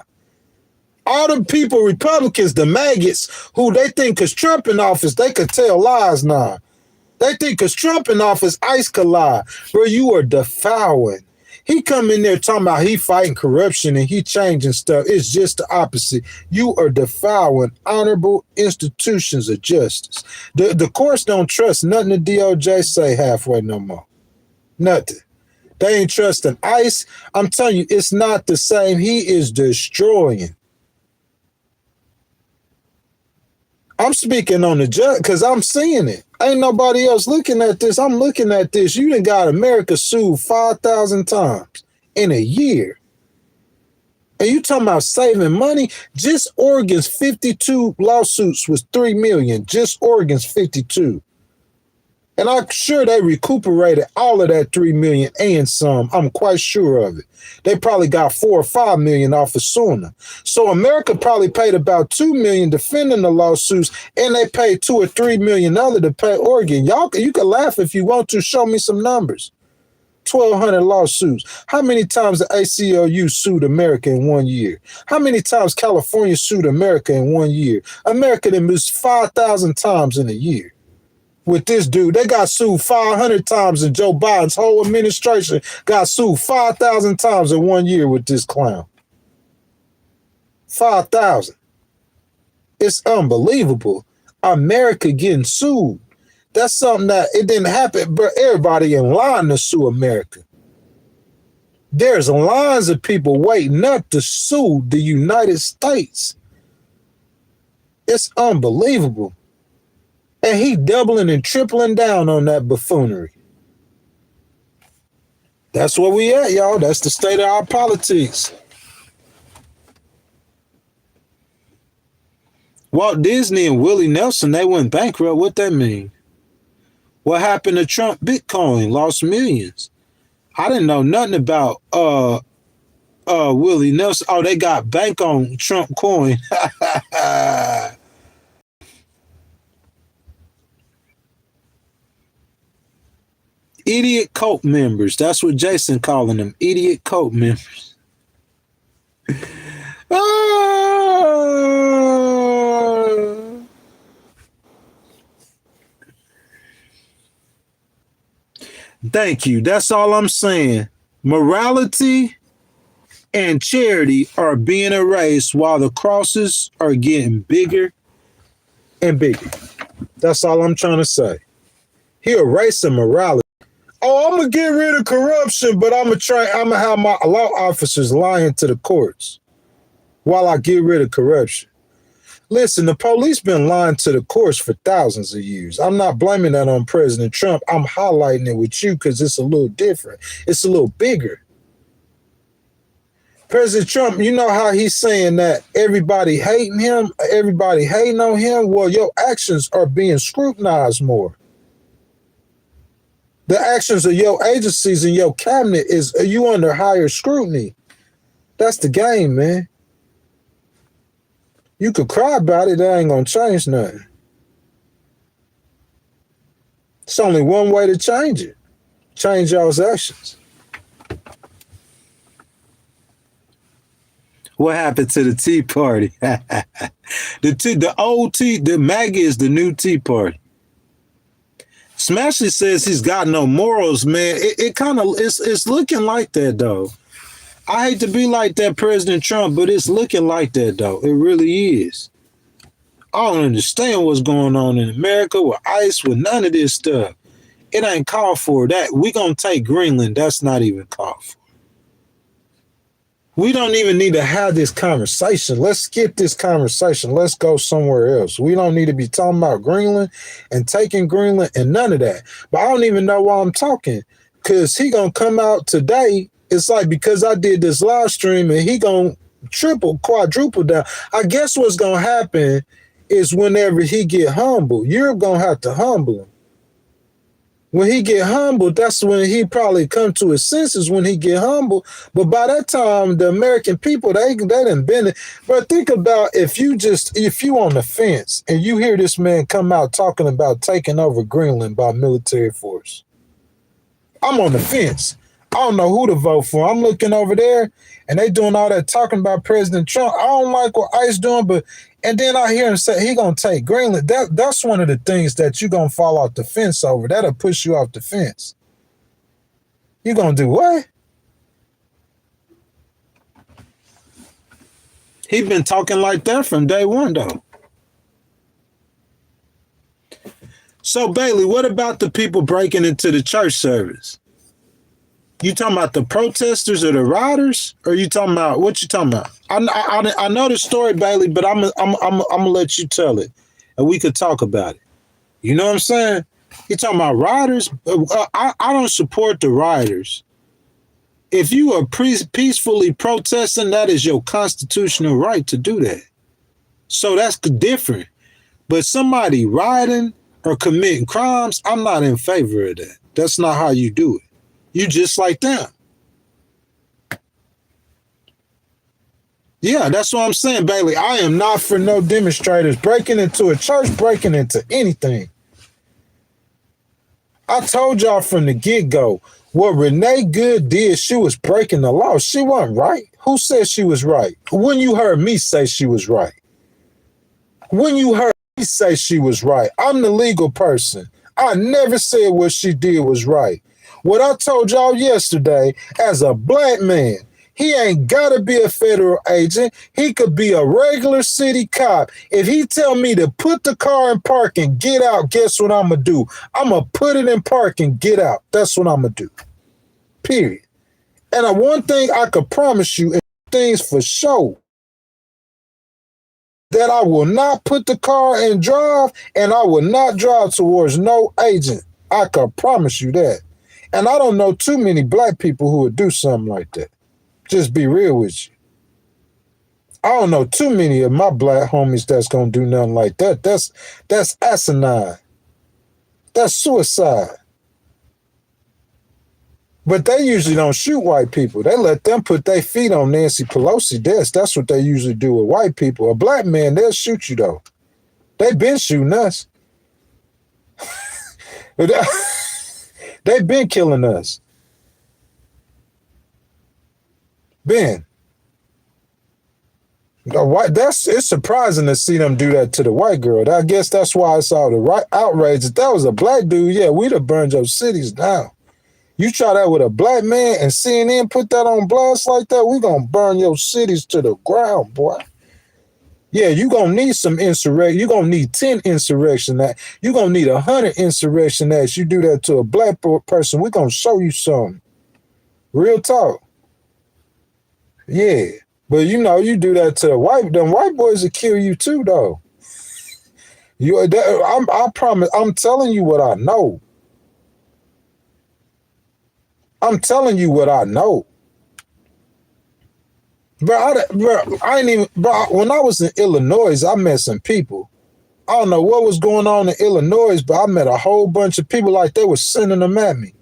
All the people, Republicans, the maggots, who they think because Trump in office, they could tell lies now. They think because Trump in office, ICE could lie. Bro, you are defouling. He come in there talking about he fighting corruption and he changing stuff. It's just the opposite. You are defouling honorable institutions of justice. The courts don't trust nothing the DOJ say halfway no more. Nothing. They ain't trusting ICE. I'm telling you, it's not the same. He is destroying. I'm speaking on the judge because I'm seeing it. Ain't nobody else looking at this. I'm looking at this. You done got America sued 5,000 times in a year. And you talking about saving money? Just Oregon's 52 lawsuits was $3 million. Just Oregon's 52. And I'm sure they recuperated all of that $3 million and some. I'm quite sure of it. They probably got $4 or $5 million off of SUNA. So America probably paid about $2 million defending the lawsuits, and they paid $2 or $3 million to pay Oregon. You can laugh if you want to. Show me some numbers. 1,200 lawsuits. How many times the ACLU sued America in 1 year? How many times California sued America in 1 year? America then missed 5,000 times in a year. With this dude, they got sued 500 times, and Joe Biden's whole administration got sued 5,000 times in 1 year with this clown. 5,000. It's unbelievable. America getting sued. That's something that it didn't happen, but everybody in line to sue America. There's lines of people waiting up to sue the United States. It's unbelievable. And he doubling and tripling down on that buffoonery. That's where we at, y'all. That's the state of our politics. Walt Disney and Willie Nelson, they went bankrupt. What that mean? What happened to Trump? Bitcoin lost millions. I didn't know nothing about Willie Nelson. Oh, they got bank on Trump coin. Idiot cult members. That's what Jason calling them. Idiot cult members. Thank you. That's all I'm saying. Morality and charity are being erased while the crosses are getting bigger and bigger. That's all I'm trying to say. He erasing morality. Oh, I'm gonna get rid of corruption, but I'm gonna have my law officers lying to the courts while I get rid of corruption. Listen, the police been lying to the courts for thousands of years. I'm not blaming that on President Trump. I'm highlighting it with you because it's a little different. It's a little bigger. President Trump, you know how he's saying that everybody hating him, everybody hating on him? Well, your actions are being scrutinized more. The actions of your agencies and your cabinet are you under higher scrutiny. That's the game, man. You could cry about it, that ain't gonna change nothing. It's only one way to change it. Change y'all's actions. What happened to the Tea Party? The MAGA is the new Tea Party. Smashy says he's got no morals, man. It's looking like that, though. I hate to be like that, President Trump, but it's looking like that, though. It really is. I don't understand what's going on in America with ICE, with none of this stuff. It ain't called for that. We gonna take Greenland. That's not even called for. We don't even need to have this conversation. Let's skip this conversation. Let's go somewhere else. We don't need to be talking about Greenland and taking Greenland and none of that. But I don't even know why I'm talking, because he gonna come out today. It's like, because I did this live stream and he gonna quadruple down. I guess what's gonna happen is whenever he get humble, you're gonna have to humble him. When he get humbled, that's when he probably come to his senses, when he get humble. But by that time, the American people, they done been it. But think about if you on the fence and you hear this man come out talking about taking over Greenland by military force. I'm on the fence. I don't know who to vote for. I'm looking over there and they doing all that talking about President Trump. I don't like what ICE doing, and then I hear him say he gonna take Greenland. That's one of the things that you gonna fall off the fence over. That'll push you off the fence. You gonna do what? He been talking like that from day one, though. So Bailey, what about the people breaking into the church service? You talking about the protesters or the rioters? Or you talking about what you talking about? I know the story, Bailey, but I'm gonna let you tell it, and we could talk about it. You know what I'm saying? You talking about rioters? I don't support the rioters. If you are peacefully protesting, that is your constitutional right to do that. So that's different. But somebody rioting or committing crimes, I'm not in favor of that. That's not how you do it. You just like them. Yeah, that's what I'm saying, Bailey. I am not for no demonstrators breaking into a church, breaking into anything. I told y'all from the get-go, what Renee Good did, she was breaking the law. She wasn't right. Who said she was right? When you heard me say she was right? When you heard me say she was right? I'm the legal person. I never said what she did was right. What I told y'all yesterday, as a black man, he ain't got to be a federal agent. He could be a regular city cop. If he tell me to put the car in park and get out, guess what I'm going to do? I'm going to put it in park and get out. That's what I'm going to do. Period. And one thing I could promise you, and things for sure, that I will not put the car and drive, and I will not drive towards no agent. I could promise you that. And I don't know too many black people who would do something like that. Just be real with you. I don't know too many of my black homies that's gonna do nothing like that. That's asinine. That's suicide. But they usually don't shoot white people. They let them put their feet on Nancy Pelosi's desk. That's what they usually do with white people. A black man, they'll shoot you though. They've been shooting us. They've been killing us. Ben. It's surprising to see them do that to the white girl. I guess that's why it's all the outrage. If that was a black dude, yeah, we'd have burned your cities down. You try that with a black man and CNN put that on blast like that, we gonna burn your cities to the ground, boy. Yeah, you gonna need some insurrection. You gonna need 10 insurrection acts. You gonna need 100 insurrection acts. You do that to a black person, we gonna show you something. Real talk. Yeah, but you do that to them white boys will kill you too, though. I promise. I'm telling you what I know. I'm telling you what I know. Bro, when I was in Illinois, I met some people. I don't know what was going on in Illinois, but I met a whole bunch of people like they were sending them at me.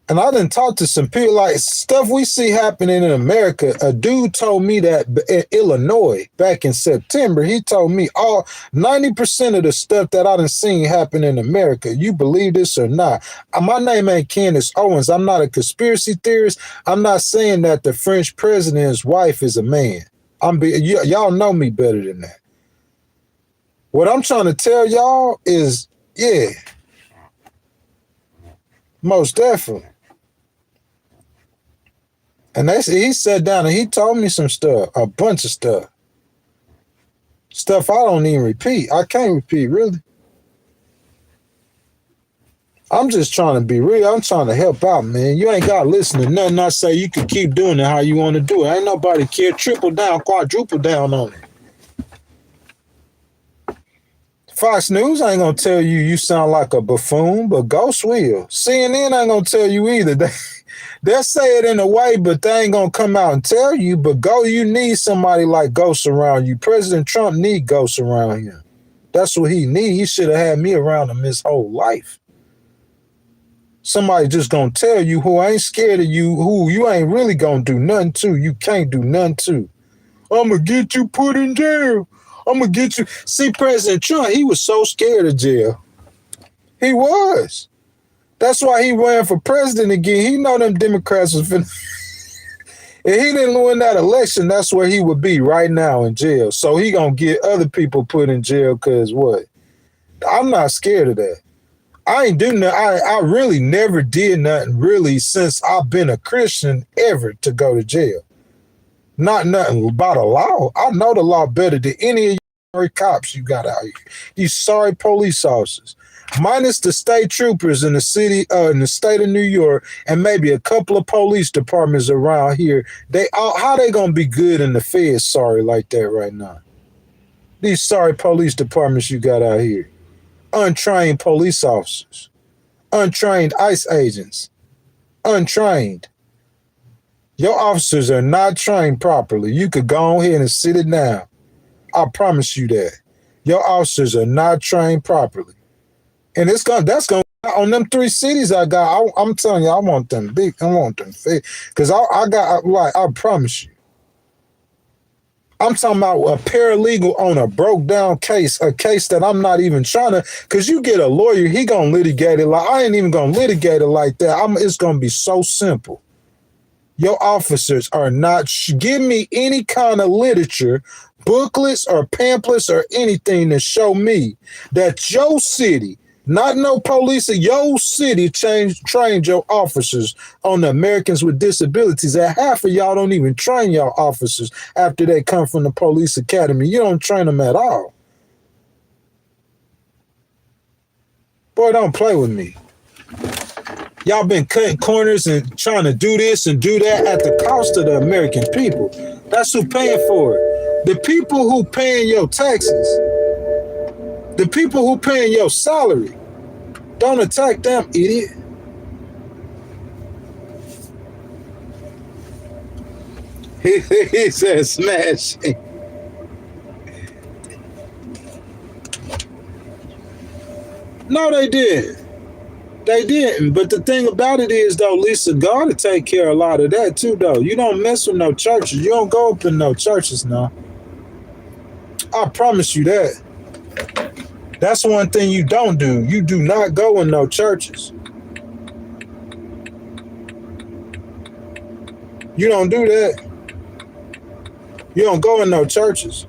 And I done talked to some people, like stuff we see happening in America. A dude told me that in Illinois back in September, he told me 90% of the stuff that I done seen happen in America, you believe this or not. My name ain't Candace Owens. I'm not a conspiracy theorist. I'm not saying that the French president's wife is a man. Y'all know me better than that. What I'm trying to tell y'all is, yeah, most definitely. And he sat down and he told me some stuff, a bunch of stuff. Stuff I don't even repeat. I can't repeat, really. I'm just trying to be real. I'm trying to help out, man. You ain't got to listen to nothing I say. You can keep doing it how you want to do it. Ain't nobody care. Triple down, quadruple down on it. Fox News ain't going to tell you you sound like a buffoon, but Ghost will. CNN ain't going to tell you either. They'll say it in a way, but they ain't going to come out and tell you. But you need somebody like Ghost around you. President Trump need Ghost around him. That's what he need. He should have had me around him his whole life. Somebody just gonna tell you who ain't scared of you, who you ain't really gonna do nothing to. You can't do nothing to. I'm gonna get you put in jail. I'm gonna get you. See, President Trump, he was so scared of jail. He was. That's why he ran for president again. He know them Democrats was finna. If he didn't win that election, that's where he would be right now in jail. So he gonna get other people put in jail because what? I'm not scared of that. I ain't do nothing. I really never did nothing really since I've been a Christian ever to go to jail. Not nothing about the law. I know the law better than any of you sorry cops you got out here. These sorry police officers. Minus the state troopers in the city, in the state of New York, and maybe a couple of police departments around here. How they gonna be good in the feds sorry like that right now? These sorry police departments you got out here. Untrained police officers, untrained ICE agents, untrained. Your officers are not trained properly. You could go ahead and sit it down. I promise you that. Your officers are not trained properly. And that's gonna on them 3 cities I got. I'm telling you, I want them big. I want them big. Because I promise you. I'm talking about a paralegal on a broke down case, a case that I'm not even trying to, because you get a lawyer, he going to litigate it. Like, I ain't even going to litigate it like that. It's going to be so simple. Your officers are not, give me any kind of literature, booklets or pamphlets or anything to show me that your city, not no police, your city trained your officers on the Americans with Disabilities. And half of y'all don't even train your officers after they come from the police academy. You don't train them at all. Boy, don't play with me. Y'all been cutting corners and trying to do this and do that at the cost of the American people. That's who paying for it. The people who paying your taxes, the people who paying your salary. Don't attack them, idiot. He said smashing. No, they didn't. They didn't. But the thing about it is, though, Lisa, God to take care of a lot of that, too, though. You don't mess with no churches. You don't go up in no churches now. I promise you that. That's one thing you don't do. You do not go in no churches. You don't do that. You don't go in no churches.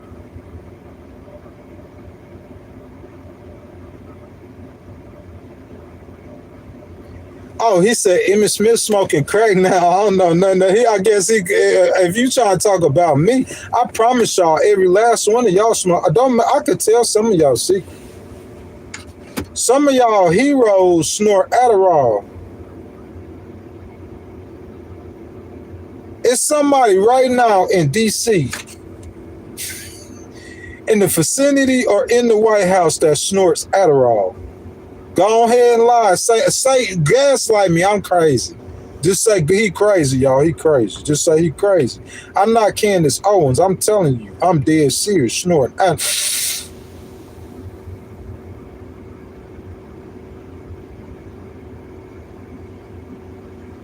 Oh, he said Emmitt Smith smoking crack now. I don't know nothing. I guess if you trying to talk about me, I promise y'all, every last one of y'all smoke. I could tell some of y'all secret. Some of y'all heroes snort Adderall. It's somebody right now in D.C., in the vicinity or in the White House that snorts Adderall. Go ahead and lie. Say, gaslight me. I'm crazy. Just say he crazy, y'all. He crazy. Just say he crazy. I'm not Candace Owens. I'm telling you. I'm dead serious. Snorting.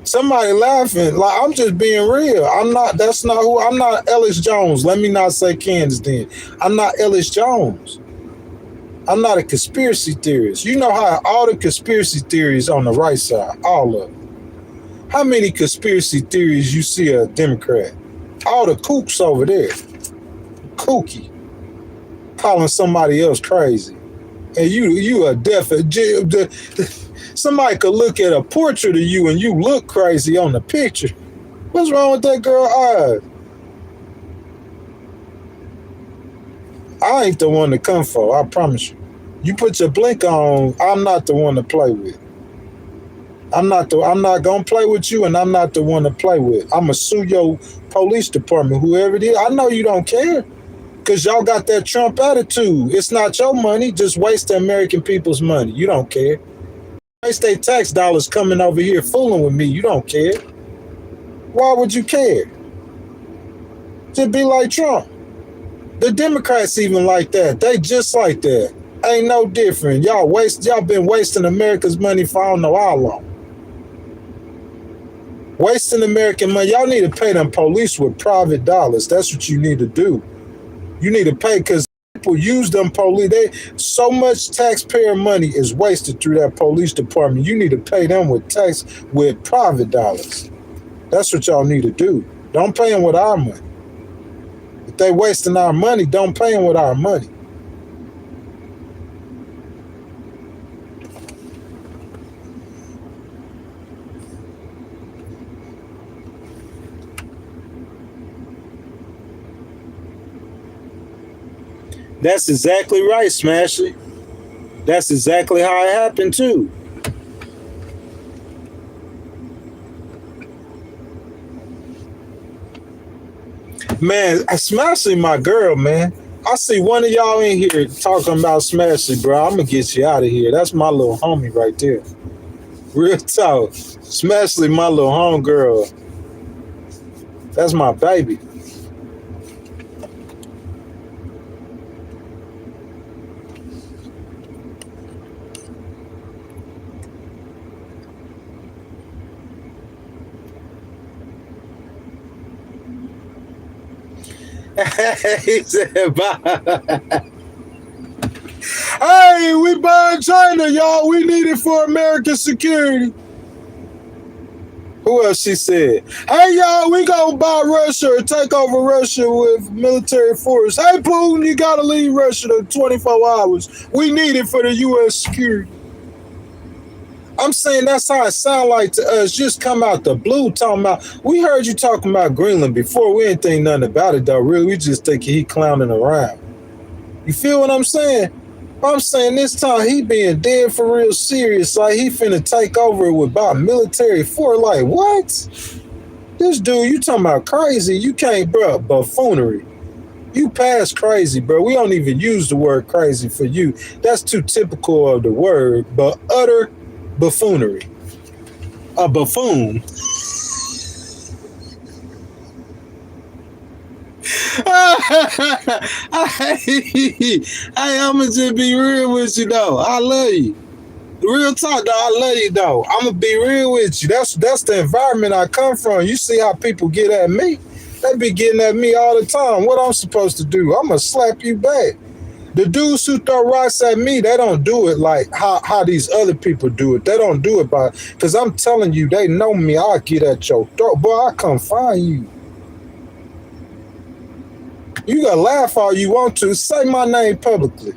Somebody laughing. Like, I'm just being real. I'm not Ellis Jones. Let me not say Candace then. I'm not Ellis Jones. I'm not a conspiracy theorist. You know how all the conspiracy theories on the right side, all of them. How many conspiracy theories you see a Democrat? All the kooks over there. Kooky. Calling somebody else crazy. And you are deaf. Somebody could look at a portrait of you and you look crazy on the picture. What's wrong with that girl's eyes? I ain't the one to come for, I promise you. You put your blink on, I'm not the one to play with. I'm not gonna play with you, and I'm not the one to play with. I'ma sue your police department, whoever it is. I know you don't care, because y'all got that Trump attitude. It's not your money, just waste the American people's money. You don't care. Waste their tax dollars coming over here fooling with me. You don't care. Why would you care? Just be like Trump. The Democrats even like that. They just like that. Ain't no different. Y'all been wasting America's money for I don't know how long. Wasting American money. Y'all need to pay them police with private dollars. That's what you need to do. You need to pay, because people use them police. So much taxpayer money is wasted through that police department. You need to pay them with private dollars. That's what y'all need to do. Don't pay them with our money. If they wasting our money, don't pay them with our money. That's exactly right, Smashy. That's exactly how it happened too. Man, Smashy my girl, man. I see one of y'all in here talking about Smashy, bro. I'm gonna get you out of here. That's my little homie right there. Real talk. Smashy, my little homegirl. That's my baby. He said, bye. Hey, we buying China, y'all. We need it for American security. Who else she said? Hey, y'all, we gonna buy Russia or take over Russia with military force. Hey, Putin, you gotta leave Russia in 24 hours. We need it for the U.S. security. I'm saying that's how it sound like to us. Just come out the blue talking about, we heard you talking about Greenland before. We ain't think nothing about it though, really. We just think he clowning around. You feel what I'm saying? I'm saying this time he being dead for real serious. Like he finna take over with about military force. Like what? This dude, you talking about crazy. You can't, bro, buffoonery. You past crazy, bro. We don't even use the word crazy for you. That's too typical of the word, but utter buffoonery. A buffoon. I'ma just be real with you though. I love you. Real talk though, I love you though. I'ma be real with you. That's the environment I come from. You see how people get at me? They be getting at me all the time. What I'm supposed to do? I'ma slap you back. The dudes who throw rocks at me, they don't do it like how these other people do it. They don't do it because I'm telling you, they know me. I'll get at your throat. Boy, I come find you. You can laugh all you want to. Say my name publicly.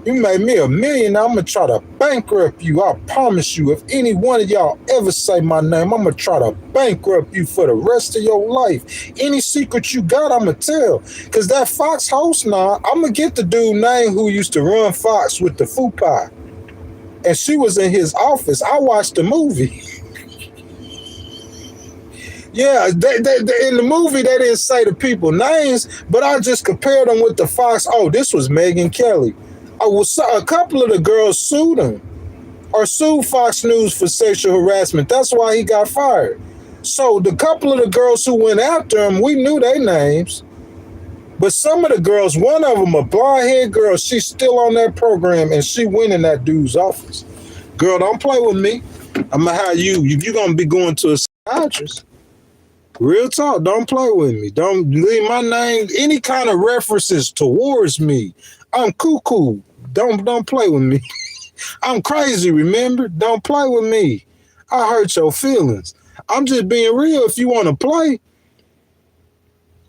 You made me $1 million. I'm going to try to bankrupt you. I promise you, if any one of y'all ever say my name, I'm going to try to bankrupt you for the rest of your life. Any secret you got, I'm going to tell. Because that Fox host now, I'm going to get the dude name who used to run Fox with the fupa. And she was in his office. I watched the movie. Yeah, they in the movie, they didn't say the people names, but I just compared them with the Fox. Oh, this was Megyn Kelly. A couple of the girls sued him or sued Fox News for sexual harassment. That's why he got fired. So the couple of the girls who went after him, we knew their names. But some of the girls, one of them, a blonde-haired girl, she's still on that program and she went in that dude's office. Girl, don't play with me. I'm going to hire you. You're going to be going to a psychiatrist. Real talk, don't play with me. Don't leave my name, any kind of references towards me. I'm cuckoo. Don't play with me. I'm crazy, remember? Don't play with me. I hurt your feelings. I'm just being real if you want to play.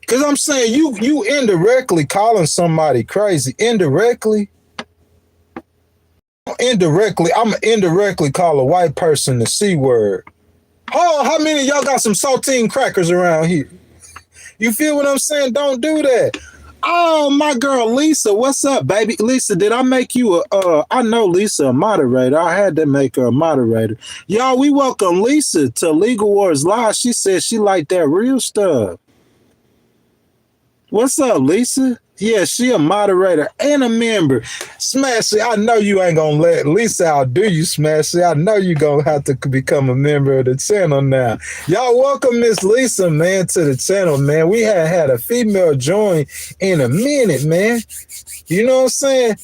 Because I'm saying you indirectly calling somebody crazy. Indirectly, I'm indirectly call a white person the C word. Oh, how many of y'all got some saltine crackers around here? You feel what I'm saying? Don't do that. Oh, my girl Lisa, what's up, baby? Lisa, did I make you I know Lisa a moderator. I had to make her a moderator. Y'all, we welcome Lisa to Legal Wars Live. She said she liked that real stuff. What's up, Lisa? Yeah, she a moderator and a member. Smashy, I know you ain't gonna let Lisa outdo you, Smashy. I know you gonna have to become a member of the channel now. Y'all welcome Miss Lisa, man, to the channel, man. We had a female join in a minute, man. You know what I'm saying?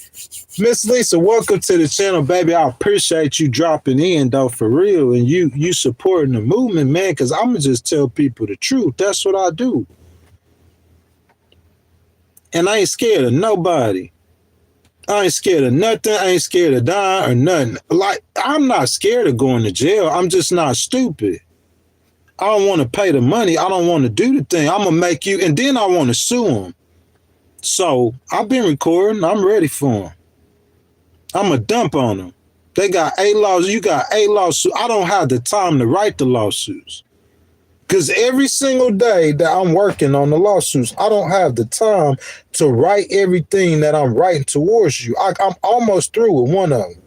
Miss Lisa, welcome to the channel, baby. I appreciate you dropping in, though, for real. And you supporting the movement, man, because I'm going to just tell people the truth. That's what I do. And I ain't scared of nobody. I ain't scared of nothing. I ain't scared of dying or nothing. Like, I'm not scared of going to jail. I'm just not stupid. I don't want to pay the money. I don't want to do the thing. I'm going to make you, and then I want to sue them. So I've been recording. I'm ready for them. I'm going to dump on them. They got 8 lawsuits. You got 8 lawsuits. I don't have the time to write the lawsuits. Because every single day that I'm working on the lawsuits, I don't have the time to write everything that I'm writing towards you. I'm almost through with one of them.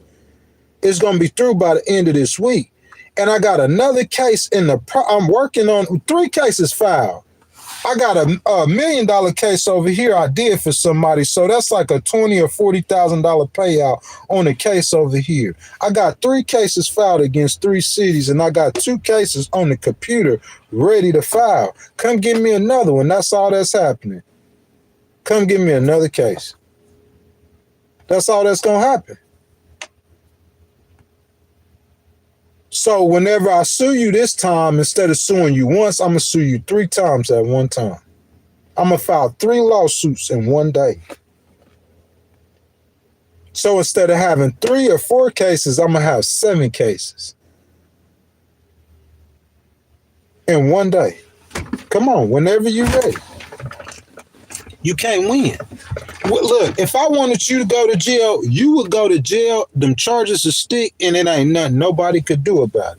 It's going to be through by the end of this week. And I got another case I'm working on 3 cases filed. I got a $1 million case over here I did for somebody. So that's like a $20,000 or $40,000 payout on a case over here. I got 3 cases filed against 3 cities, and I got 2 cases on the computer ready to file. Come give me another one. That's all that's happening. Come give me another case. That's all that's going to happen. So whenever I sue you this time, instead of suing you once, I'm going to sue you 3 times at one time. I'm going to file 3 lawsuits in one day. So instead of having 3 or 4 cases, I'm going to have 7 cases in one day. Come on, whenever you're ready. You can't win. Look, if I wanted you to go to jail, you would go to jail. Them charges will stick, and it ain't nothing nobody could do about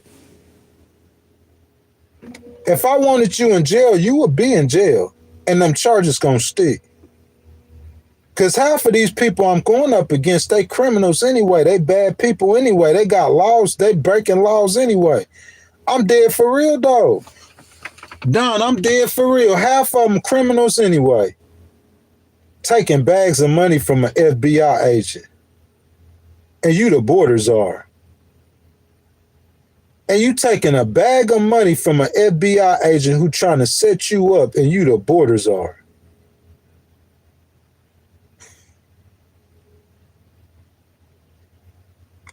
it. If I wanted you in jail, you would be in jail, and them charges gonna stick. Because half of these people I'm going up against, they criminals anyway. They bad people anyway. They got laws. They breaking laws anyway. I'm dead for real, though. Don, I'm dead for real. Half of them criminals anyway. Taking bags of money from an FBI agent. And you the borders are. And you taking a bag of money from an FBI agent who trying to set you up, and you the borders are.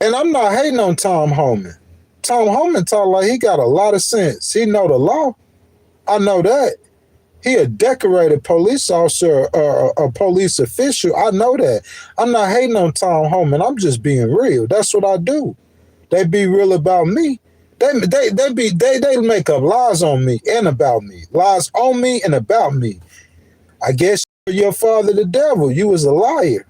And I'm not hating on Tom Homan. Tom Homan talk like he got a lot of sense. He know the law. I know that. He a decorated police officer or a police official. I know that. I'm not hating on Tom Homan. I'm just being real. That's what I do. They be real about me. They make up lies on me and about me. Lies on me and about me. I guess your father the devil. You was a liar.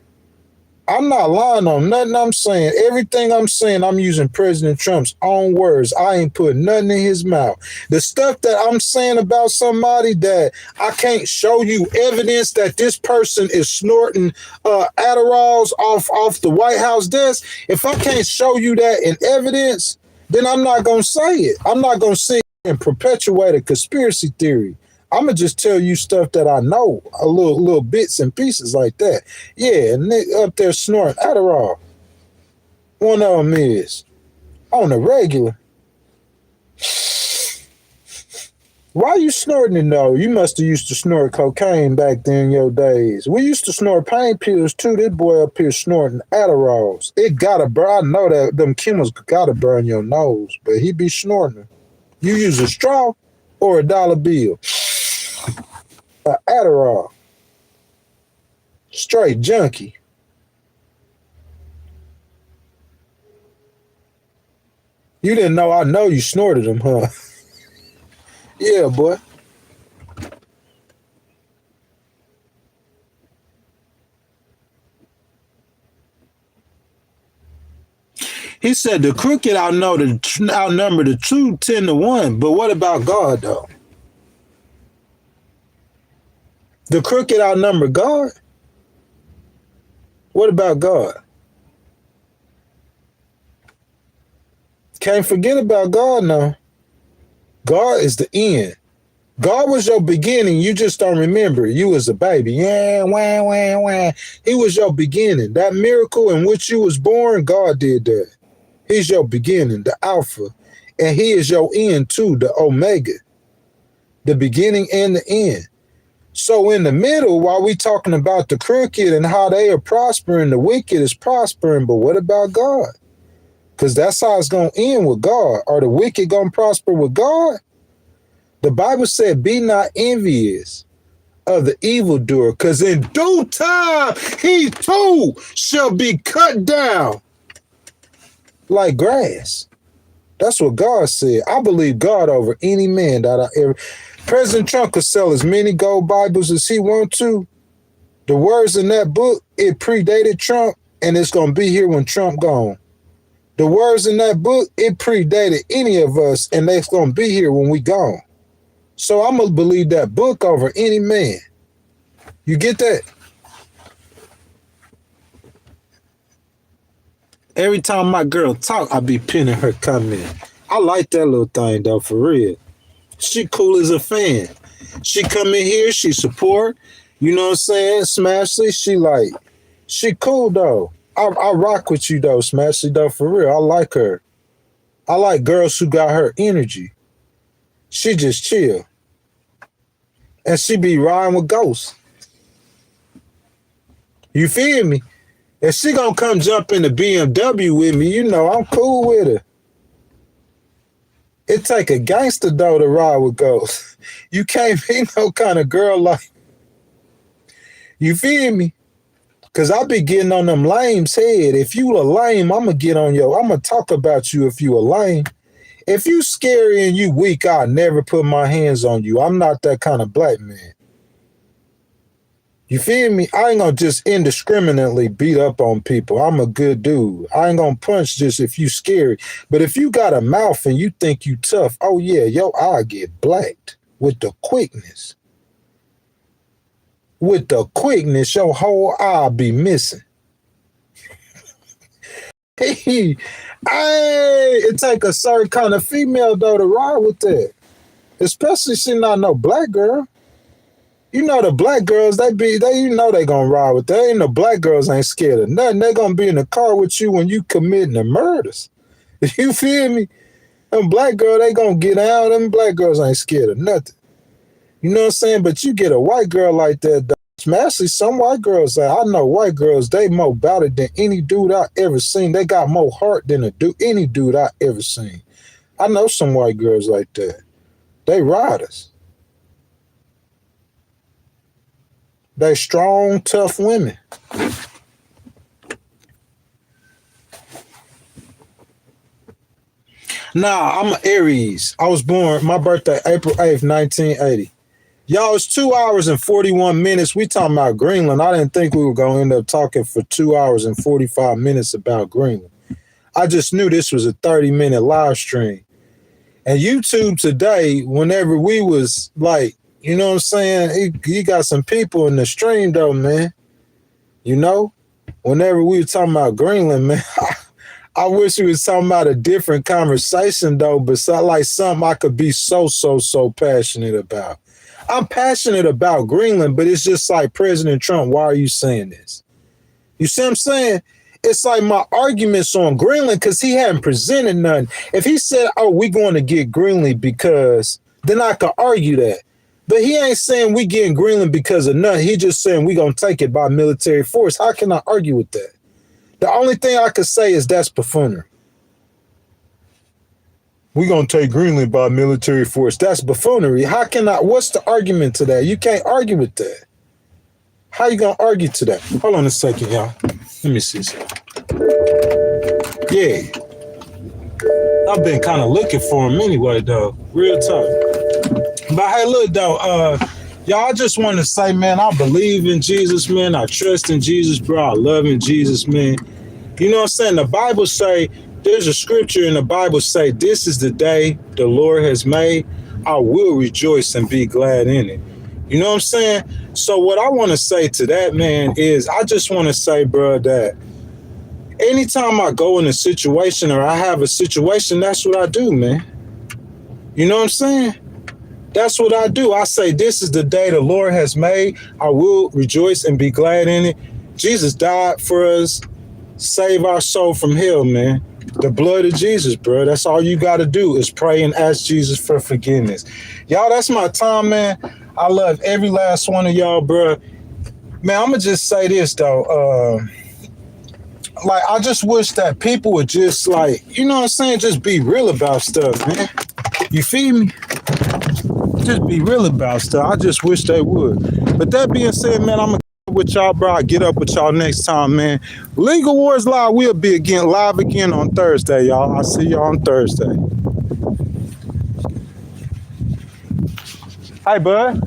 I'm not lying on nothing I'm saying. Everything I'm saying, I'm using President Trump's own words. I ain't putting nothing in his mouth. The stuff that I'm saying about somebody that I can't show you evidence that this person is snorting Adderalls off the White House desk. If I can't show you that in evidence, then I'm not going to say it. I'm not going to sit and perpetuate a conspiracy theory. I'm going to just tell you stuff that I know, a little bits and pieces like that. Yeah, and they up there snorting Adderall. One of them is on the regular. Why you snorting it though? You must have used to snort cocaine back then in your days. We used to snort pain pills too. This boy up here snorting Adderalls. It gotta burn. I know that them chemicals gotta burn your nose, but he be snorting them. You use a straw or a dollar bill? Adderall. Straight junkie. You didn't know I know you snorted them, huh? Yeah, boy. He said the crooked outnumber the true 10 to 1. But what about God, though? The crooked outnumber God. What about God? Can't forget about God now. God is the end. God was your beginning. You just don't remember. You was a baby. Yeah, wah, wah, wah. He was your beginning. That miracle in which you was born, God did that. He's your beginning, the Alpha. And he is your end too, the Omega. The beginning and the end. So in the middle, while we talking about the crooked and how they are prospering, the wicked is prospering. But what about God? Because that's how it's going to end with God. Are the wicked going to prosper with God? The Bible said, be not envious of the evildoer, because in due time, he too shall be cut down like grass. That's what God said. I believe God over any man that I ever... President Trump could sell as many gold Bibles as he wants to. The words in that book, it predated Trump, and it's going to be here when Trump gone. The words in that book, it predated any of us, and they're going to be here when we gone. So I'm going to believe that book over any man. You get that? Every time my girl talk, I be pinning her comment. I like that little thing, though, for real. She cool as a fan. She come in here, she support. You know what I'm saying? Smashley, she cool, though. I rock with you, though, Smashley, though, for real. I like her. I like girls who got her energy. She just chill. And she be riding with ghosts. You feel me? If she gonna come jump in the BMW with me, you know I'm cool with her. It take a gangster, though, to ride with ghosts. You can't be no kind of girl like... You feel me? Because I be getting on them lames' head. If you a lame, I'm going to talk about you if you a lame. If you scary and you weak, I'll never put my hands on you. I'm not that kind of black man. You feel me? I ain't going to just indiscriminately beat up on people. I'm a good dude. I ain't going to punch just if you scary. But if you got a mouth and you think you tough, oh yeah, your eye get blacked with the quickness. With the quickness, your whole eye be missing. Hey, it take a certain kind of female, though, to ride with that. Especially she not no black girl. You know the black girls, they gonna ride with that. Ain't no black girls ain't scared of nothing. They gonna be in the car with you when you committing the murders. You feel me? Them black girl, they gonna get out. Them black girls ain't scared of nothing. You know what I'm saying? But you get a white girl like that, though. Actually, some white girls, I know white girls, they more about it than any dude I ever seen. They got more heart than any dude I ever seen. I know some white girls like that. They riders. They strong, tough women. Nah, I'm an Aries. I was born, my birthday, April 8th, 1980. Y'all, it's 2 hours and 41 minutes. We talking about Greenland. I didn't think we were going to end up talking for 2 hours and 45 minutes about Greenland. I just knew this was a 30-minute live stream. And YouTube today, whenever we was like, you know what I'm saying? He got some people in the stream, though, man. You know? Whenever we were talking about Greenland, man, I wish we was talking about a different conversation, though, but something I could be so passionate about. I'm passionate about Greenland, but it's just like, President Trump, why are you saying this? You see what I'm saying? It's like my arguments on Greenland, because he hadn't presented nothing. If he said, oh, we're going to get Greenland because, then I could argue that. But he ain't saying we getting Greenland because of nothing. He just saying we going to take it by military force. How can I argue with that? The only thing I could say is that's buffoonery. We're going to take Greenland by military force. That's buffoonery. What's the argument to that? You can't argue with that. How you going to argue to that? Hold on a second, y'all. Let me see something. Yeah. I've been kind of looking for him anyway, though. Real talk. But hey, look, though, y'all, I just want to say, man, I believe in Jesus, man. I trust in Jesus, bro. I love in Jesus, man. You know what I'm saying? The Bible say, there's a scripture in the Bible say, this is the day the Lord has made. I will rejoice and be glad in it. You know what I'm saying? So what I want to say to that, man, is I just want to say, bro, that anytime I go in a situation or I have a situation, that's what I do, man. You know what I'm saying? That's what I do. I say, this is the day the Lord has made. I will rejoice and be glad in it. Jesus died for us. Save our soul from hell, man. The blood of Jesus, bro. That's all you got to do is pray and ask Jesus for forgiveness. Y'all, that's my time, man. I love every last one of y'all, bro. Man, I'm going to just say this, though. Like, I just wish that people would just, like, you know what I'm saying? Just be real about stuff, man. You feel me? Just be real about stuff. I just wish they would. But that being said, man, I'm going to get with y'all, bro. I'll get up with y'all next time, man. Legal Wars Live will be live again on Thursday, y'all. I'll see y'all on Thursday. Hi, bud.